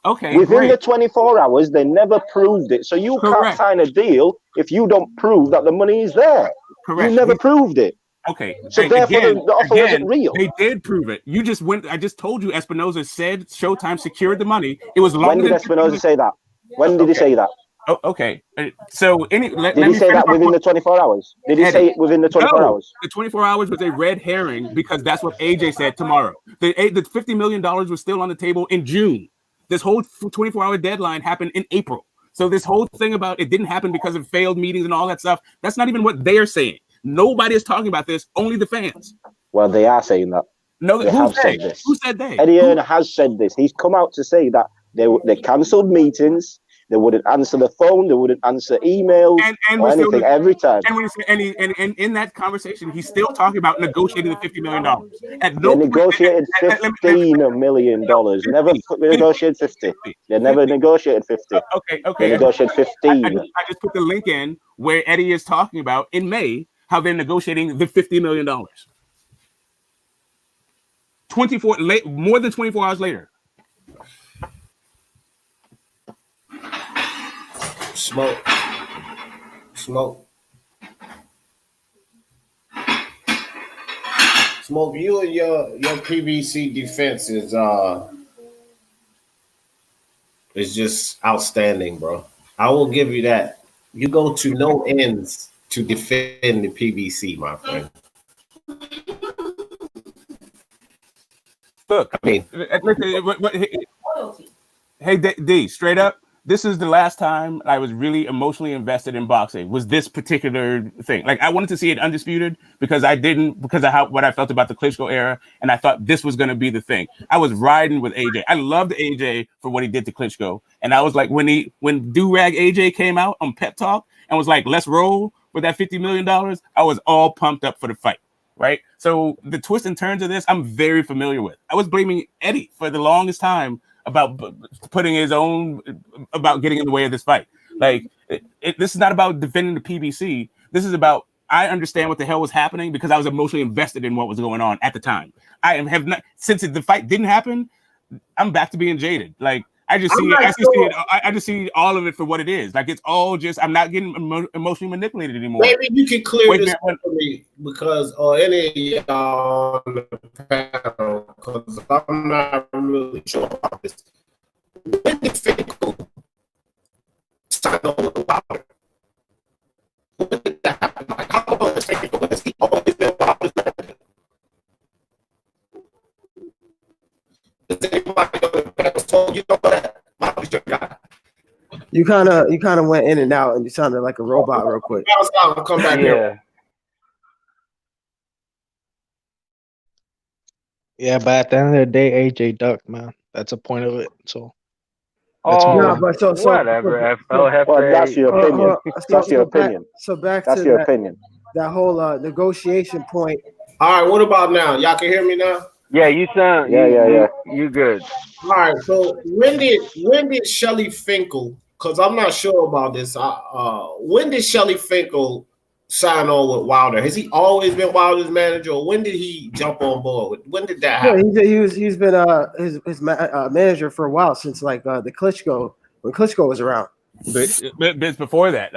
Okay. Within the 24 hours, they never proved it. So you can't sign a deal if you don't prove that the money is there. Correct. You never proved it. Okay. So therefore, the offer wasn't real. They did prove it. You just went. I just told you, Espinoza said Showtime secured the money. It was longer. When did Espinoza say that? When did he say that? Oh, okay. So did he say that within the 24 hours? Did he say it within the 24 hours? The 24 hours was a red herring because that's what AJ said tomorrow. The $50 million was still on the table in June. This whole 24-hour deadline happened in April. So this whole thing about it didn't happen because of failed meetings and all that stuff, that's not even what they're saying. Nobody is talking about this, only the fans. Well, they are saying that. No, they have said this. Who said they? Eddie Hearn has said this. He's come out to say that they cancelled meetings. They wouldn't answer the phone. They wouldn't answer emails or anything every time. And in that conversation, he's still talking about negotiating the $50 million. They negotiated $15 million. Never negotiated 50. They never negotiated 50. Okay. They negotiated 15. I just put the link in where Eddie is talking about in May how they're negotiating the $50 million. More than 24 hours later. Smoke. Smoke, you and your PBC defense is just outstanding, bro. I will give you that. You go to no ends to defend the PBC, my friend. Look, I mean, hey, D, straight up. This is the last time I was really emotionally invested in boxing. Was this particular thing? Like I wanted to see it undisputed because of what I felt about the Klitschko era, and I thought this was going to be the thing. I was riding with AJ. I loved AJ for what he did to Klitschko, and I was like, when Do-Rag AJ came out on Pep Talk and was like, "Let's roll with that $50 million," I was all pumped up for the fight. Right. So the twists and turns of this, I'm very familiar with. I was blaming Eddie for the longest time about putting his own, about getting in the way of this fight. Like this is not about defending the PBC. This is about, I understand what the hell was happening because I was emotionally invested in what was going on at the time. I have not, since the fight didn't happen, I'm back to being jaded. Like I just see it. I just see all of it for what it is. Like it's all just. I'm not getting emotionally manipulated anymore. Maybe you can clear this up for me because, or any of y'all on the panel, because I'm not really sure about this. When did Finkel sign on with the Wilder? When did that happen? Like, how long has Finkel has he always been Wilder's manager? Does anybody on the panel told you know that? Wilder's your guy. You kind of went in and out, and you sounded like a robot real quick. I'll come back here. Yeah, but at the end of the day, AJ ducked, man. That's the point of it. So. But whatever. Well, that's your opinion. That's your opinion. So back that's to your opinion. That whole negotiation point. All right, what about now? Y'all can hear me now? Yeah, you sound. You good. All right. So when did Shelly Finkel? Because I'm not sure about this. When did Shelly Finkel sign on with Wilder? Has he always been Wilder's manager, or when did he jump on board? When did that happen? Yeah, he's been his manager for a while, since like the Klitschko, when Klitschko was around. But before that,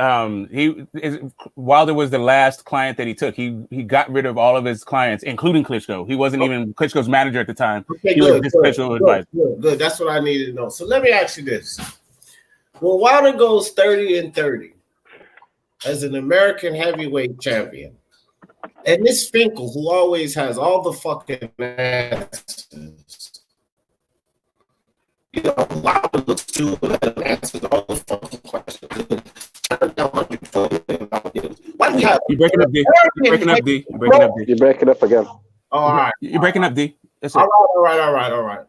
Wilder was the last client that he took. He got rid of all of his clients, including Klitschko. He wasn't even Klitschko's manager at the time. Okay, he was just Klitschko's advisor. Good. That's what I needed to know. So let me ask you this. When Wilder goes 30-30 as an American heavyweight champion, and this Finkel, who always has all the fucking answers, Wilder looks to and answers all the fucking questions. Why do we have? You're breaking up, D. You're breaking up again. Oh, all right. You're breaking up, D. That's it. All right.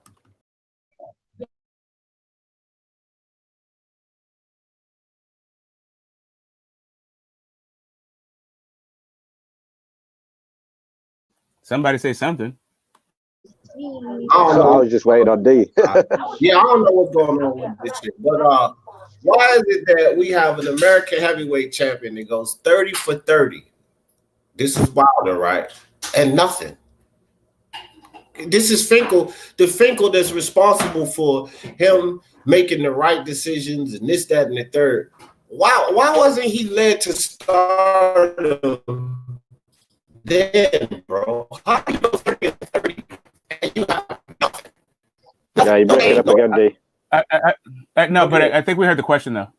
Somebody say something. I was just waiting on D. I don't know what's going on with this shit. But why is it that we have an American heavyweight champion that goes 30-30? This is Wilder, right? And nothing. This is Finkel, the Finkel that's responsible for him making the right decisions and this, that, and the third. Why wasn't he led to stardom then, bro? How do you go 30-30 and you have nothing? Yeah, you break it up again, D. I think we heard the question though.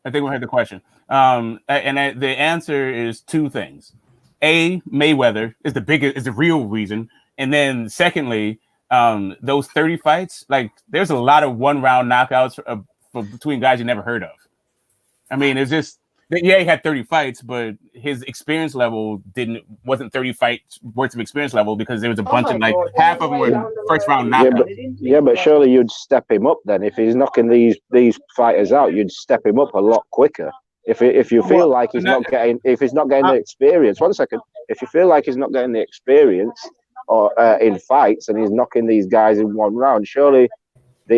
And the answer is two things. A, Mayweather is the real reason, and then secondly, those 30 fights, like there's a lot of one-round knockouts between guys you never heard of. I mean, it's just. Yeah, he had 30 fights, but his experience level wasn't 30 fights worth of experience level because there was a bunch of half of them were first round knockouts. Yeah, but surely you'd step him up then if he's knocking these fighters out. You'd step him up a lot quicker if you feel like he's not getting the experience. 1 second, if you feel like he's not getting the experience or in fights and he's knocking these guys in one round, surely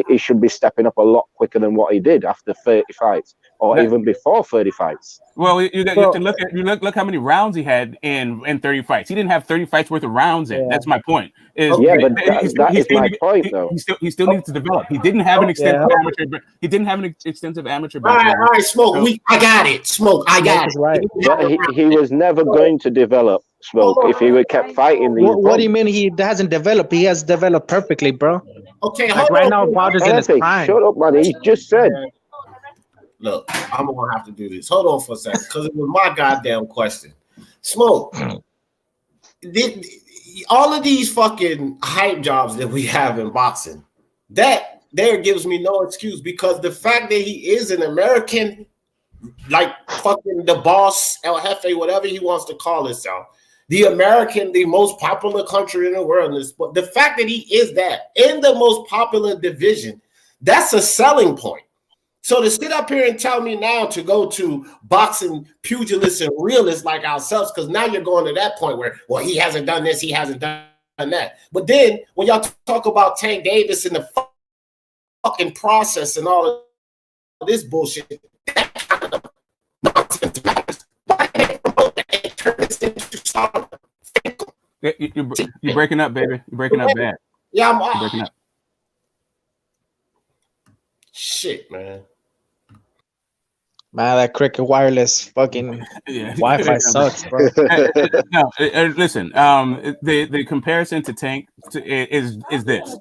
he should be stepping up a lot quicker than what he did after 30 fights. Or even before 30 fights. Well, you have to look how many rounds he had in 30 fights. He didn't have 30 fights worth of rounds in. That's my point. That is my point, though. He still needs to develop. He didn't have an extensive amateur. He didn't have an extensive amateur background. All right, Smoke. I got it. Smoke. I got it. Right. But he was never going to develop, Smoke, if he would kept fighting these. What do you mean he hasn't developed? He has developed perfectly, bro. Okay, like right now, Wilder's in his prime. Shut up, man. He just said. Look, I'm gonna have to do this. Hold on for a second, because it was my goddamn question. Smoke. All of these fucking hype jobs that we have in boxing, that there gives me no excuse, because the fact that he is an American, like fucking the boss, El Jefe, whatever he wants to call himself, the American, the most popular country in the world, but the fact that he is that in the most popular division, that's a selling point. So to sit up here and tell me now to go to boxing pugilists and realists like ourselves, because now you're going to that point where, well, he hasn't done this, he hasn't done that. But then when y'all talk about Tank Davis and the fucking process and all of this bullshit, that kind of nonsense matters. Why can't they promote that and turn this into something? You're breaking up, baby. You're breaking up bad. Yeah, you're breaking up. Shit, man. Man, that Cricket Wireless fucking Wi-Fi sucks, bro. No, listen. The comparison to Tank is this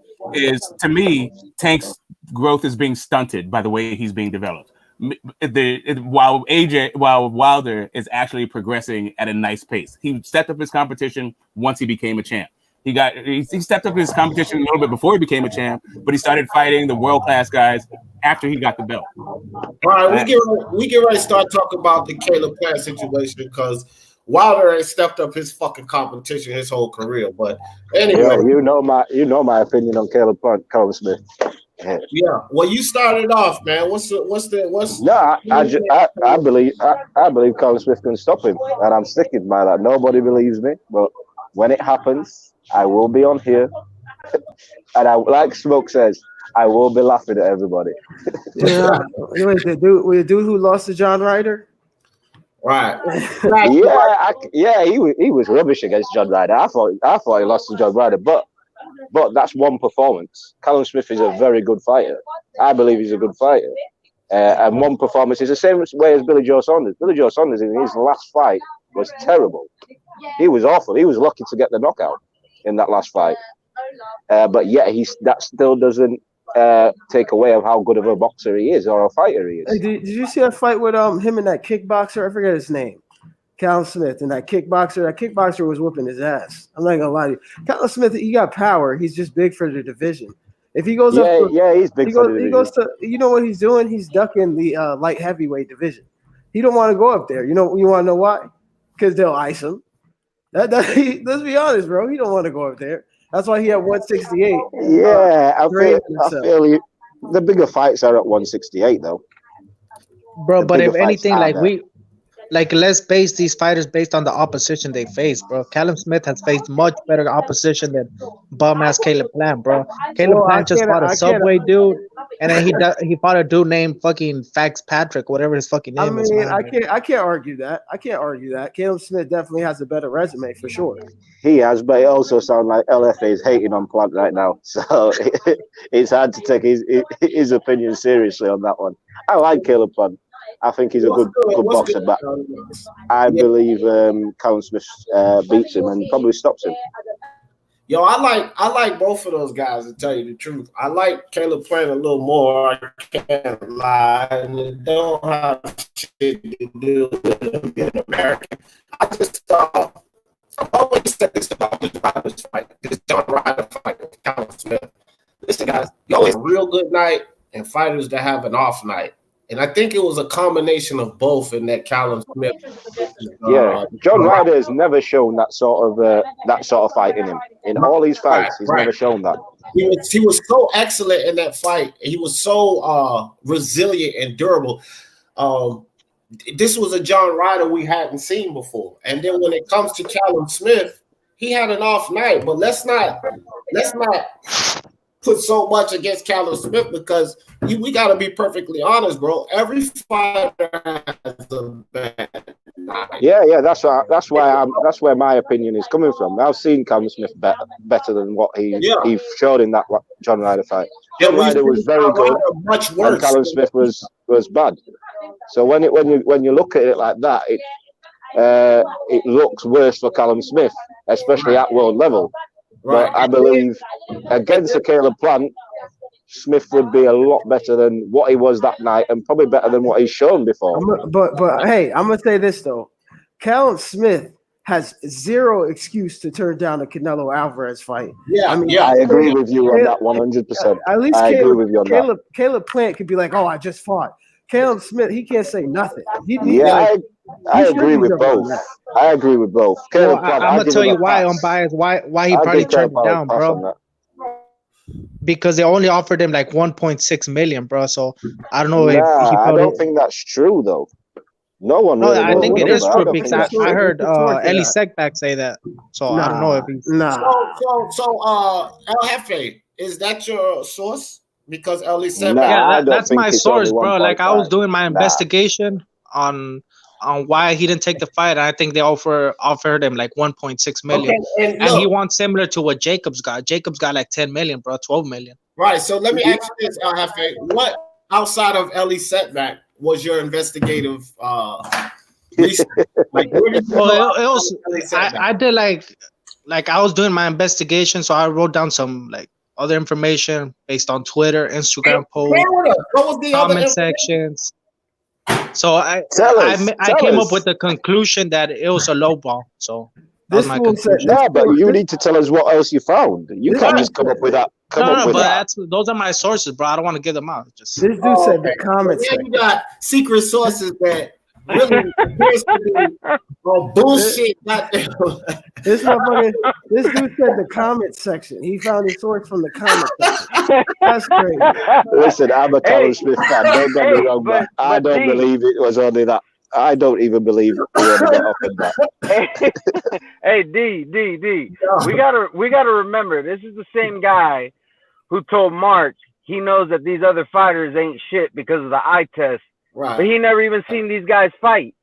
to me Tank's growth is being stunted by the way he's being developed. While Wilder is actually progressing at a nice pace. He stepped up his competition once he became a champ. He stepped up his competition a little bit before he became a champ, but he started fighting the world-class guys after he got the belt. All right, we get ready to start talking about the Caleb Plant situation because Wilder ain't stepped up his fucking competition his whole career. But anyway, you know my opinion on Caleb Smith. Yeah, well, you started off, man. No, I believe Colin Smith can stop him, and I'm sticking by that. Nobody believes me, but when it happens, I will be on here, and like Smoke says, I will be laughing at everybody. Yeah, the dude who lost to John Ryder. Right. He was rubbish against John Ryder. I thought he lost to John Ryder, but that's one performance. Callum Smith is a very good fighter. I believe he's a good fighter. And one performance is the same way as Billy Joe Saunders. Billy Joe Saunders in his last fight was terrible. He was awful. He was lucky to get the knockout in that last fight. But yet that still doesn't take away of how good of a boxer he is or a fighter he is. Hey, did you see that fight with him and that kickboxer? I forget his name. Callum Smith and that kickboxer. That kickboxer was whooping his ass. I'm not gonna lie to you. Callum Smith, he got power. He's just big for the division. If he goes he's big for the division. He goes to, you know what he's doing? He's ducking the light heavyweight division. He don't want to go up there. You want to know why? Because they'll ice him. Let's be honest, bro. He don't want to go up there. That's why he had 168. Yeah, I feel the bigger fights are at 168 though. Bro, but if anything, let's base these fighters based on the opposition they face, bro. Callum Smith has faced much better opposition than bum-ass Caleb Plant, bro. Caleb Plant just fought a Subway dude, and then he fought a dude named fucking Fax Patrick, whatever his fucking name is. Man. I can't argue that. Caleb Smith definitely has a better resume for sure. He has, but it also sounds like LFA is hating on Plant right now, so it's hard to take his opinion seriously on that one. I like Caleb Plant. I think he's a good boxer, but I believe Callum Smith beats him and probably stops him. Yo, I like both of those guys, to tell you the truth. I like Caleb Plant a little more. I can't lie, and it don't have shit to do with being American. I just I've always said this about this fight, this John Ryder fight with Callum Smith. Listen, guys, you always have a real good night and fighters that have an off night. And I think it was a combination of both in that Callum Smith. John Ryder has never shown that sort of fight in him. In all these fights, he's never shown that. He was so excellent in that fight. He was so resilient and durable. This was a John Ryder we hadn't seen before. And then when it comes to Callum Smith, he had an off night. But let's not put so much against Callum Smith because we got to be perfectly honest, bro. Every fighter has a bad night. Yeah, that's where my opinion is coming from. I've seen Callum Smith better than what he showed in that John Ryder fight. John Ryder was very good, much worse. And Callum Smith was bad. So when you look at it like that, it looks worse for Callum Smith, especially at world level. Right. But I believe against a Caleb Plant, Smith would be a lot better than what he was that night, and probably better than what he's shown before. But hey, I'm gonna say this though: Callum Smith has zero excuse to turn down the Canelo Alvarez fight. Yeah, I agree with you on that 100%. At least I agree with you on that. Caleb Plant could be like, "Oh, I just fought." Caleb Smith, he can't say nothing. I agree with both. I agree with both. Well, I'm gonna tell you why on bias why he probably turned it down, bro. Because they only offered him like 1.6 million, bro. So I don't know if he I don't think that's true though. No one. No, I think it is true because I heard Eli Sekbak say that. So I don't know if he's So El Jefe, is that your source? Because Eli Sekbak, that's my source, bro. Like I was doing my investigation on why he didn't take the fight. And I think they offered him like 1.6 million. Okay, and he wants similar to what Jacobs got. Jacobs got like 10 million, bro, 12 million. Right. So let me ask you this, El Jefe. outside of Ellie's setback was your investigative research? Like, where did you Well, it was. I did like I was doing my investigation, so I wrote down some like other information based on Twitter, Instagram posts, comment sections. So I came up with the conclusion that it was a low ball. So that's my conclusion. Yeah, but you need to tell us what else you found. You can't just come up with that. Those are my sources, bro. I don't want to give them out. Just this dude said the comments. Yeah, you got secret sources that really appears to be bullshit. This dude said the comment section. He found his source from the comment section. That's crazy. Listen, I'm a Callum Smith fan. Don't get me wrong, but I don't believe it was only that. I don't even believe we only got off in that. Hey, D. We gotta remember, this is the same guy who told Mark he knows that these other fighters ain't shit because of the eye test. Right. But he never even seen these guys fight.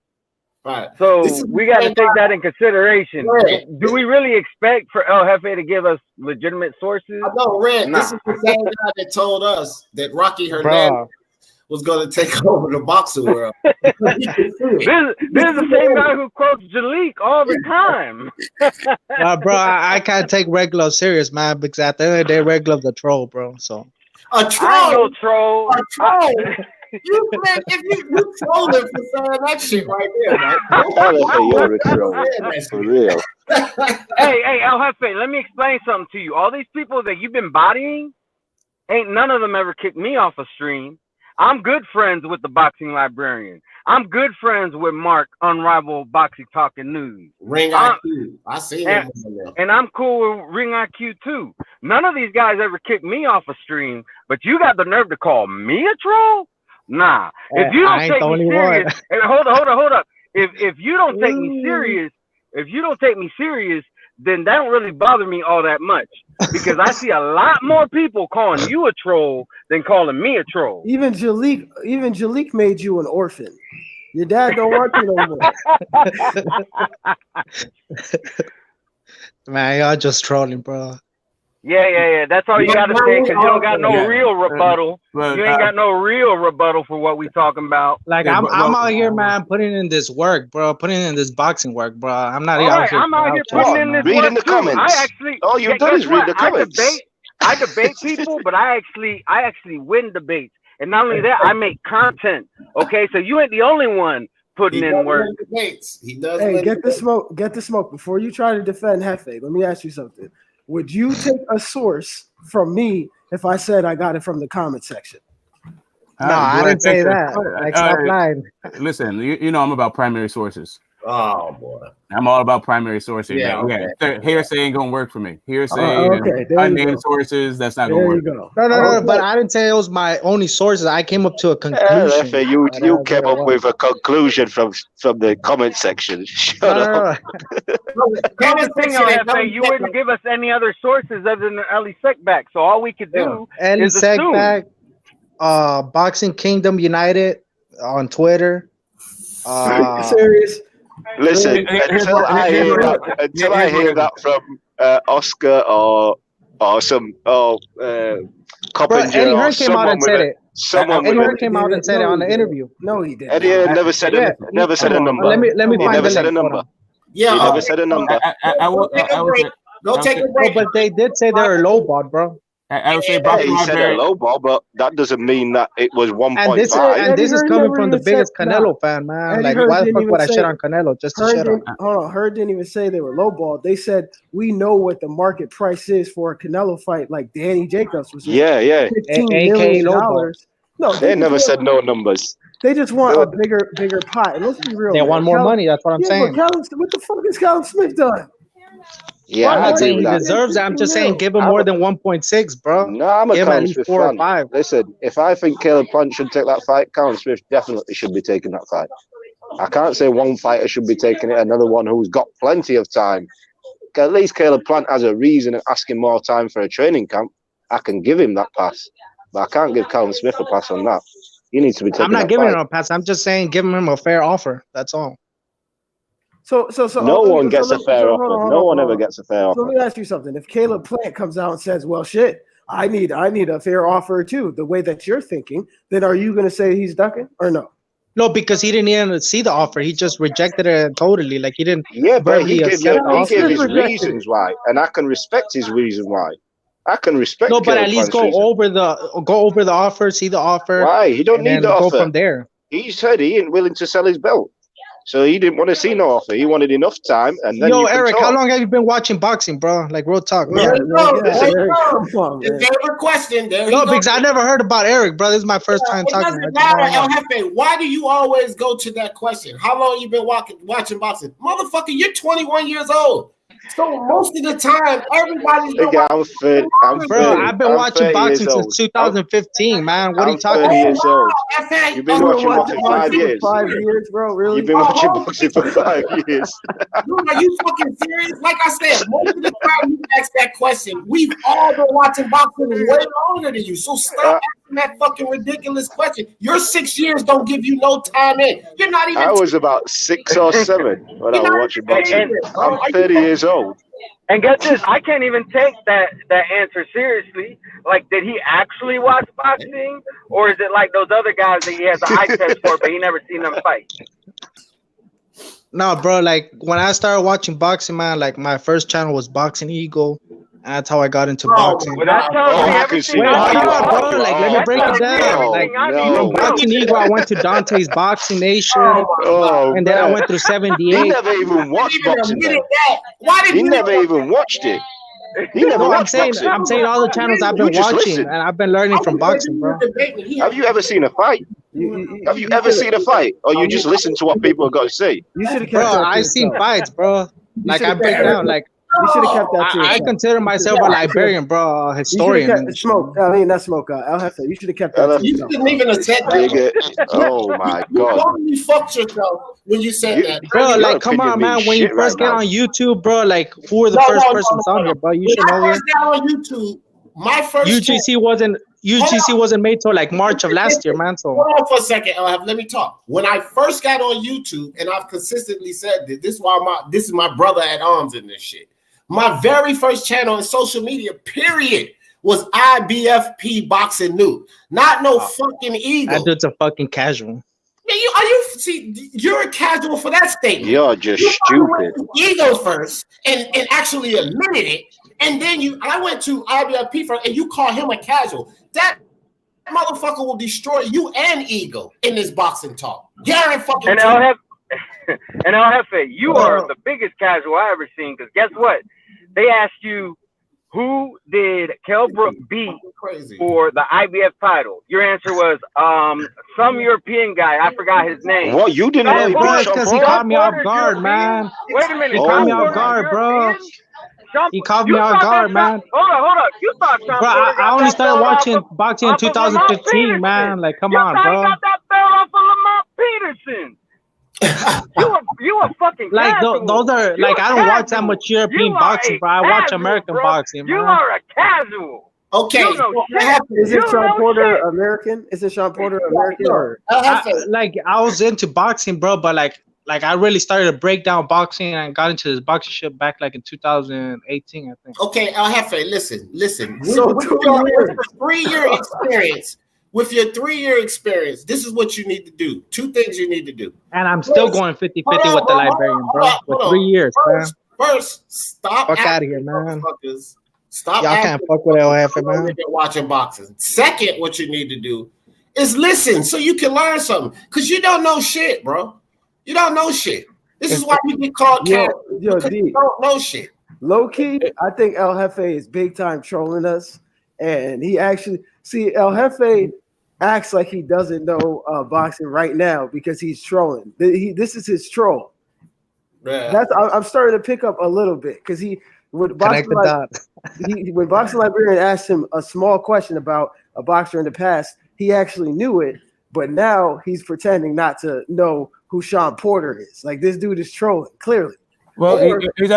Right. So we got to take that in consideration. Red. Do we really expect for El Jefe to give us legitimate sources? I know, Red. Nah. This is the same guy that told us that Rocky Hernandez was going to take over the boxing world. This is the same guy who quotes Jalik all the time. Bro, I can't take Red Glove serious, man, because at the end of the day, Red Glove's a troll, bro. So a troll? I ain't no troll. A troll? If you trolling for saying that shit right there, man. You're a troll. For real. Hey, El Jefe, let me explain something to you. All these people that you've been bodying, ain't none of them ever kicked me off a stream. I'm good friends with the boxing librarian. I'm good friends with Mark, Unrivaled Boxing Talking News. Ring IQ. I see him. And I'm cool with Ring IQ too. None of these guys ever kicked me off a stream, but you got the nerve to call me a troll? Nah. If you don't take me serious, hold up. If you don't take me serious, then that don't really bother me all that much, because I see a lot more people calling you a troll than calling me a troll. Even Jalik made you an orphan. Your dad don't want you no more. Man, y'all just trolling, bro. Yeah. That's all you got to say, because you don't got no real rebuttal. You ain't got no real rebuttal for what we talking about. Like, I'm out here, man, putting in this work, bro. Putting in this boxing work, bro. I'm not out here. I'm out here putting in this work, the too. comments. All you've done is read the comments. I debate people, but I actually win debates. And not only that, I make content. Okay, so you ain't the only one putting in work. He does. Hey, get the smoke. Before you try to defend Jefe, let me ask you something. Would you take a source from me if I said I got it from the comment section? No, I didn't say that. Like, stop lying. Listen, you know I'm about primary sources. Oh boy, I'm all about primary sources. Yeah, man. okay. Hearsay ain't gonna work for me. Hearsay, unnamed sources, that's not gonna work. No, but I didn't say it was my only sources. I came up to a conclusion. You came up with a conclusion from the comment section. Shut up. Here's the thing, you wouldn't give us any other sources other than Ellie Sekback. So all we could do is assume. Boxing Kingdom United on Twitter. Serious. Listen, until I hear that from Oscar or some Coppinger, Eddie Hearn came out and said it. Eddie Hearn came out and said it on the interview. No, he didn't. Eddie never said a number. Let me find never the said a link. number. Yeah, he never said a number. Go take a break. But they did say they're lowball, bro. I would say he said a low ball, but that doesn't mean that it was 1.5. And this is coming from the biggest Canelo fan, man. Like, why the fuck would I shit on Canelo just to shit on? Heard didn't even say they were low ball. They said we know what the market price is for a Canelo fight, like Danny Jacobs was. Yeah. $15 million. No, they never said no numbers. They just want a bigger pot. And let's be real. They want more money. That's what I'm saying. What the fuck has Callum Smith done? Yeah, I'm not saying he deserves it. I'm just saying give him more than 1.6, bro. No, I'm a Callum Smith 4 fan. or 5. Listen, if I think Caleb Plant should take that fight, Callum Smith definitely should be taking that fight. I can't say one fighter should be taking it, another one who's got plenty of time. At least Caleb Plant has a reason of asking more time for a training camp. I can give him that pass, but I can't give Callum Smith a pass on that. He needs to be taking. I'm not giving him a pass. I'm just saying give him a fair offer. That's all. So no one gets a fair offer. No one ever gets a fair offer. So let me ask you something. If Caleb Plant comes out and says, "Well, shit, I need a fair offer too. The way that you're thinking, then are you going to say he's ducking or no? No, because he didn't even see the offer. He just rejected it totally. Like he didn't. Yeah, but he gave his rejected reasons why, and I can respect his reason why. I can respect. No, but Caleb at least Plant's go reason. over the offer, see the offer. Why? He don't need the go offer. from there. He said he ain't willing to sell his belt, so he didn't want to see no offer. He wanted enough time, and then you can Eric, talk. how long have you been watching boxing, bro? Like real talk, bro. It's never question. No, because I never heard about Eric, bro. This is my first time talking. It doesn't matter, El Jefe. Why do you always go to that question? How long you been watching boxing? Motherfucker, you're 21 years old. So most of the time, everybody's I'm 30. I've been watching boxing since 2015, man. What are you talking about? 30 years old. You've been watching boxing 5 years. 5 years, bro. Really? You've been watching boxing for 5 years. Dude, are you fucking serious? Like I said, most of the time you ask that question, we've all been watching boxing way longer than you. So stop asking that fucking ridiculous question. Your 6 years don't give you no time in. You're not even. I was about 6 or 7 when I was watching boxing. I'm 30 years old. And get this, I can't even take that answer seriously. Like, did he actually watch boxing, or is it like those other guys that he has an eye test for, but he never seen them fight? No, bro. Like when I started watching boxing, man, like my first channel was Boxing Eagle. And that's how I got into boxing. Well, that tells me everything. Wait, bro. Like, let me break it down. Like, from Boxing Eagle, I went to Dante's Boxing Nation, and then I went through 78. He never even watched boxing. He never even watched it. He never watched boxing. I'm saying all the channels I've been watching, and I've been learning from boxing, bro. Have you ever seen a fight? Have you ever seen a fight, or you just listen to what people are going to say? Bro, I've seen fights, bro. Like I break down, like. You should have kept that too. I consider myself a librarian, bro, a historian. Smoke. I mean, not smoke. El Jefe. You should have kept that. You didn't even have said that. Oh my god! You totally fucked yourself when you said that, bro. Like, come on, man. When you first get on YouTube, bro, like, who were the first persons on here, bro? You should know. When I first got on YouTube, my first UGC wasn't made till like March of last year, man. So hold on for a second, let me talk. When I first got on YouTube, and I've consistently said this is my brother at arms in this shit. My very first channel on social media, period, was IBFP Boxing News. Not no fucking Eagle. That dude's a fucking casual. Man, you're a casual for that statement. You're just stupid. Eagles first and actually admitted it, and then I went to IBFP first, and you call him a casual. That motherfucker will destroy you and Eagle in this boxing talk. Garen fucking. And I'll say you are the biggest casual I ever seen. Because guess what? They asked you, who did Kell Brook beat for the IBF title? Your answer was some European guy. I forgot his name. What, you didn't know? Because he caught me off guard, man. Wait a minute. He caught me off guard, bro. He caught me off guard, man. Hold up. You thought Sean bro, I only started watching boxing in 2015, man. Like, come on, bro. You got that belt off of Lamont Peterson. you a fucking like casual. Those are like I don't watch that much European boxing, bro. I watch American boxing. You man. are a casual. Okay, is it Sean Porter American? Is it Sean Porter American? Or I was into boxing, bro, but like I really started to break down boxing and got into this boxing shit back like in 2018, I think. Okay, El Jefe, listen. So with your 3-year experience. With your 3-year experience, this is what you need to do. 2 things you need to do. And I'm still going 50-50 with the librarian, bro. For 3 years, man. First, stop. Fuck out of here, man. Stop. Y'all can't fuck with El Jefe, man. Watching boxing. Second, what you need to do is listen so you can learn something. Because you don't know shit, bro. You don't know shit. This is why you get called cat. You don't know shit. Low key, I think El Jefe is big time trolling us. And he actually, El Jefe acts like he doesn't know boxing right now because he's trolling. This is his troll. Yeah. I'm starting to pick up a little bit because when Boxing Librarian asked him a small question about a boxer in the past, he actually knew it, but now he's pretending not to know who Sean Porter is. Like, this dude is trolling, clearly. Well, he's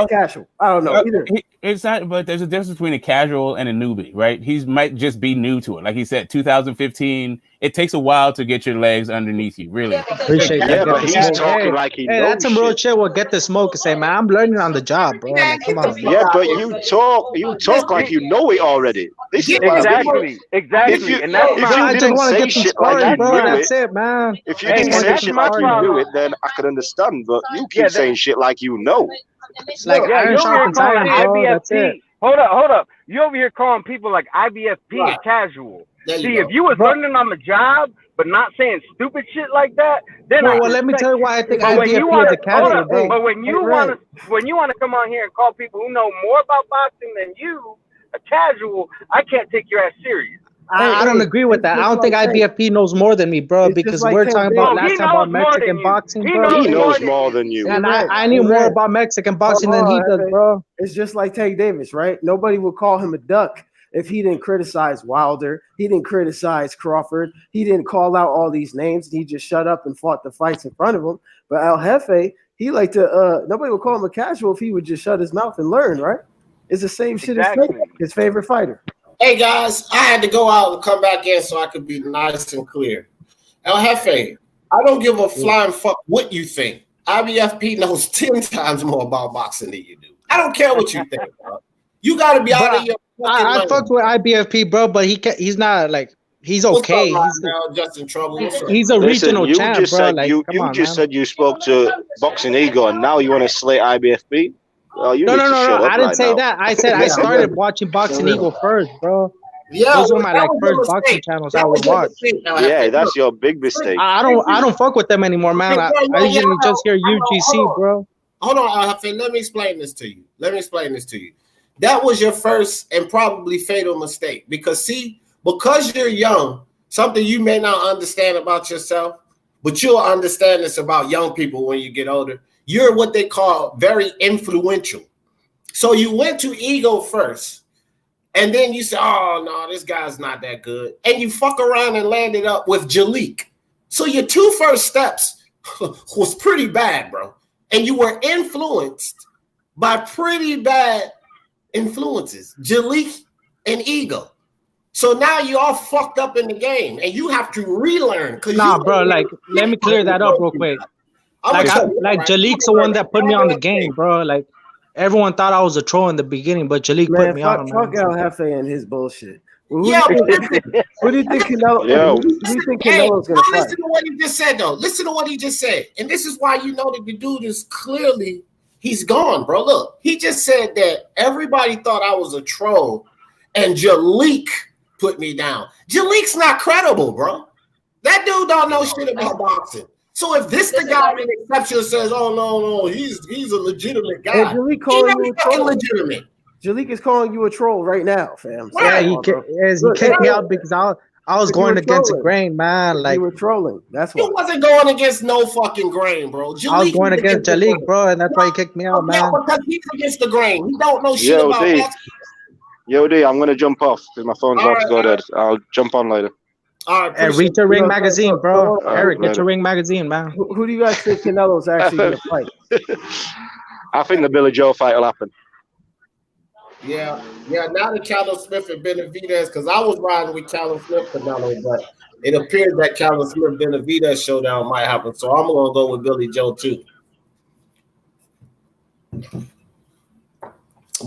casual. I don't know either. It's not, but there's a difference between a casual and a newbie, right? He might just be new to it. Like he said, 2015, it takes a while to get your legs underneath you. Really, appreciate that. Yeah, but he's talking like he knows. That's some real shit. We'll get the smoke and say, man, I'm learning on the job, bro. Like, come on. Yeah, but you talk like you know it already. This is exactly. And that's if you didn't say shit like you knew that's it, man. If you didn't say shit like you knew it, then I could understand. But you keep saying shit like you know. Like iron sharpens iron, bro. That's it. Hold up. You over here calling people like IBFP a casual. See, if you was learning on the job, but not saying stupid shit like that, then well, let me tell you why I think IBFP is a casual, bro. But when you want to come on here and call people who know more about boxing than you a casual, I can't take your ass serious. I don't agree with that. I don't think IBFP knows more than me, bro, because we're talking about last time about Mexican boxing, bro. He knows more than you. And I knew more about Mexican boxing than he does, bro. It's just like Tank Davis, right? Nobody would call him a duck if he didn't criticize Wilder. He didn't criticize Crawford. He didn't call out all these names. He just shut up and fought the fights in front of him. But El Jefe, he like to nobody would call him a casual if he would just shut his mouth and learn, right? It's the same shit as his favorite fighter. Hey guys, I had to go out and come back in so I could be nice and clear. El Jefe, I don't give a flying fuck what you think. IBFP knows 10 times more about boxing than you do. I don't care what you think, bro. You got to be out of your fucking I fucked with IBFP, bro, but he's not like he's okay. He's just in trouble. He's a regional champ, bro. Like, you just said you spoke to Boxing Ego, and now you want to slay IBFP. Well, no. I didn't say that. I said I started watching Boxing Eagle first, bro. Yeah, those were my first boxing channels I would watch. Yeah, that's your big mistake. I don't fuck with them anymore, man. I usually just hear UGC, bro. Hold on, let me explain this to you. That was your first and probably fatal mistake because you're young, something you may not understand about yourself, but you'll understand this about young people when you get older. You're what they call very influential. So you went to Ego first, and then you say, oh, no, this guy's not that good. And you fuck around and landed up with Jalik. So your two first steps was pretty bad, bro. And you were influenced by pretty bad influences, Jalik and Ego. So now you all fucked up in the game, and you have to relearn. Nah, bro, like, let me clear that up real quick. Jalik's the one that put me on the game, bro. Like, everyone thought I was a troll in the beginning, but Jalik put me on. Fuck El Jefe and his bullshit. Who do you think Canelo's gonna fight? Listen to what he just said, though. Listen to what he just said, and this is why you know that the dude is clearly he's gone, bro. Look, he just said that everybody thought I was a troll, and Jalik put me down. Jalik's not credible, bro. That dude don't know shit about boxing. So if this the guy that accepts you and says, "Oh no, he's a legitimate guy," Jalik calling you a troll. Legitimate. Jalik is calling you a troll right now, fam. Yeah, he kicked me out because I was going against the grain, man. Like, you were trolling. That's why. You wasn't going against no fucking grain, bro. I was going against Jalik, bro, and that's why he kicked me out, man. Yeah, because he's against the grain. He don't know shit about boxing. Yo, D, I'm gonna jump off because my phone's about to go dead. I'll jump on later. And read your Ring magazine, bro. Eric, get your Ring magazine, man. Who do you guys think Canelo's actually gonna fight? I think the Billy Joe fight will happen. Yeah. Now that Callum Smith and Benavidez, because I was riding with Callum Smith Canelo, but it appears that Callum Smith Benavidez showdown might happen. So I'm gonna go with Billy Joe too.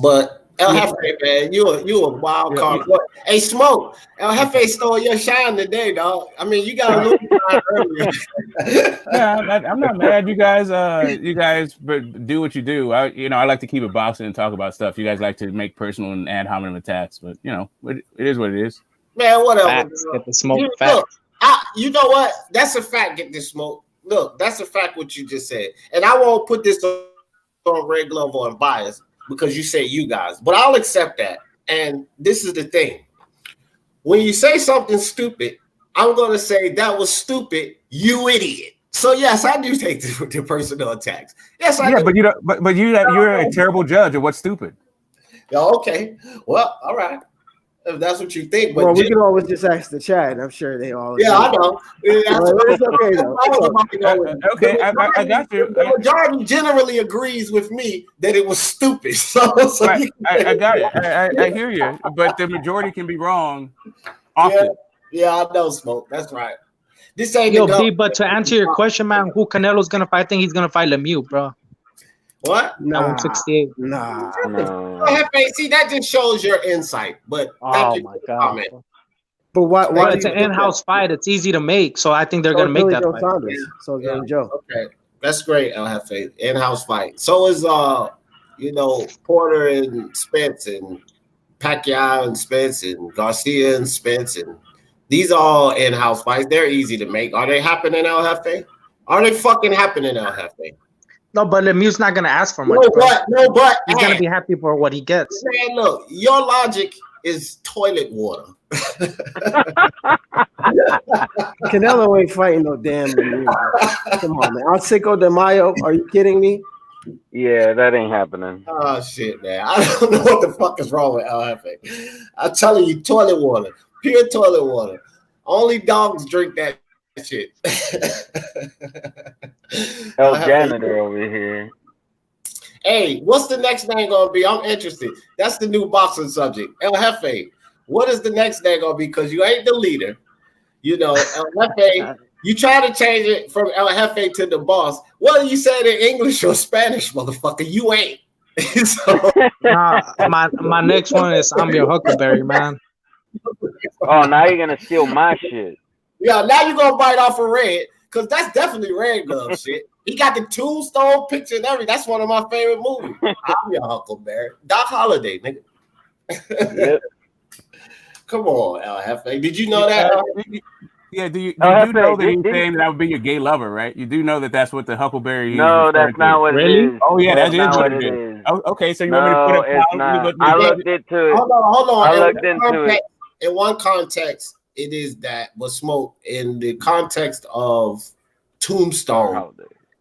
But El Jefe, man, you a wild card. Hey, Smoke, El Jefe stole your shine today, dog. I mean, you got a little shine earlier. Yeah, I'm not mad. You guys do what you do. I like to keep it boxing and talk about stuff. You guys like to make personal and ad hominem attacks, but it is what it is. Man, whatever. Facts. Get the smoke. Facts. You know what? That's a fact. Get this smoke. Look, that's a fact. What you just said, and I won't put this on Red Glove or bias. Because you say you guys, but I'll accept that. And this is the thing. When you say something stupid, I'm going to say that was stupid, you idiot. So yes, I do take the personal attacks. Yes, I do. But you're a terrible judge of what's stupid. Okay. Well, all right. If that's what you think. But we can always just ask the chat. I'm sure they all. Yeah, I know. It's okay though. Okay, I got you. The majority generally agrees with me that it was stupid. So I got it. I hear you, but the majority can be wrong often. Yeah, I know, Smoke. That's right. This ain't Yo, the D, but to answer your question, man, who Canelo's gonna fight? I think he's gonna fight Lemieux, bro. What? At 168. No. See, that just shows your insight. But thank you for the comment. But why? But it's an in-house fight. It's easy to make, so I think they're gonna make that fight. So Joe. Okay, that's great. El Jefe, in-house fight. So is Porter and Spence and Pacquiao and Spence and Garcia and Spence, and these are all in-house fights. They're easy to make. Are they happening, El Jefe? Are they fucking happening, El Jefe? No, but Lemieux's not gonna ask for much. No, but he's gonna be happy for what he gets. Man, look, your logic is toilet water. Canelo ain't fighting no damn Lemieux. Come on, man. Alcico de Mayo, are you kidding me? Yeah, that ain't happening. Oh shit, man. I don't know what the fuck is wrong with El Jefe. I'm telling you, toilet water. Pure toilet water. Only dogs drink that shit. El Janitor over here. Hey, what's the next thing gonna be? I'm interested. That's the new boxing subject. El Jefe, what is the next thing gonna be? Because you ain't the leader. El Jefe, you try to change it from El Jefe to the boss. Whether you say it in English or Spanish, motherfucker, you ain't. My next one is I'm your Huckleberry, man. Oh, now you're gonna steal my shit. Yeah, now you're gonna bite off a Red, because that's definitely Red Glove shit. He got the tombstone picture and everything. That's one of my favorite movies. I'm your Huckleberry. Doc Holliday, nigga. Yep. Come on, El Jefe. Did you know that? Yeah, do you know that he's saying that would be your gay lover, right? You do know that that's what the Huckleberry No, that's not what it is. Oh, yeah, that's that is what it is. Oh, okay, so you want me to put it's not. I looked into it. Hold on. I looked into it. In one context, it is that, but Smoke, in the context of Tombstone,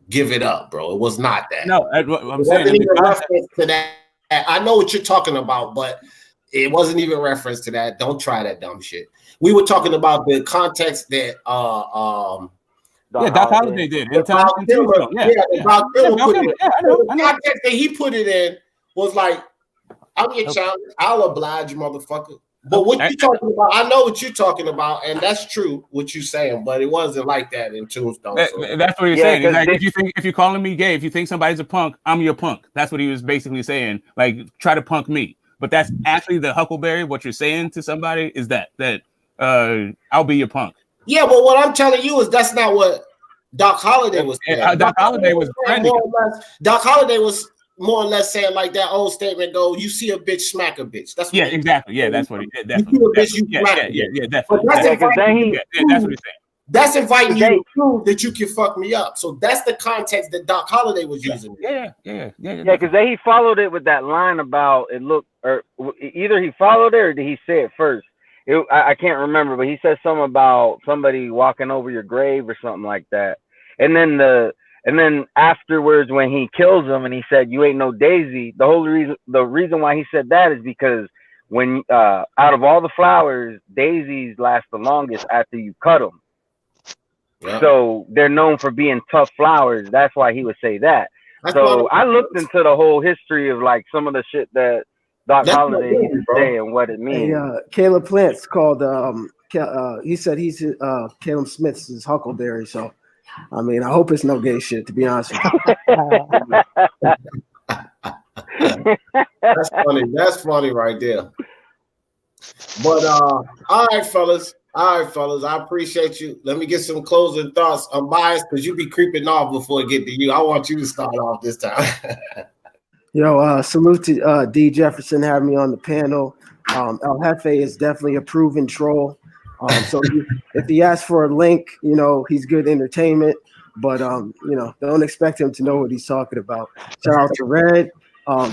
give it up, bro. It was not that. No, I'm saying even reference to that. I know what you're talking about, but it wasn't even reference to that. Don't try that dumb shit. We were talking about the context that Doc Holliday did. The context that he put it in was like, I'm your child. I'll oblige you, motherfucker. But what you talking about, I know what you're talking about, and that's true what you're saying, but it wasn't like that in Tombstone. That's what he's saying. Like, if you're calling me gay, if you think somebody's a punk, I'm your punk. That's what he was basically saying. Like, try to punk me. But that's actually the Huckleberry. What you're saying to somebody is that I'll be your punk. Yeah, but what I'm telling you is that's not what Doc Holliday was saying. Doc Holliday was Doc Holliday was more or less saying like that old statement go, you see a bitch, smack a bitch. That's what exactly. Yeah, that's what he did. You see a bitch, you smack a bitch. Yeah, definitely. That's inviting that's what he's saying. That's inviting you to prove that you can fuck me up. So that's the context that Doc Holliday was using. Yeah. Because he followed it with that line about it looked, or either he followed it or did he say it first? I can't remember, but he said something about somebody walking over your grave or something like that. And then afterwards, when he kills him and he said, "You ain't no Daisy," the reason why he said that is because when out of all the flowers, daisies last the longest after you cut them. Yeah. So they're known for being tough flowers. That's why he would say that. So I looked into the whole history of like some of the shit that Doc Holliday used to say and what it means. Hey, Caleb Plant's called. He said he's Caleb Smith's his Huckleberry. So, I mean, I hope it's no gay shit. To be honest with you. That's funny. That's funny right there. But all right, fellas. I appreciate you. Let me get some closing thoughts. I'm biased because you be creeping off before I get to you. I want you to start off this time. Yo, salute to D. Jefferson having me on the panel. El Jefe is definitely a proven troll. So if he asks for a link, he's good entertainment. But don't expect him to know what he's talking about. Shout out to Red,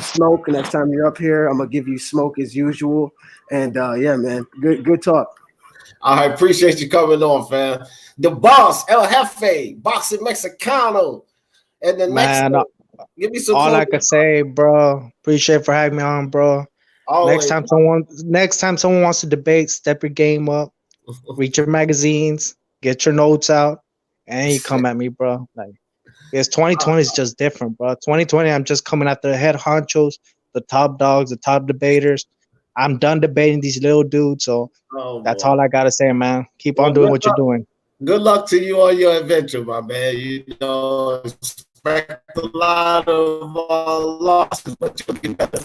Smoke. Next time you're up here, I'm gonna give you smoke as usual. And yeah, man, good talk. I appreciate you coming on, fam. The boss, El Jefe, Boxing Mexicano. And the next one, give me some. All I can say, bro, appreciate for having me on, bro. Always. Next time someone wants to debate, step your game up, read your magazines, get your notes out, and you come at me, bro. Like, because 2020 is just different, bro. 2020, I'm just coming at the head honchos, the top dogs, the top debaters. I'm done debating these little dudes. So that's all I gotta say, man. Keep on doing what you're doing. Good luck to you on your adventure, my man. You know, expect a lot of losses, but you'll get better.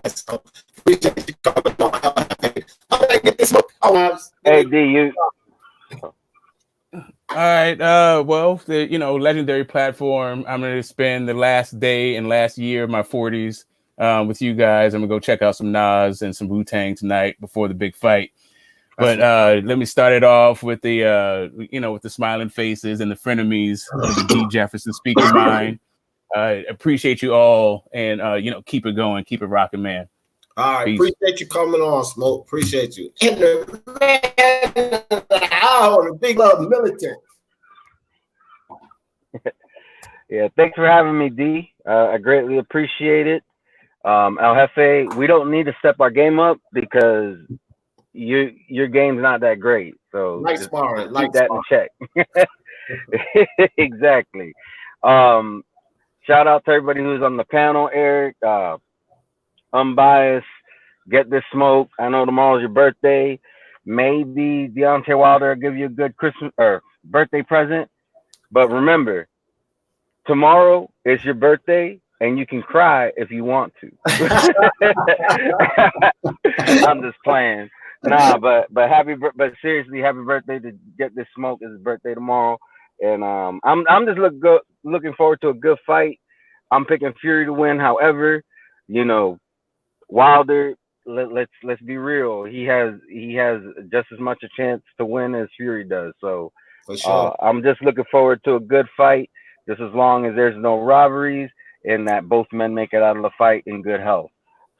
So appreciate you coming on. Get this one. Hey, D, you. All right. Well, the legendary platform. I'm gonna spend the last day and last year of my 40s with you guys. I'm gonna go check out some Nas and some Wu-Tang tonight before the big fight. But let me start it off with the with the smiling faces and the frenemies of the D Jefferson Speaker Mind. Appreciate you all, and keep it going, keep it rocking, man. All right, peace. Appreciate you coming on, Smoke. Appreciate you. And the man of the hour, the big love militant. Yeah, thanks for having me, D. I greatly appreciate it. El Jefe, we don't need to step our game up because your game's not that great. So like sparring, keep like that sparring. in check. Exactly. Shout out to everybody who's on the panel, Eric. Unbiased, Get This Smoke. I know tomorrow's your birthday. Maybe Deontay Wilder will give you a good Christmas or birthday present. But remember, tomorrow is your birthday, and you can cry if you want to. I'm just playing. Nah, but seriously, happy birthday to Get This Smoke. It's his birthday tomorrow, and I'm just looking forward to a good fight. I'm picking Fury to win. However, Wilder, let's be real. He has just as much a chance to win as Fury does. So for sure. I'm just looking forward to a good fight, just as long as there's no robberies and that both men make it out of the fight in good health.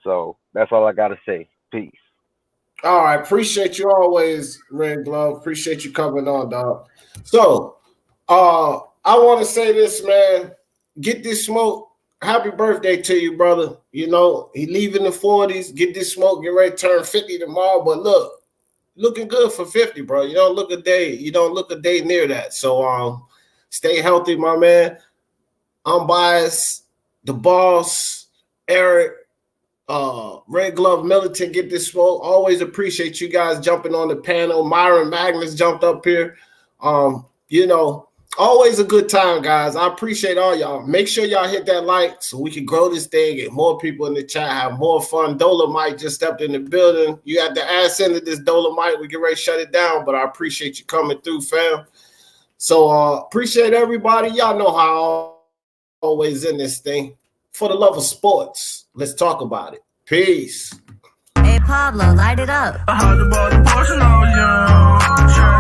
So that's all I gotta say. Peace. All right, appreciate you always, Red Glove. Appreciate you coming on, dog. So I want to say this, man. Get This Smoke. Happy birthday to you, brother. He leaving the 40s. Get This Smoke. Get ready to turn 50 tomorrow. But look, looking good for 50, bro. You don't look a day near that. So stay healthy, my man. Unbiased, the boss, Eric, Red Glove Militant, Get This Smoke. Always appreciate you guys jumping on the panel. Myron Magnus jumped up here. Always a good time, guys. I appreciate all y'all. Make sure y'all hit that like so we can grow this thing, get more people in the chat, have more fun. Dolomite just stepped in the building. You had to ask into this Dolomite. We get ready to shut it down, but I appreciate you coming through, fam. So appreciate everybody. Y'all know how I'm always in this thing. For the love of sports, let's talk about it. Peace. Hey, Pablo, light it up. I had to buy the Porsche, now, yeah.